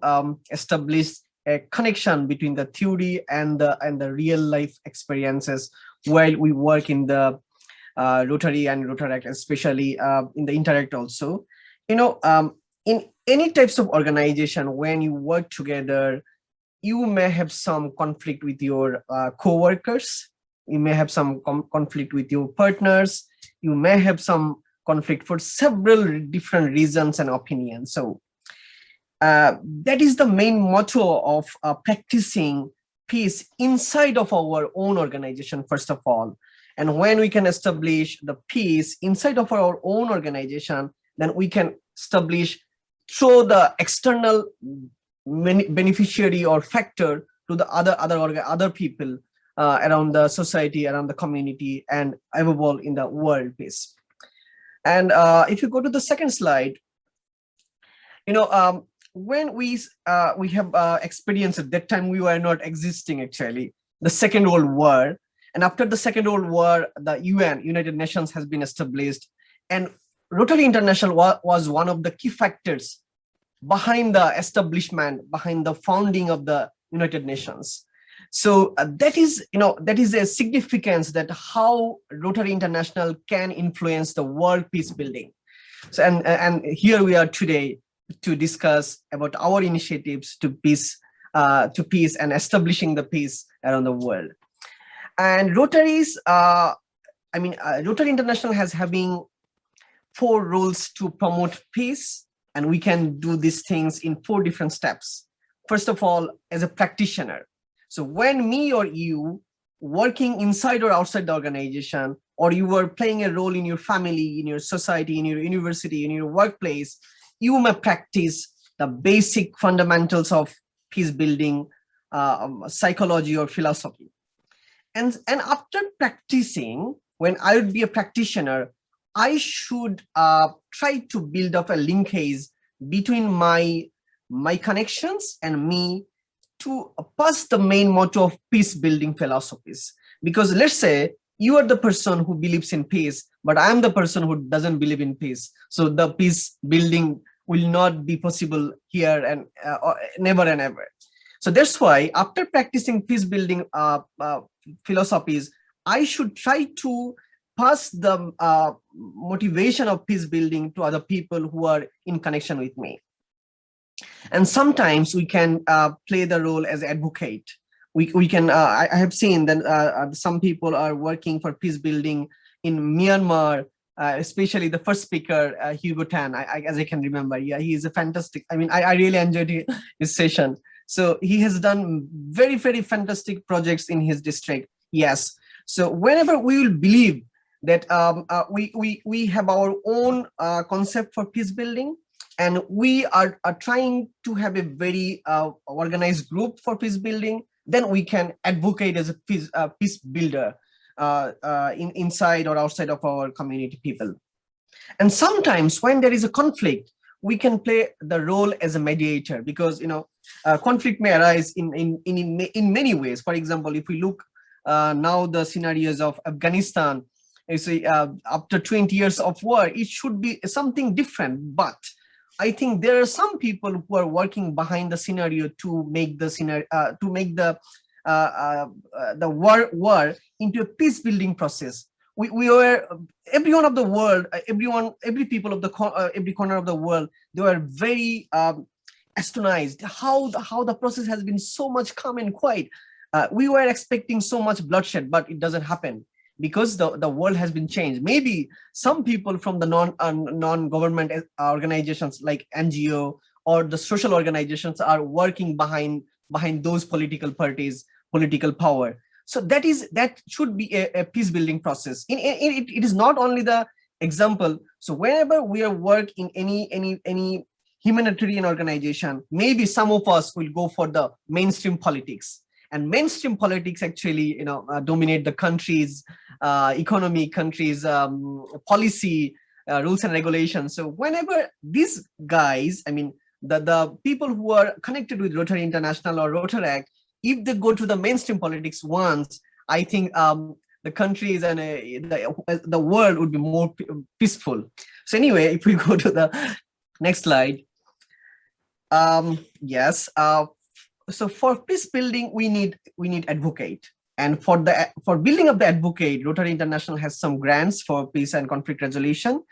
establish a connection between the theory and the real life experiences while we work in the Rotary and Rotaract, especially in the Interact also. You know, in any types of organization, when you work together, you may have some conflict with your co-workers, you may have some conflict with your partners, you may have some conflict for several different reasons and opinions. So that is the main motto of practicing peace inside of our own organization, first of all. And when we can establish the peace inside of our own organization, then we can establish through the external beneficiary or factor to the other people around the society, around the community, and above all in the world peace. And if you go to the second slide, you know, when we have experienced at that time, we were not existing actually, the Second World War. And after the Second World War, the UN, United Nations, has been established, and Rotary International was one of the key factors behind the establishment, behind the founding of the United Nations. So that is, you know, that is a significance that how Rotary International can influence the world peace building. So and here we are today to discuss about our initiatives to peace and establishing the peace around the world. And Rotaries, Rotary International has having 4 roles to promote peace, and we can do these things in 4 different steps. First of all, as a practitioner. So when me or you working inside or outside the organization, or you are playing a role in your family, in your society, in your university, in your workplace, you may practice the basic fundamentals of peace building, psychology or philosophy. And after practicing, when I would be a practitioner, I should try to build up a linkage between my connections and me to pass the main motto of peace building philosophies. Because let's say you are the person who believes in peace, but I am the person who doesn't believe in peace. So the peace building will not be possible here and never and ever. So that's why after practicing peace building philosophies, I should try to pass the motivation of peace building to other people who are in connection with me. And sometimes we can play the role as advocate. We can, I have seen that some people are working for peace building in Myanmar, especially the first speaker, Hugo Tan, as I can remember. Yeah, he is a fantastic, I really enjoyed his session. So he has done very, very fantastic projects in his district. Yes. So whenever we will believe that we have our own concept for peace building, and we are trying to have a very organized group for peace building, then we can advocate as a peace builder inside or outside of our community people. And sometimes when there is a conflict, we can play the role as a mediator, because conflict may arise in many ways. For example, if we look now the scenarios of Afghanistan, you see, after 20 years of war, it should be something different. But I think there are some people who are working behind the scenario to make the scenario the war into a peace building process. We were, everyone of the world, every people of the every corner of the world, they were very astonished how the process has been so much calm and quiet. We were expecting so much bloodshed, but it doesn't happen because the world has been changed. Maybe some people from the non-government organizations like NGO or the social organizations are working behind those political parties, political power. So that should be a peace building process. It is not only the example. So whenever we are work in any humanitarian organization, maybe some of us will go for the mainstream politics. And mainstream politics actually, dominate the country's economy, country's policy, rules and regulations. So whenever these guys, I mean, the people who are connected with Rotary International or Rotaract, if they go to the mainstream politics once, I think the countries and the world would be more peaceful. So anyway, if we go to the next slide, yes. So for peace building, we need advocate, and for building up the advocate, Rotary International has some grants for peace and conflict resolution.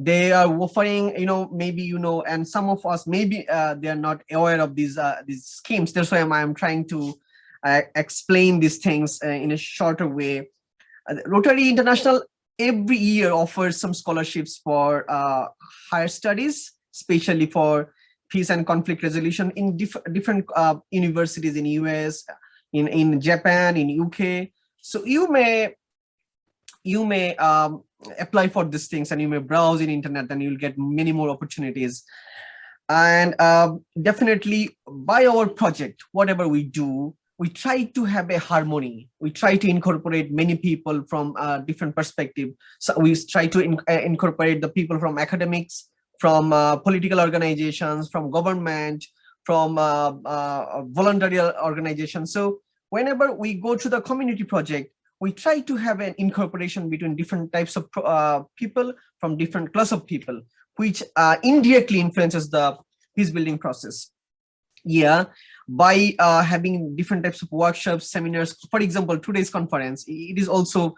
They are offering, maybe and some of us maybe they are not aware of these schemes. That's why I'm trying to explain these things in a shorter way. Rotary International every year offers some scholarships for higher studies, especially for peace and conflict resolution in different universities in US, in Japan, in UK. So you may apply for these things, and you may browse in internet, and you'll get many more opportunities. And definitely by our project, whatever we do, we try to have a harmony. We try to incorporate many people from different perspectives. So we try to incorporate the people from academics, from political organizations, from government, from voluntary organizations. So whenever we go to the community project, we try to have an incorporation between different types of people from different class of people, which indirectly influences the peace building process. Yeah, by having different types of workshops, seminars. For example, today's conference, it is also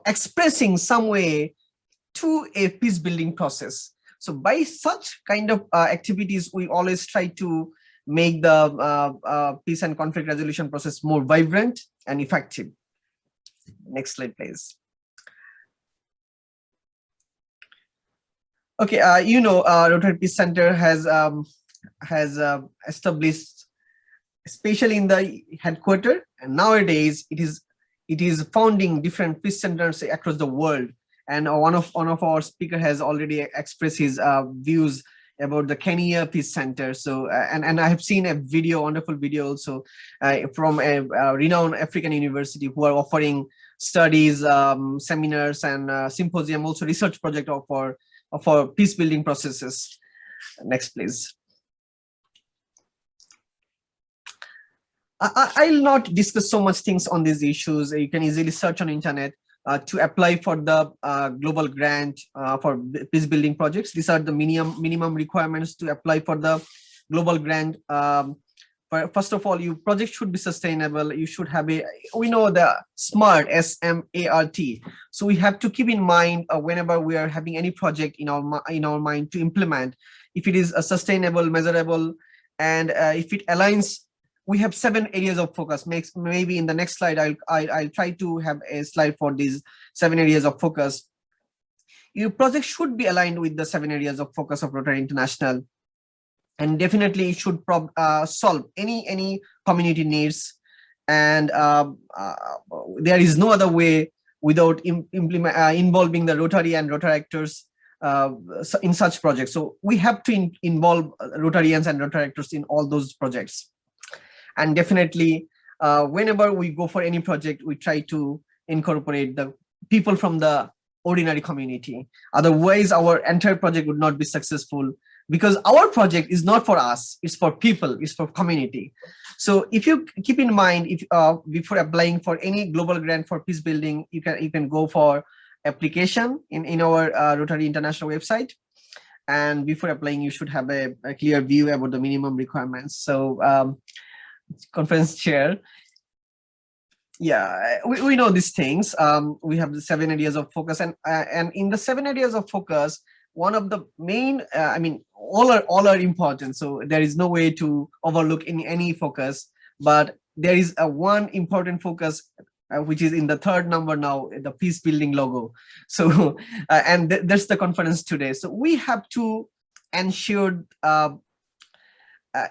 expressing some way to a peace building process. So by such kind of activities, we always try to make the peace and conflict resolution process more vibrant and effective. Next slide, please. Okay, Rotary Peace Center has established, especially in the headquarters, and nowadays it is founding different peace centers across the world. And one of our speaker has already expressed his views about the Kenya Peace Center. So and I have seen a video, wonderful video also from a renowned African university who are offering studies, seminars, and symposium, also research project for peace building processes. Next, please. I'll not discuss so much things on these issues. You can easily search on internet to apply for the global grant for peace building projects. These are the minimum requirements to apply for the global grant. First of all, your project should be sustainable. You should have we know the SMART, S-M-A-R-T. So we have to keep in mind whenever we are having any project in our mind to implement, if it is sustainable, measurable, and if it aligns. We have 7 areas of focus. Maybe in the next slide, I'll try to have a slide for these 7 areas of focus. Your project should be aligned with the 7 areas of focus of Rotary International, and definitely it should solve any community needs. And there is no other way without involving the Rotary and Rotaractors in such projects. So we have to involve Rotarians and Rotaractors in all those projects. And definitely, whenever we go for any project, we try to incorporate the people from the ordinary community. Otherwise, our entire project would not be successful, because our project is not for us, it's for people, it's for community. So if you keep in mind, if before applying for any global grant for peace building, you can go for application in our Rotary International website. And before applying, you should have a clear view about the minimum requirements. So conference chair, yeah, we know these things. We have the 7 areas of focus, and in the 7 areas of focus, one of the main, I mean, all are important. So there is no way to overlook any focus, but there is one important focus, which is in the 3rd number now, the peace building logo. So, and that's the conference today. So we have to ensure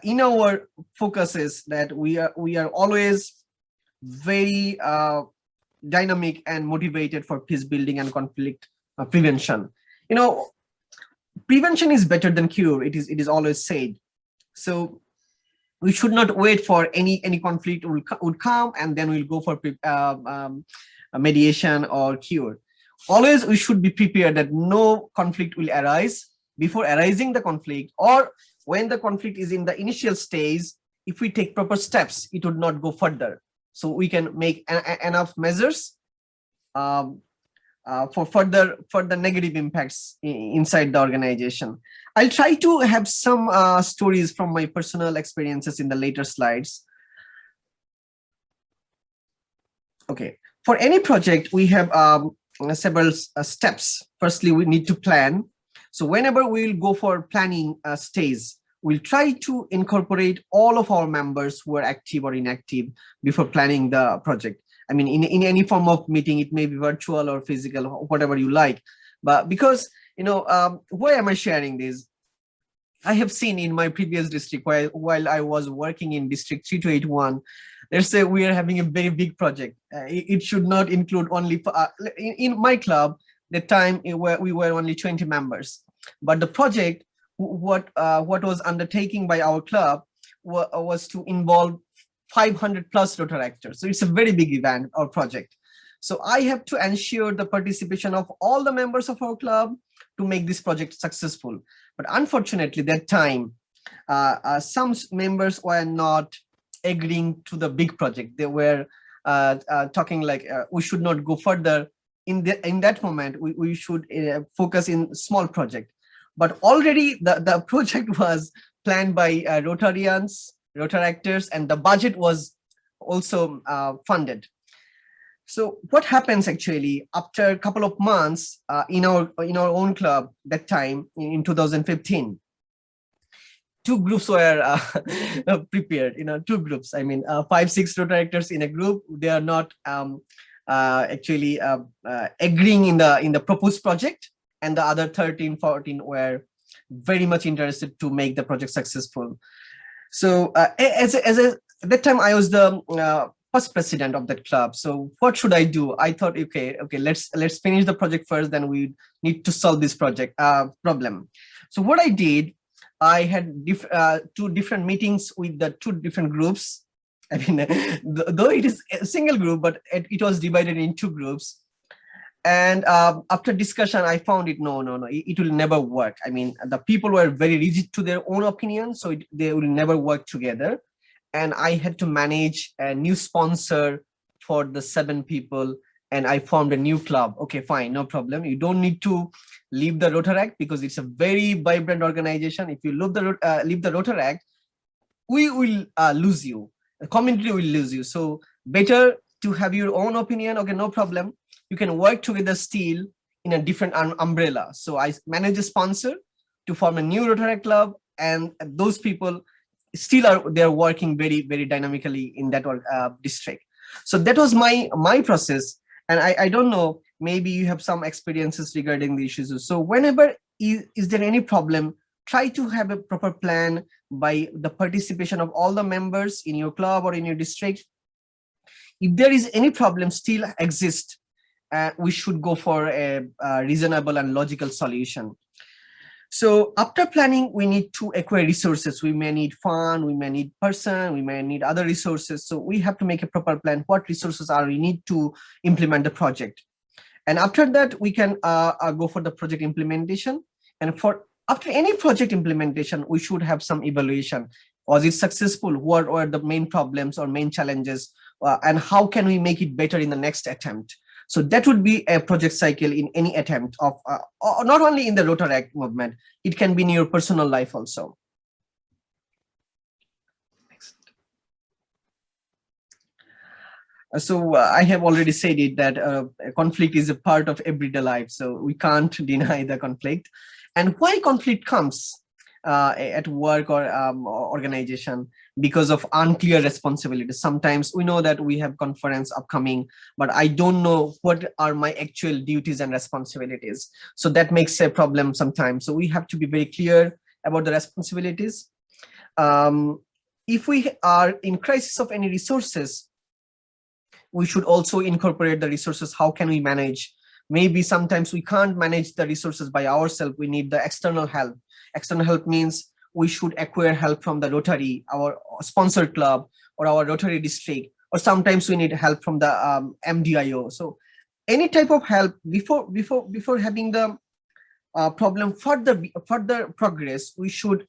in our focuses that we are always very dynamic and motivated for peace building and conflict prevention. You know, prevention is better than cure. It is always said. So we should not wait for any conflict would come and then we'll go for mediation or cure. Always we should be prepared that no conflict will arise before arising the conflict, or when the conflict is in the initial stage. If we take proper steps, it would not go further. So we can make enough measures for further negative impacts inside the organization. I'll try to have some stories from my personal experiences in the later slides. Okay, for any project, we have several steps. Firstly, we need to plan. So whenever we'll go for planning stage, we'll try to incorporate all of our members who are active or inactive before planning the project. I mean, in any form of meeting, it may be virtual or physical, whatever you like. But because, you know, why am I sharing this? I have seen in my previous district, while I was working in district 3281, let's say we are having a very big project. It should not include only, in my club, the time we were only 20 members. But the project, what was undertaking by our club was to involve 500 plus Rotaractors. So it's a very big event or project. So I have to ensure the participation of all the members of our club to make this project successful. But unfortunately, that time, some members were not agreeing to the big project. They were talking like, we should not go further. In that moment, we should focus in small project. But already the project was planned by Rotarians, Rotaractors, and the budget was also funded. So what happens actually after a couple of months in our own club that time in 2015, 2 groups were prepared. You know, 2 groups. I mean, 5-6 Rotaractors in a group. They are not actually agreeing in the proposed project, and the other 13-14 were very much interested to make the project successful. So at that time, I was the first president of that club. So what should I do? I thought, okay, let's finish the project first. Then we need to solve this project problem. So what I did, I had 2 different meetings with the 2 different groups. I mean, though it is a single group, but it was divided in 2 groups. And after discussion, I found it, no, it will never work. I mean, the people were very rigid to their own opinion, so they will never work together. And I had to manage a new sponsor for the 7 people, and I formed a new club. Okay, fine, no problem. You don't need to leave the Rotaract because it's a very vibrant organization. If you leave the Rotaract, we will lose you. The community will lose you. So better to have your own opinion. Okay, no problem. You can work together still in a different umbrella. So I manage a sponsor to form a new Rotaract club, and those people still they're working very, very dynamically in that district. So that was my process. And I don't know, maybe you have some experiences regarding the issues. So whenever is there any problem, try to have a proper plan by the participation of all the members in your club or in your district. If there is any problem still exists, we should go for a reasonable and logical solution. So after planning, we need to acquire resources. We may need fund, we may need person, we may need other resources. So we have to make a proper plan. What resources are we need to implement the project? And after that, we can go for the project implementation. And for after any project implementation, we should have some evaluation. Was it successful? What are the main problems or main challenges? And how can we make it better in the next attempt? So that would be a project cycle in any attempt of, not only in the Rotaract movement, it can be in your personal life also. Next. So I have already said it that conflict is a part of everyday life. So we can't deny the conflict. And why conflict comes at work or organization? Because of unclear responsibilities. Sometimes we know that we have conference upcoming, but I don't know what are my actual duties and responsibilities. So that makes a problem sometimes. So we have to be very clear about the responsibilities. If we are in crisis of any resources, we should also incorporate the resources. How can we manage? Maybe sometimes we can't manage the resources by ourselves. We need the external help. External help means we should acquire help from the Rotary, our sponsor club, or our Rotary district, or sometimes we need help from the MDIO. So any type of help before having the problem further progress, we should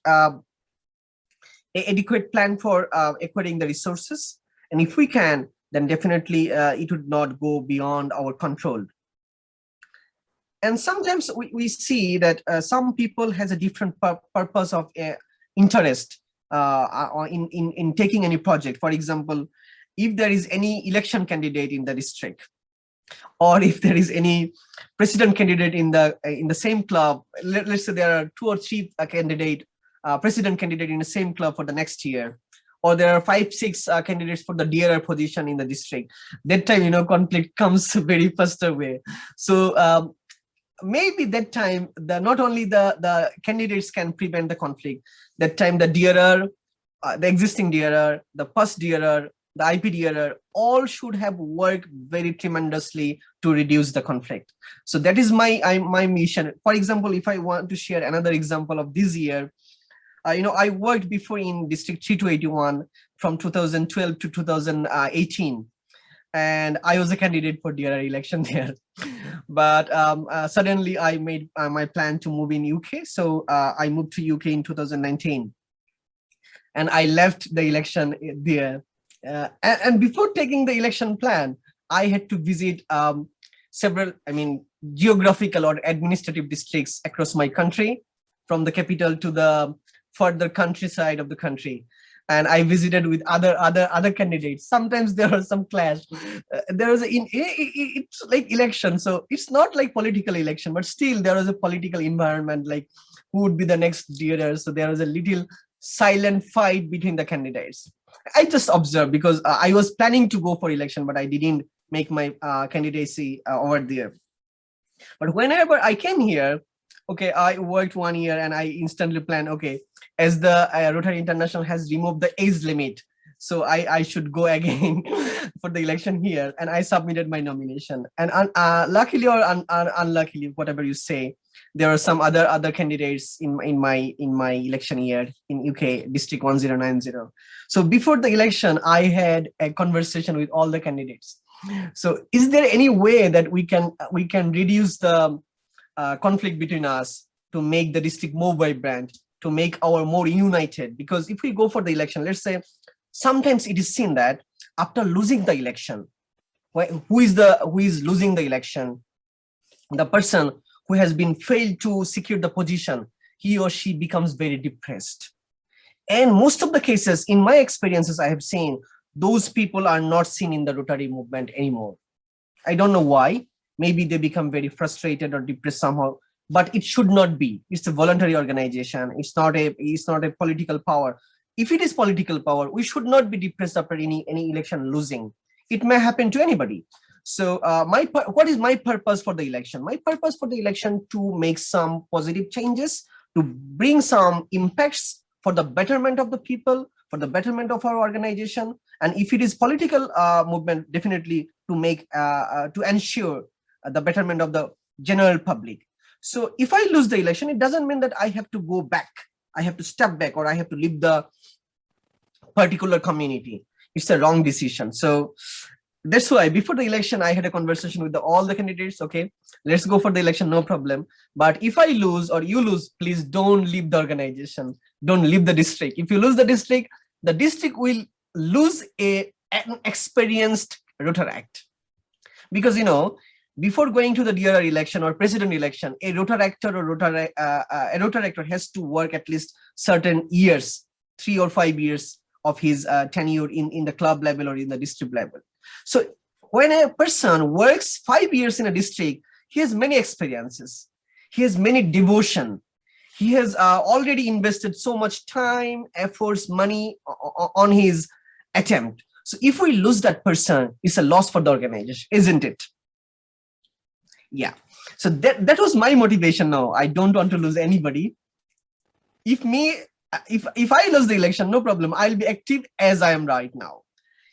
adequate plan for acquiring the resources. And if we can, then definitely it would not go beyond our control. And sometimes we see that some people has a different purpose of interest in taking any project. For example, if there is any election candidate in the district, or if there is any president candidate in the same club, let's say there are 2 or 3 president candidate in the same club for the next year, or there are 5, 6 candidates for the DRR position in the district. That time, conflict comes very faster way. So maybe that time, not only the candidates can prevent the conflict. That time, the DRR, the existing DRR, the past DRR, the IP DRR, all should have worked very tremendously to reduce the conflict. So that is my mission. For example, if I want to share another example of this year, I worked before in District 3281 from 2012 to 2018. And I was a candidate for DRR election there. But suddenly I made my plan to move in UK. So I moved to UK in 2019. And I left the election there. And before taking the election plan, I had to visit several, geographical or administrative districts across my country, from the capital to the further countryside of the country. And I visited with other candidates. Sometimes there was some clash. It's like election, so it's not like political election, but still there was a political environment, like who would be the next DRR. So there was a little silent fight between the candidates. I just observed because I was planning to go for election, but I didn't make my candidacy over there. But whenever I came here, okay, I worked 1 year and I instantly planned, okay, as the Rotary International has removed the age limit, so I should go again for the election here, and I submitted my nomination. And luckily or unluckily, whatever you say, there are some other candidates in my election year in UK District 1090. So before the election, I had a conversation with all the candidates. So is there any way that we can reduce the conflict between us to make the district more vibrant, to make our more united? Because if we go for the election, let's say sometimes it is seen that after losing the election, who is losing the election, the person who has been failed to secure the position, he or she becomes very depressed. And most of the cases, in my experiences, I have seen those people are not seen in the Rotary movement anymore. I don't know why. Maybe they become very frustrated or depressed somehow, but it should not be. It's a voluntary organization. It's not a political power. If it is political power, we should not be depressed after any election losing. It may happen to anybody. So what is my purpose for the election? My purpose for the election to make some positive changes, to bring some impacts for the betterment of the people, for the betterment of our organization. And if it is political movement, definitely to make to ensure the betterment of the general public. So if I lose the election, it doesn't mean that I have to go back. I have to step back or I have to leave the particular community. It's a wrong decision. So that's why before the election, I had a conversation with all the candidates. Okay, let's go for the election, no problem. But if I lose or you lose, please don't leave the organization. Don't leave the district. If you lose the district will lose an experienced Rotaract. Because, you know, before going to the DRR election or president election, a Rotaractor or a Rotaractor has to work at least certain years, 3 or 5 years of his tenure in the club level or in the district level. So when a person works 5 years in a district, he has many experiences. He has many devotion. He has already invested so much time, efforts, money on his attempt. So if we lose that person, it's a loss for the organization, isn't it? Yeah. So that was my motivation. Now I don't want to lose anybody. If I lose the election, no problem. I'll be active as I am right now.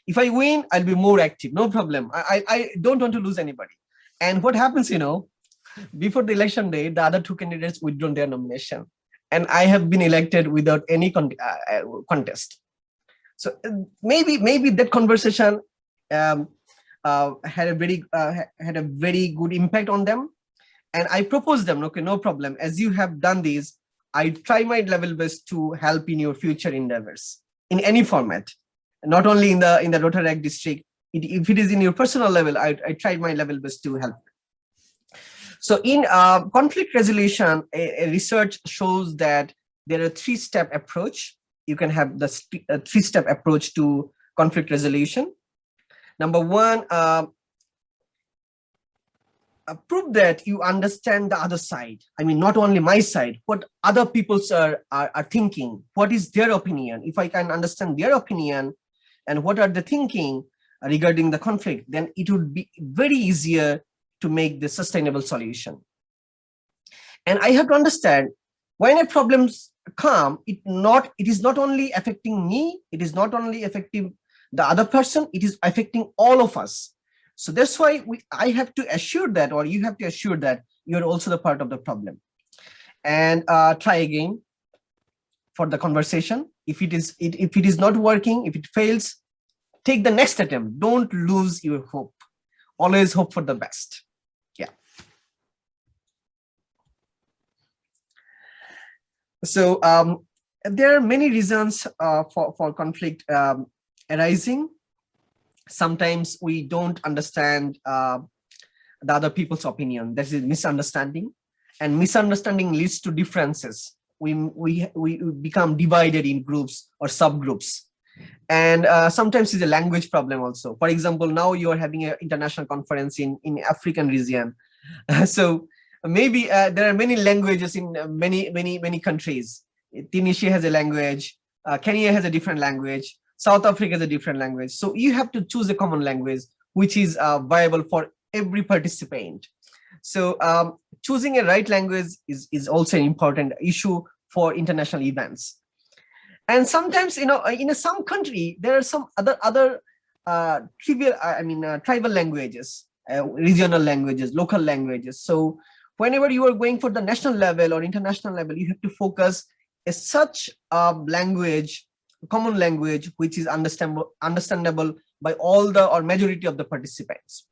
If I win, I'll be more active. No problem. I don't want to lose anybody. And what happens, you know, before the election day, the other 2 candidates withdrawn their nomination, and I have been elected without any contest. So maybe that conversation had a very good impact on them, and I proposed them, okay, no problem. As you have done this, I try my level best to help in your future endeavors in any format, not only in the Rotaract district. If it is in your personal level, I tried my level best to help. So in conflict resolution, a research shows that there are 3-step approach. You can have the 3-step approach to conflict resolution. Number 1, prove that you understand the other side. I mean, not only my side, what other people are thinking. What is their opinion? If I can understand their opinion and what are they thinking regarding the conflict, then it would be very easier to make the sustainable solution. And I have to understand, when a problems come, it is not only affecting me, it is not only affecting the other person, it is affecting all of us. So that's why I have to assure that, or you have to assure that you're also the part of the problem. And try again for the conversation. If it is not working, if it fails, take the next attempt. Don't lose your hope. Always hope for the best. Yeah. So there are many reasons for conflict arising. Sometimes we don't understand the other people's opinion. That is misunderstanding, and misunderstanding leads to differences. We become divided in groups or subgroups, and sometimes it's a language problem also. For example, now you are having an international conference in African region, so maybe there are many languages in many countries. Tunisia has a language, Kenya has a different language, South Africa has a different language. So you have to choose a common language which is viable for every participant. So choosing a right language is also an important issue for international events. And sometimes, you know, in some country there are some other tribal languages, regional languages, local languages. So whenever you are going for the national level or international level, you have to focus such a language, common language, which is understandable by all the or majority of the participants.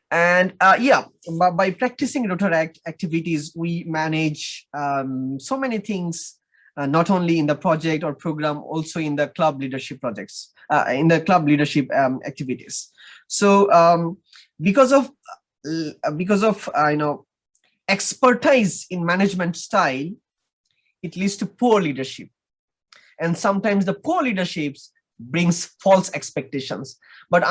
And by practicing Rotaract activities, we manage so many things, not only in the project or program, also in the club leadership projects, in the club leadership activities. So because of expertise in management style, it leads to poor leadership. And sometimes the poor leaderships brings false expectations. But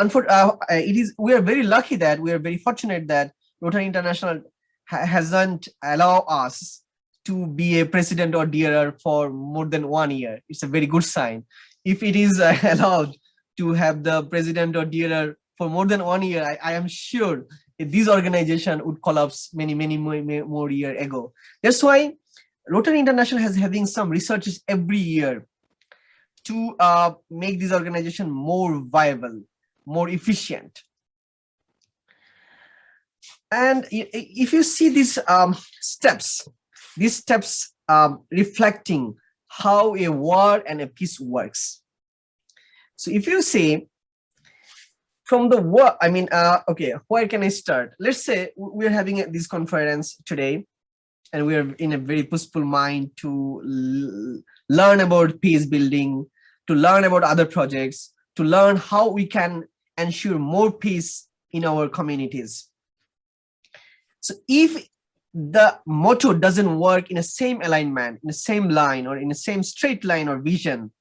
we are very lucky that we are very fortunate that Rotary International hasn't allowed us to be a president or DRR for more than 1 year. It's a very good sign. If it is allowed to have the president or DRR for more than 1 year, I am sure this organization would collapse many more years ago. That's why Rotary International has having some researches every year to make this organization more viable, more efficient. And if you see these steps reflecting how a war and a peace works. So if you say from the war, I mean, okay, where can I start? Let's say we're having this conference today, and we're in a very peaceful mind to learn about peace building, to learn about other projects, to learn how we can ensure more peace in our communities. So if the motto doesn't work in the same alignment, in the same line, or in the same straight line or vision,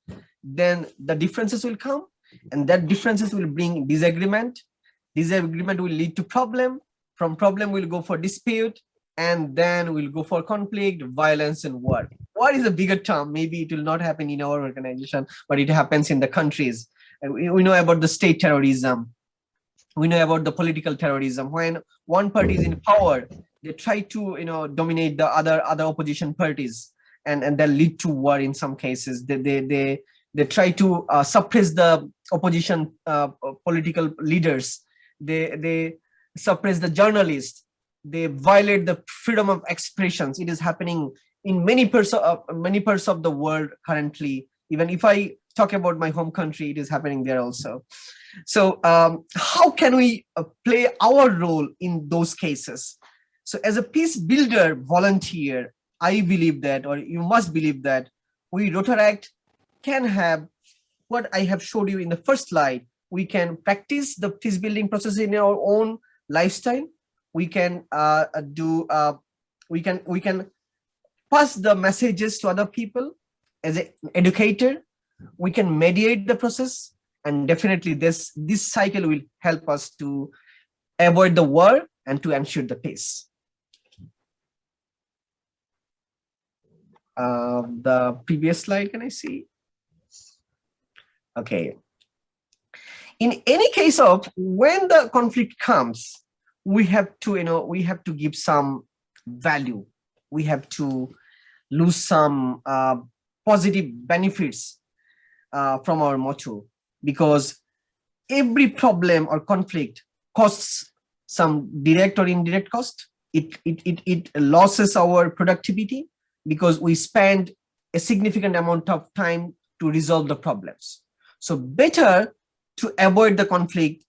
then the differences will come, and that differences will bring disagreement. Disagreement will lead to problem. From problem, we'll go for dispute, and then we'll go for conflict, violence, and war. War is a bigger term. Maybe it will not happen in our organization, but it happens in the countries. And we know about the state terrorism. We know about the political terrorism. When one party is in power, they try to dominate the other opposition parties, and that lead to war in some cases. They try to suppress the opposition political leaders. They suppress the journalists. They violate the freedom of expressions. It is happening in many parts of the world currently. Even if I talk about my home country, it is happening there also. So how can we play our role in those cases? So as a peace builder volunteer, I believe that, or you must believe that, we Rotaract can have what I have showed you in the first slide. We can practice the peace building process in our own lifestyle. We can we can pass the messages to other people as an educator. We can mediate the process, and definitely this cycle will help us to avoid the war and to ensure the peace. The previous slide, can I see? Okay. In any case of when the conflict comes, we have to give some value. We have to lose some positive benefits from our motto, because every problem or conflict costs some direct or indirect cost. It losses our productivity because we spend a significant amount of time to resolve the problems. So better to avoid the conflict,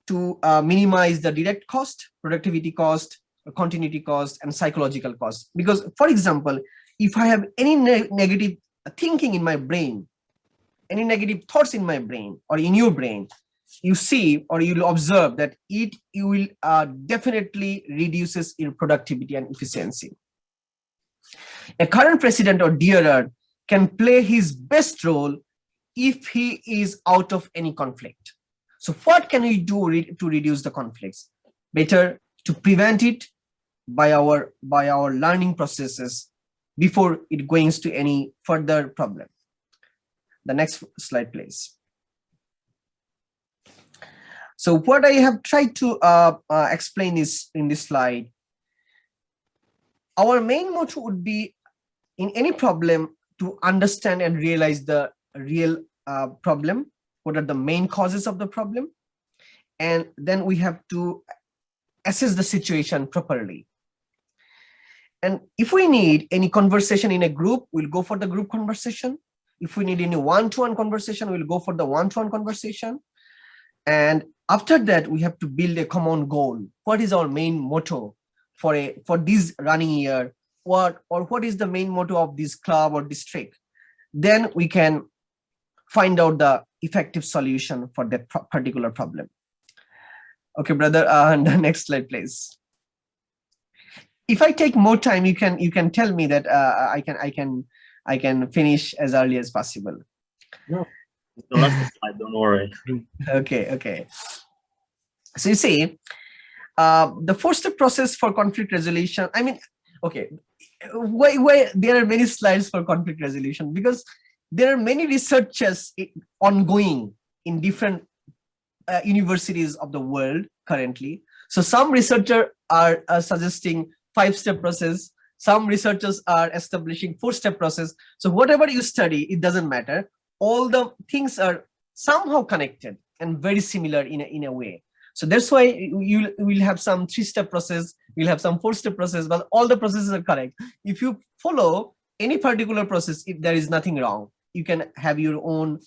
to minimize the direct cost, productivity cost, continuity cost, and psychological cost. Because, for example, if I have any negative thinking in my brain, any negative thoughts in my brain or in your brain, you see or you'll observe that it will definitely reduces your productivity and efficiency. A current president or DRR can play his best role if he is out of any conflict. So what can we do to reduce the conflicts? Better to prevent it by our learning processes before it goes to any further problem. The next slide, please. So what I have tried to explain is in this slide. Our main motto would be, in any problem, to understand and realize the real problem. What are the main causes of the problem? And then we have to assess the situation properly. And if we need any conversation in a group, we'll go for the group conversation. If we need any one-to-one conversation, we'll go for the one-to-one conversation. And after that, we have to build a common goal. What is our main motto for this running year? What is the main motto of this club or district? Then we can find out the effective solution for that particular problem. Okay, brother, and the next slide, please. If I take more time, you can tell me that I can finish as early as possible. No, the last slide, don't worry. Okay. So you see, the four-step process for conflict resolution. I mean, okay, why there are many slides for conflict resolution? Because there are many researches ongoing in different universities of the world currently. So some researchers are suggesting 5-step process. Some researchers are establishing 4-step process. So whatever you study, it doesn't matter. All the things are somehow connected and very similar in a way. So that's why you will have some 3-step process, you'll have some 4-step process, but all the processes are correct. If you follow any particular process, if there is nothing wrong, you can have your own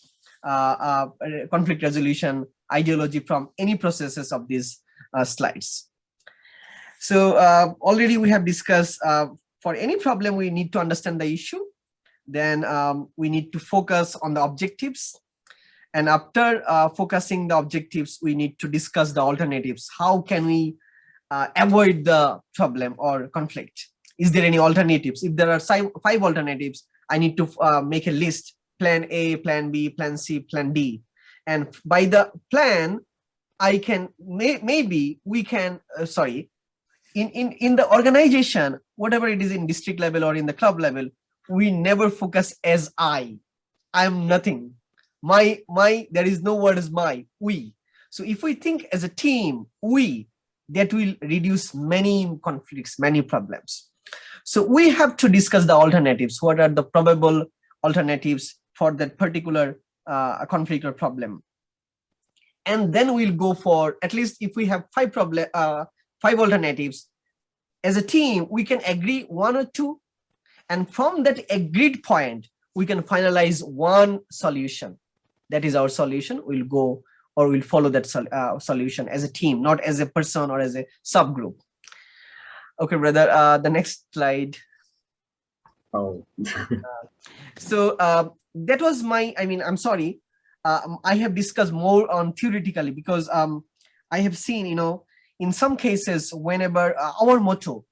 conflict resolution ideology from any processes of these slides. So already we have discussed for any problem, we need to understand the issue. Then we need to focus on the objectives. And after focusing the objectives, we need to discuss the alternatives. How can we avoid the problem or conflict? Is there any alternatives? If there are 5 alternatives, I need to make a list: plan A, plan B, plan C, plan D. And by the plan, I can maybe we can in the organization, whatever it is in district level or in the club level, we never focus as I am nothing. There is no word as my, we. So if we think as a team, we, that will reduce many conflicts, many problems. So we have to discuss the alternatives. What are the probable alternatives for that particular conflict or problem? And then we'll go for, at least if we have 5 alternatives, as a team, we can agree 1 or 2. And from that agreed point, we can finalize one solution. That is our solution. We'll go or we'll follow that solution as a team, not as a person or as a subgroup. Okay, brother, the next slide. Oh. So that was my, I'm sorry. I have discussed more on theoretically because I have seen, in some cases, whenever our motto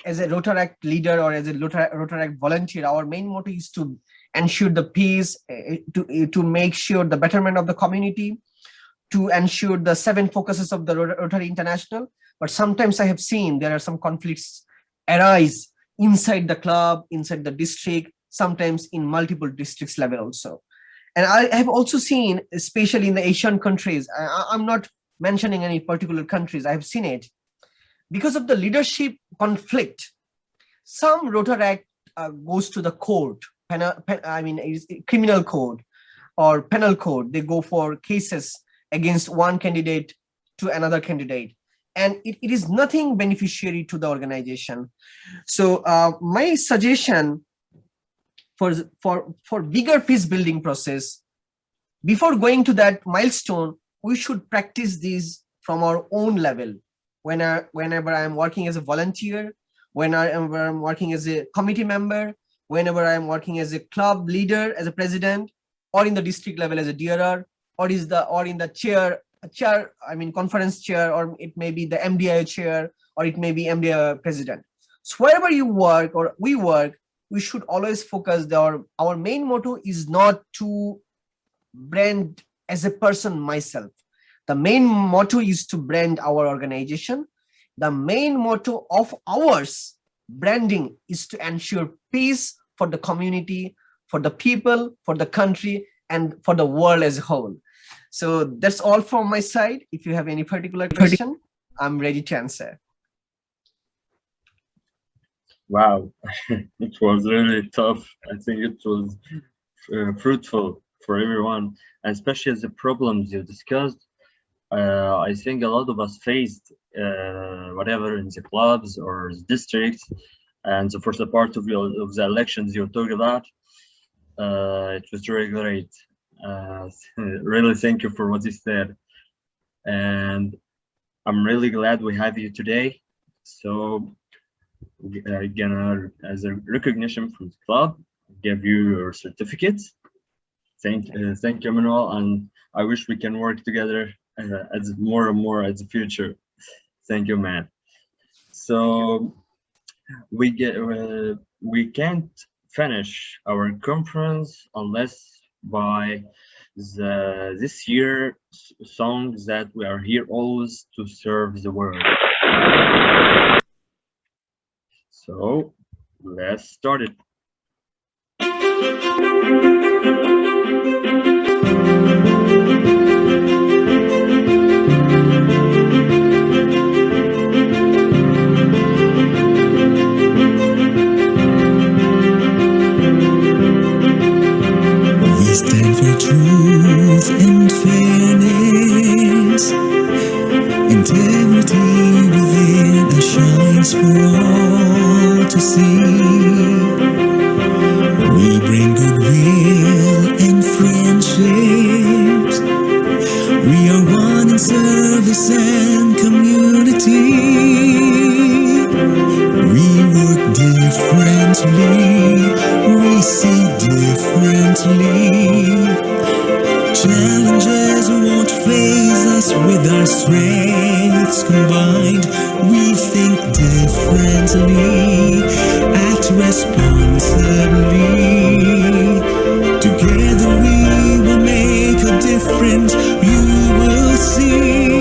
as a Rotaract leader or as a Rotaract volunteer, our main motto is to ensure the peace, to make sure the betterment of the community, to ensure the 7 focuses of the Rotary International. But sometimes I have seen there are some conflicts arise inside the club, inside the district, sometimes in multiple districts level also. And I have also seen, especially in the Asian countries, I'm not mentioning any particular countries, I have seen it. Because of the leadership conflict, some Rotaract goes to the court, criminal code or penal code. They go for cases against one candidate to another candidate. And it is nothing beneficiary to the organization. So my suggestion for bigger peace building process, before going to that milestone, we should practice these from our own level. Whenever I'm working as a volunteer, whenever I'm working as a committee member, whenever I'm working as a club leader, as a president, or in the district level as a DRR, or in the conference chair, or it may be the MDIO chair, or it may be MDIO president. So wherever you work or we work, we should always focus our main motto is not to brand as a person myself. The main motto is to brand our organization. The main motto of ours branding is to ensure peace for the community, for the people, for the country, and for the world as a whole. So that's all from my side. If you have any particular question, I'm ready to answer. Wow, it was really tough. I think it was fruitful for everyone, and especially as the problems you discussed. I think a lot of us faced whatever in the clubs or the districts, and the first part of the elections you talked about. It was really great. Really thank you for what you said, and I'm really glad we have you today. So gonna, as a recognition from the club, give you your certificate. Thank you, Manuel, and I wish we can work together as more and more as the future. Thank you, man. So we can't finish our conference unless by this year song that we are here always to serve the world. So let's start it. We stand for truth and fairness. Challenges won't faze us with our strengths combined. We think differently, act responsibly. Together we will make a difference, you will see.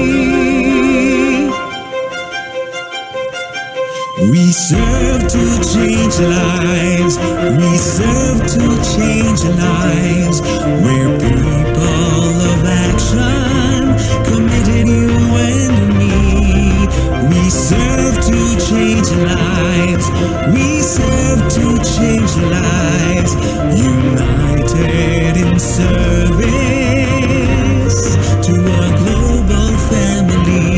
We serve to change lives, we serve to change lives. We're people of action, committed, you and me. We serve to change lives, we serve to change lives. United in service to a global family.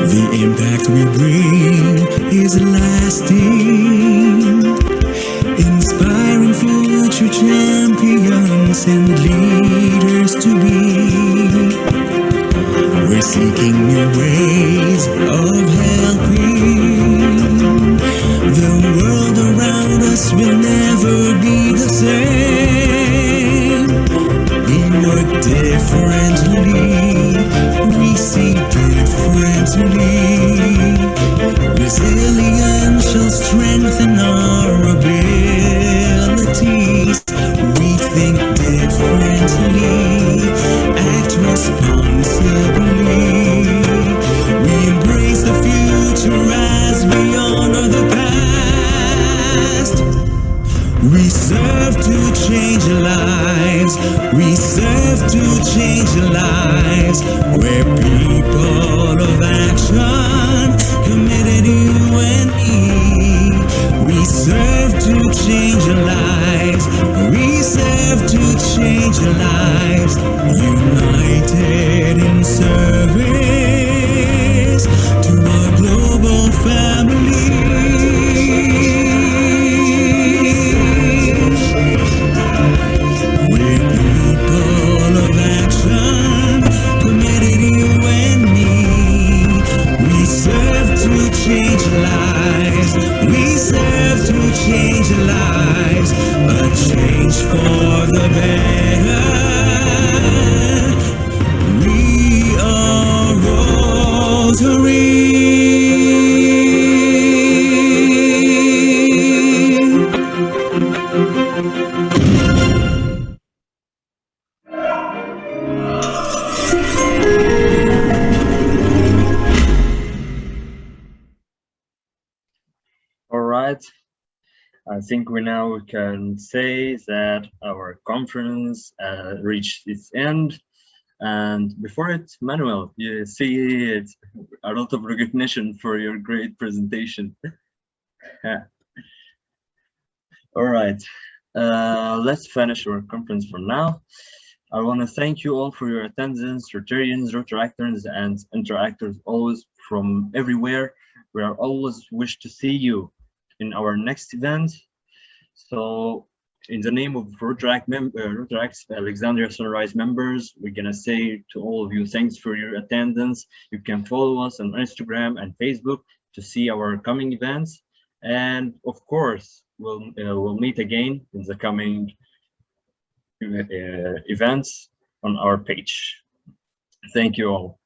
The impact we bring is lasting, inspiring future champions and leaders to be. We're seeking new ways of helping. The world around us will never be the same. We work differently, we see differently. Resilience shall strengthen our abilities. We think differently, act responsibly. We embrace the future as we honor the past. We serve to change lives, we serve to change lives. We're people of action, committed, you and me. We serve to change lives, we serve to change lives. United in service to our global family. We're people of action, committed, you and me. We serve to change lives, we serve to change lives. A change for the better. We are Rotary. All right. I think we now can say that our conference reached its end. And before it, Manuel, you see it's a lot of recognition for your great presentation. All right, let's finish our conference for now. I want to thank you all for your attendance, Rotarians, Rotaractors, and Interactors, always from everywhere. We are always wish to see you in our next event. So in the name of Rotaract Alexandria Sunrise members, we're gonna say to all of you, thanks for your attendance. You can follow us on Instagram and Facebook to see our coming events. And of course, we'll meet again in the coming events on our page. Thank you all.